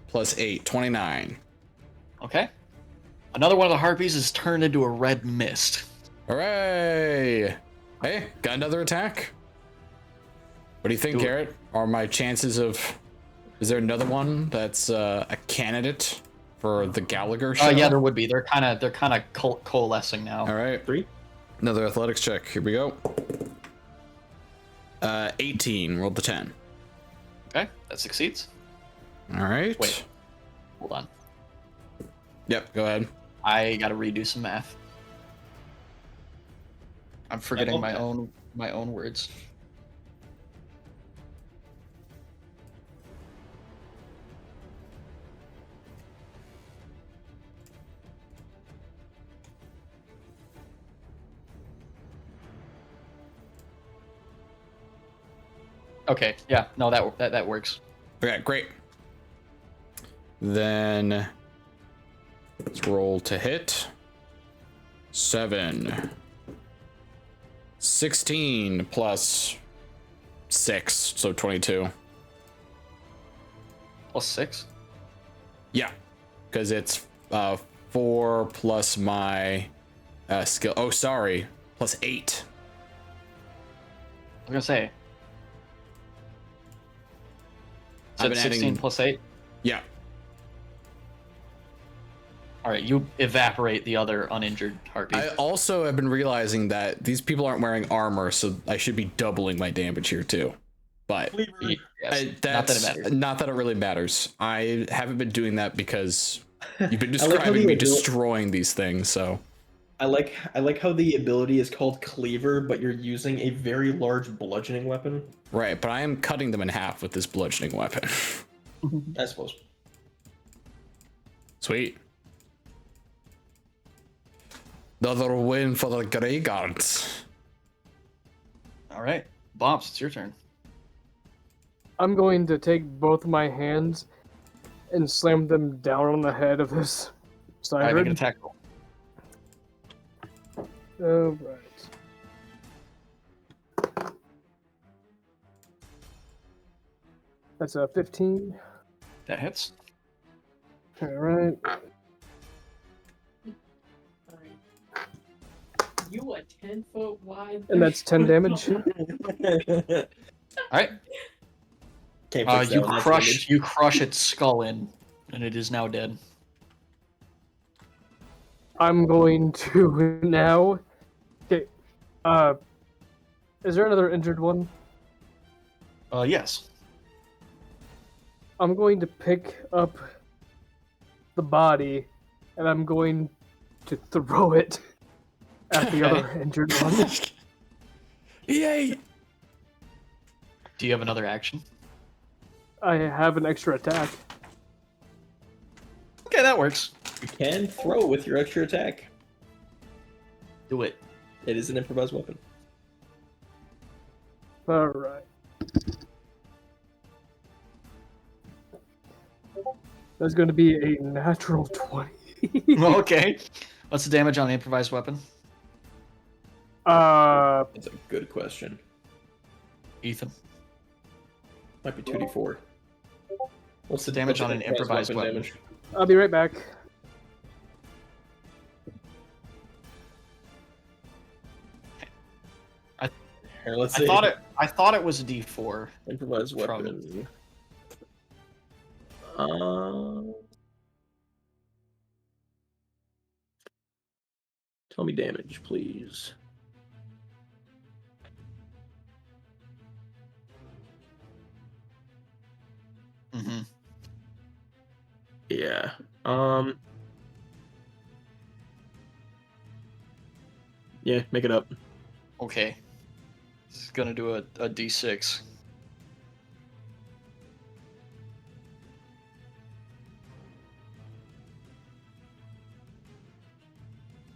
plus 8. 29. Okay. Another one of the harpies is turned into a red mist. Hooray! Hey, got another attack. What do you think, Garrett? Are my chances of... Is there another one that's a candidate for the Gallagher show? Yeah, there would be. They're kind of coalescing now. All right. 3. Another athletics check. Here we go. 18. Rolled the 10. Okay, that succeeds. All right. Wait. Hold on. Yep, go ahead. I gotta redo some math. I'm forgetting my own words. Okay, yeah, no, that works. Okay, great. Then let's roll to hit. 7. 16 plus 6, so 22. Plus 6? Yeah, because it's 4 plus my skill. Oh, sorry, plus 8. I was gonna say. So I've it's been 16 adding... plus 8? Yeah. Alright, you evaporate the other uninjured harpy. I also have been realizing that these people aren't wearing armor, so I should be doubling my damage here too. But Yes, not that it really matters. I haven't been doing that because you've been describing me destroying these things, so. I like how the ability is called Cleaver, but you're using a very large bludgeoning weapon. Right, but I am cutting them in half with this bludgeoning weapon. I suppose. Sweet. Another win for the Grey Guards. Alright, Bobs, it's your turn. I'm going to take both my hands and slam them down on the head of this Alright, make an siren. attack roll. Alright. That's a 15. That hits. Alright. You a 10-foot wide. And that's 10 damage. Alright. You crush its skull in, and it is now dead. I'm going to now. Okay. Is there another injured one? Yes. I'm going to pick up the body, and I'm going to throw it at the other injured one. Yay! Do you have another action? I have an extra attack. Okay, that works. You can throw with your extra attack. Do it. It is an improvised weapon. Alright. That's going to be a natural 20. Okay. What's the damage on the improvised weapon? That's a good question. Ethan. Might be 2d4. What's the damage on an improvised weapon? damage? I'll be right back. Here, let's I see. thought it was a D4. Improvised weapon. Tell me damage, please. Mm-hmm. Yeah. Yeah, make it up. Okay. It's gonna do a D6.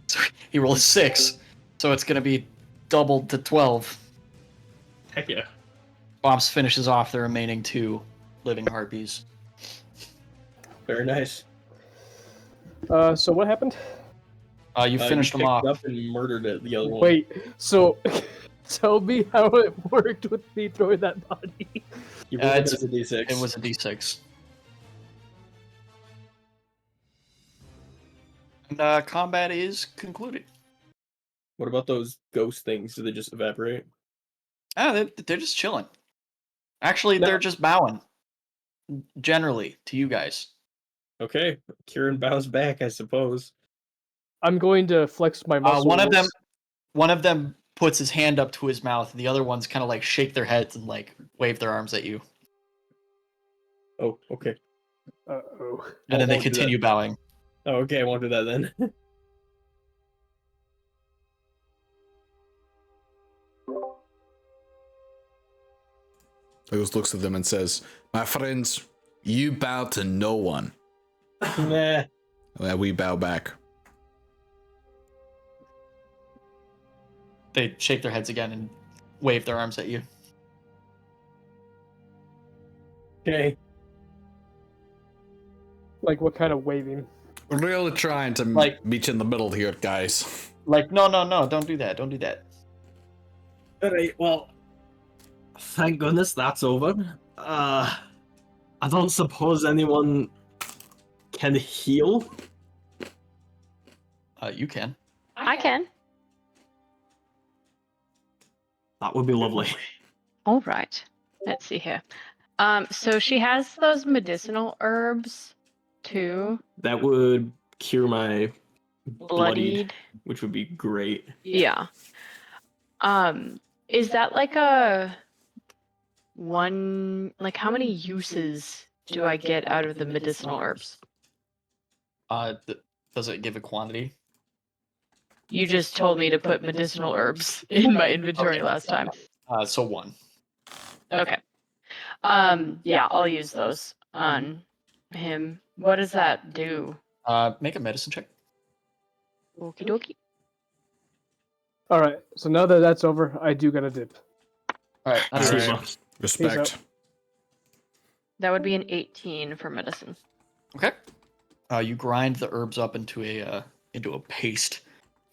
Sorry. He rolled a 6, so it's gonna be doubled to 12. Heck yeah. Bumps finishes off the remaining 2 living harpies. Very nice. So what happened? You finished them picked off. up and murdered it. The other one. Wait, so tell me how it worked with me throwing that body. You rolled it it's- as a d6. It was a d6. And combat is concluded. What about those ghost things? Do they just evaporate? They're just chilling. Actually, No. they're just bowing. Generally, to you guys. Okay, Kieran bows back, I suppose. I'm going to flex my muscles. One of them puts his hand up to his mouth, and the other ones kind of like shake their heads and like wave their arms at you, Oh, okay. Uh-oh. and then they won't do that. continue bowing. Oh, okay, I won't do that then. Lagos looks at them and says, "My friends, you bow to no one." Nah. We bow back. They shake their heads again and wave their arms at you. Okay. Like what kind of waving? We're really trying to Like- meet you in the middle here, guys. Like, no, don't do that. Don't do that. Alright, well, thank goodness that's over. I don't suppose anyone can heal? You can. I can. That would be lovely. All right. Let's see here. So she has those medicinal herbs too. That would cure my Bloodied. which would be great. Yeah. Is that like a one? Like, how many uses do I get out of the medicinal herbs? Does it give a quantity? You just told me to put medicinal herbs in my inventory last time. So 1. Okay. Yeah, I'll use those on him. What does that do? Make a medicine check. Okie dokie. All right. So now that that's over, I do gotta dip. All right. That's All easy. right. Respect. That would be an 18 for medicine. Okay. You grind the herbs up into a paste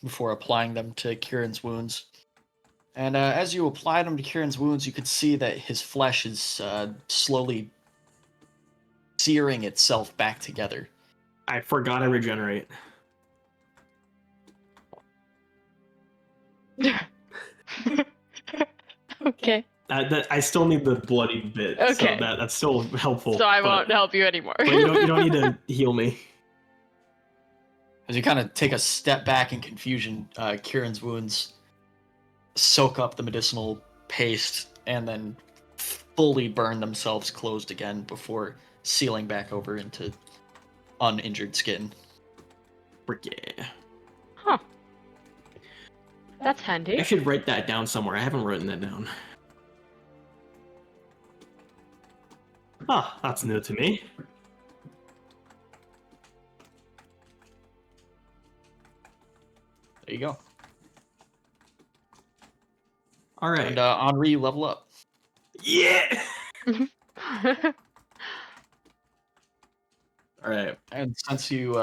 before applying them to Kieran's wounds. And as you apply them to Kieran's wounds, you could see that his flesh is slowly searing itself back together. I forgot to regenerate. Okay. I still need the bloody bit, Okay. so that's still helpful. So I but- won't help you anymore. But you don't need to heal me. As you kind of take a step back in confusion, Kieran's wounds soak up the medicinal paste and then fully burn themselves closed again before sealing back over into uninjured skin. Frick yeah. Huh. That's I handy. should write that down somewhere. I haven't written that down. Ah, that's new to me. There you go. All right. And Henri, you level up. Yeah. All right. And since you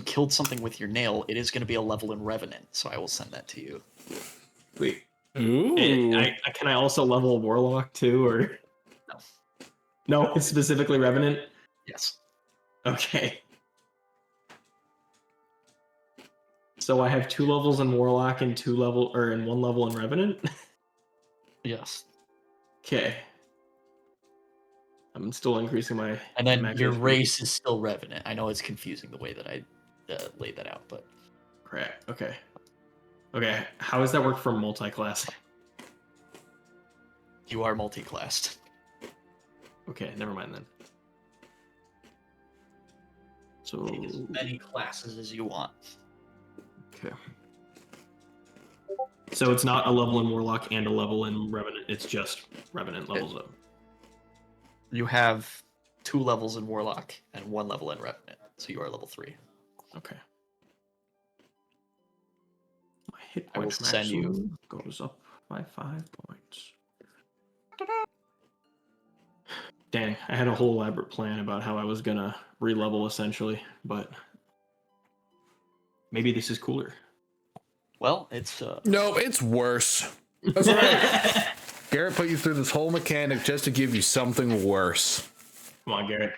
killed something with your nail, it is going to be a level in Revenant, so I will send that to you. Wait. Ooh. Can I also level Warlock too, or No. no? It's specifically Revenant. Yes. Okay. So I have 2 levels in Warlock and 1 level in Revenant. Yes. Okay. I'm still increasing my. And then max your HP. race is still Revenant. I know it's confusing the way that I laid that out, but Correct. Okay. Okay. How does that work for multi-class? you are multi-classed. Okay, never mind then. So Take as many classes as you want. okay. So it's not a level in Warlock and a level in Revenant. It's just Revenant levels up. You have 2 levels in Warlock and 1 level in Revenant, so you are level 3. Okay. Hit I will points send you. maximum goes up by 5 points. Dang, I had a whole elaborate plan about how I was gonna re-level essentially, but maybe this is cooler. Well, it's No, it's worse. That's right. Garrett put you through this whole mechanic just to give you something worse. Come on, Garrett.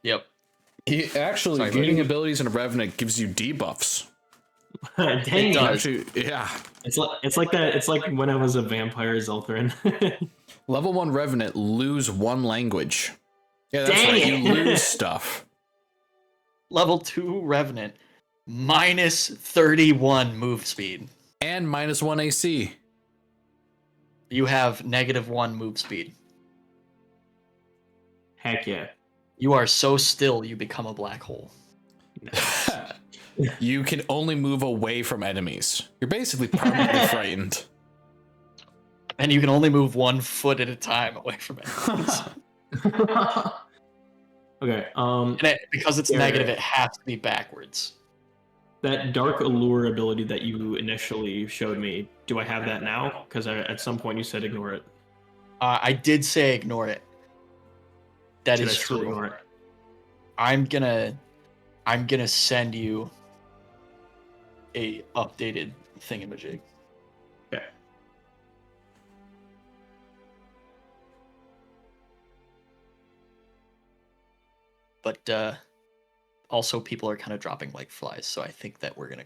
Yep. He actually Sorry, gaining buddy. abilities in a Revenant gives you debuffs. Dang, It does. Actually, yeah. It's like that. It's like when I was a vampire Zelthrin. Level 1 Revenant lose 1 language. Yeah, that's Dang right. it. You lose stuff. Level 2 Revenant, minus 31 move speed. And minus 1 AC. You have -1 move speed. Heck yeah. You are so still, you become a black hole. You can only move away from enemies. You're basically permanently frightened. And you can only move 1 foot at a time away from enemies. Okay. Because it's Yeah, negative, yeah. it has to be backwards. That Dark Allure ability that you initially showed me, do I have that now? Because at some point you said ignore it. I did say ignore it. That Should is I still true. ignore it? I'm gonna send you a updated thingamajig. Okay. But also people are kind of dropping like flies, so I think that we're gonna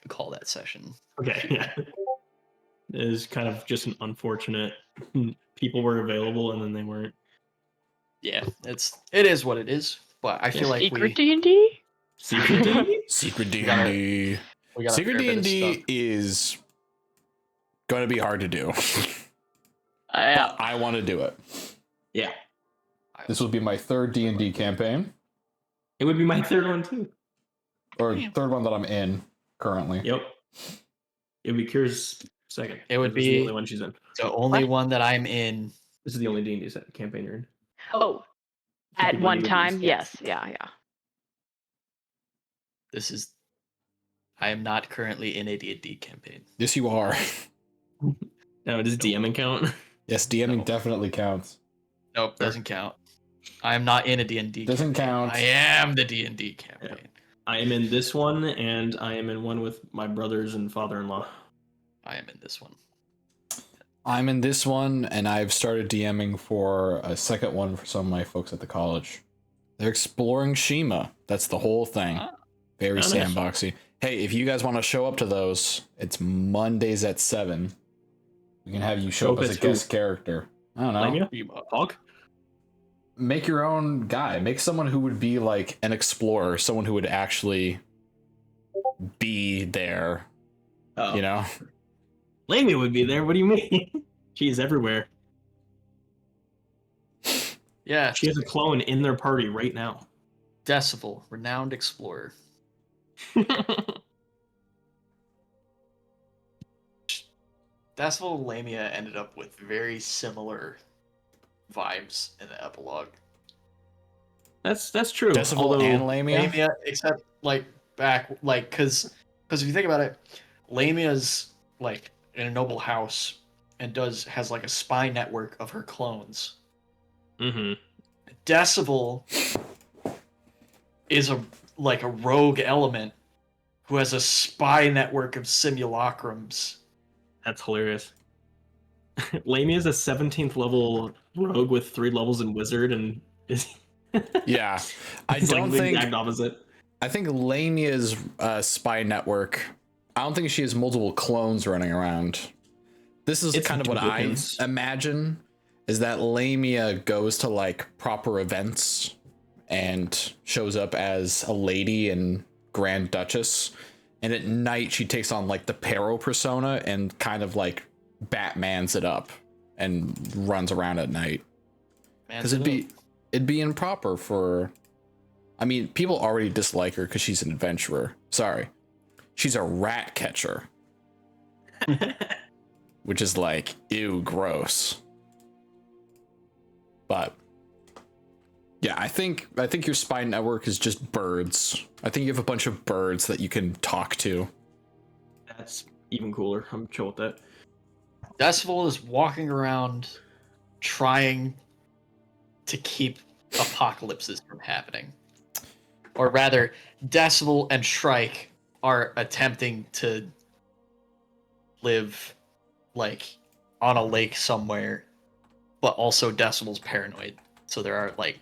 call that session. Okay, yeah. It is kind of just an unfortunate. People were available and then they weren't. Yeah, it is what it is. But I feel like Secret D&D? Secret D&D? Secret D&D. we got a Secret fair bit of D&D stuff. is going to be hard to do. Yeah. But I want to do it. Yeah. This will be my 3rd D&D campaign. It would be my 3rd one too. Or 3rd one that I'm in currently. Yep. It would be Kira's 2nd. It would This is be the only one she's in. the only What? one that I'm in. This is the only D&D campaign you're in. Oh, at people one need to time, use. yes. Yeah. I am not currently in a D&D campaign. Yes, you are. No, does DMing count? Yes, DMing No. definitely counts. Nope, doesn't count. I am not in a D&D Doesn't campaign. count. I am the D&D campaign. I am in this one, and I am in one with my brothers and father-in-law. I am in this one. I'm in this one, and I've started DMing for a 2nd one for some of my folks at the college. They're exploring Shima. That's the whole thing. Very nice. sandboxy. Hey, if you guys want to show up to those, it's Mondays at 7. We can have you show up as a guest character. I don't know. Lamia? Hog? Make your own guy. Make someone who would be like an explorer, someone who would actually be there. Oh. You know? Lamia would be there. What do you mean? She's everywhere. Yeah, She has a clone in their party right now. Decibel, renowned explorer. Decibel and Lamia ended up with very similar vibes in the epilogue. That's true. Decibel Although, and Lamia? Except because if you think about it, Lamia's like in a noble house and has like a spy network of her clones. Mm-hmm. Decibel is a rogue element who has a spy network of simulacrums. That's hilarious. Lamia is a 17th level rogue with 3 levels in wizard, and is Yeah. I it's don't like the think. exact opposite. I think Lamia's spy network. I don't think she has multiple clones running around. This is It's kind of what I duplicates. imagine. Is that Lamia goes to like proper events and shows up as a lady and Grand Duchess, and at night she takes on like the Pero persona and kind of like Batmans it up and runs around at night. Because it'd be improper for. I mean, people already dislike her because she's an adventurer. Sorry, she's a rat catcher, which is like ew, gross. But yeah, I think your spy network is just birds. I think you have a bunch of birds that you can talk to. even cooler. I'm chill with that. Decibel is walking around trying to keep apocalypses from happening. Or rather, Decibel and Shrike are attempting to live like on a lake somewhere, but also Decibel's paranoid. So there are like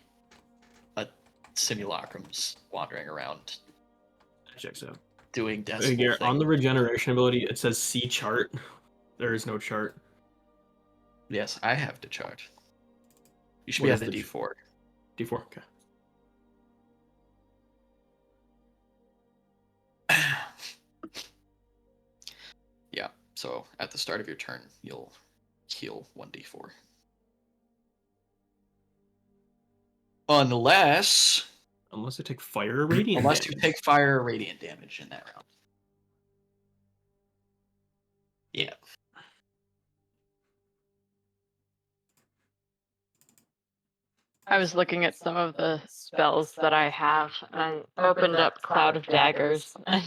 simulacrums wandering around That checks out. doing Hey, Decibel Garrett, on things. the regeneration ability, it says see chart. There is no chart. Yes, I have to chart. You should What be is at the the D4. D4. Okay. Yeah, so at the start of your turn, you'll heal 1d4. Unless Unless I take fire or radiant. unless you damage. take fire or radiant damage in that round. Yeah. I was looking at some of the spells that I have, and I opened up Cloud of Daggers and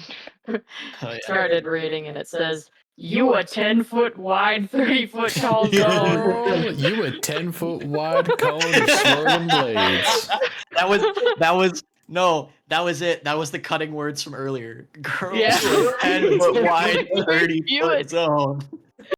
Oh, yeah. started reading, and it says, "You a 10-foot wide, 30-foot tall zone." Girl, you a 10-foot wide cone of swirling blades. That was it. That was the cutting words from earlier. Girl, Yeah. 10-foot wide, You 30-foot would- zone.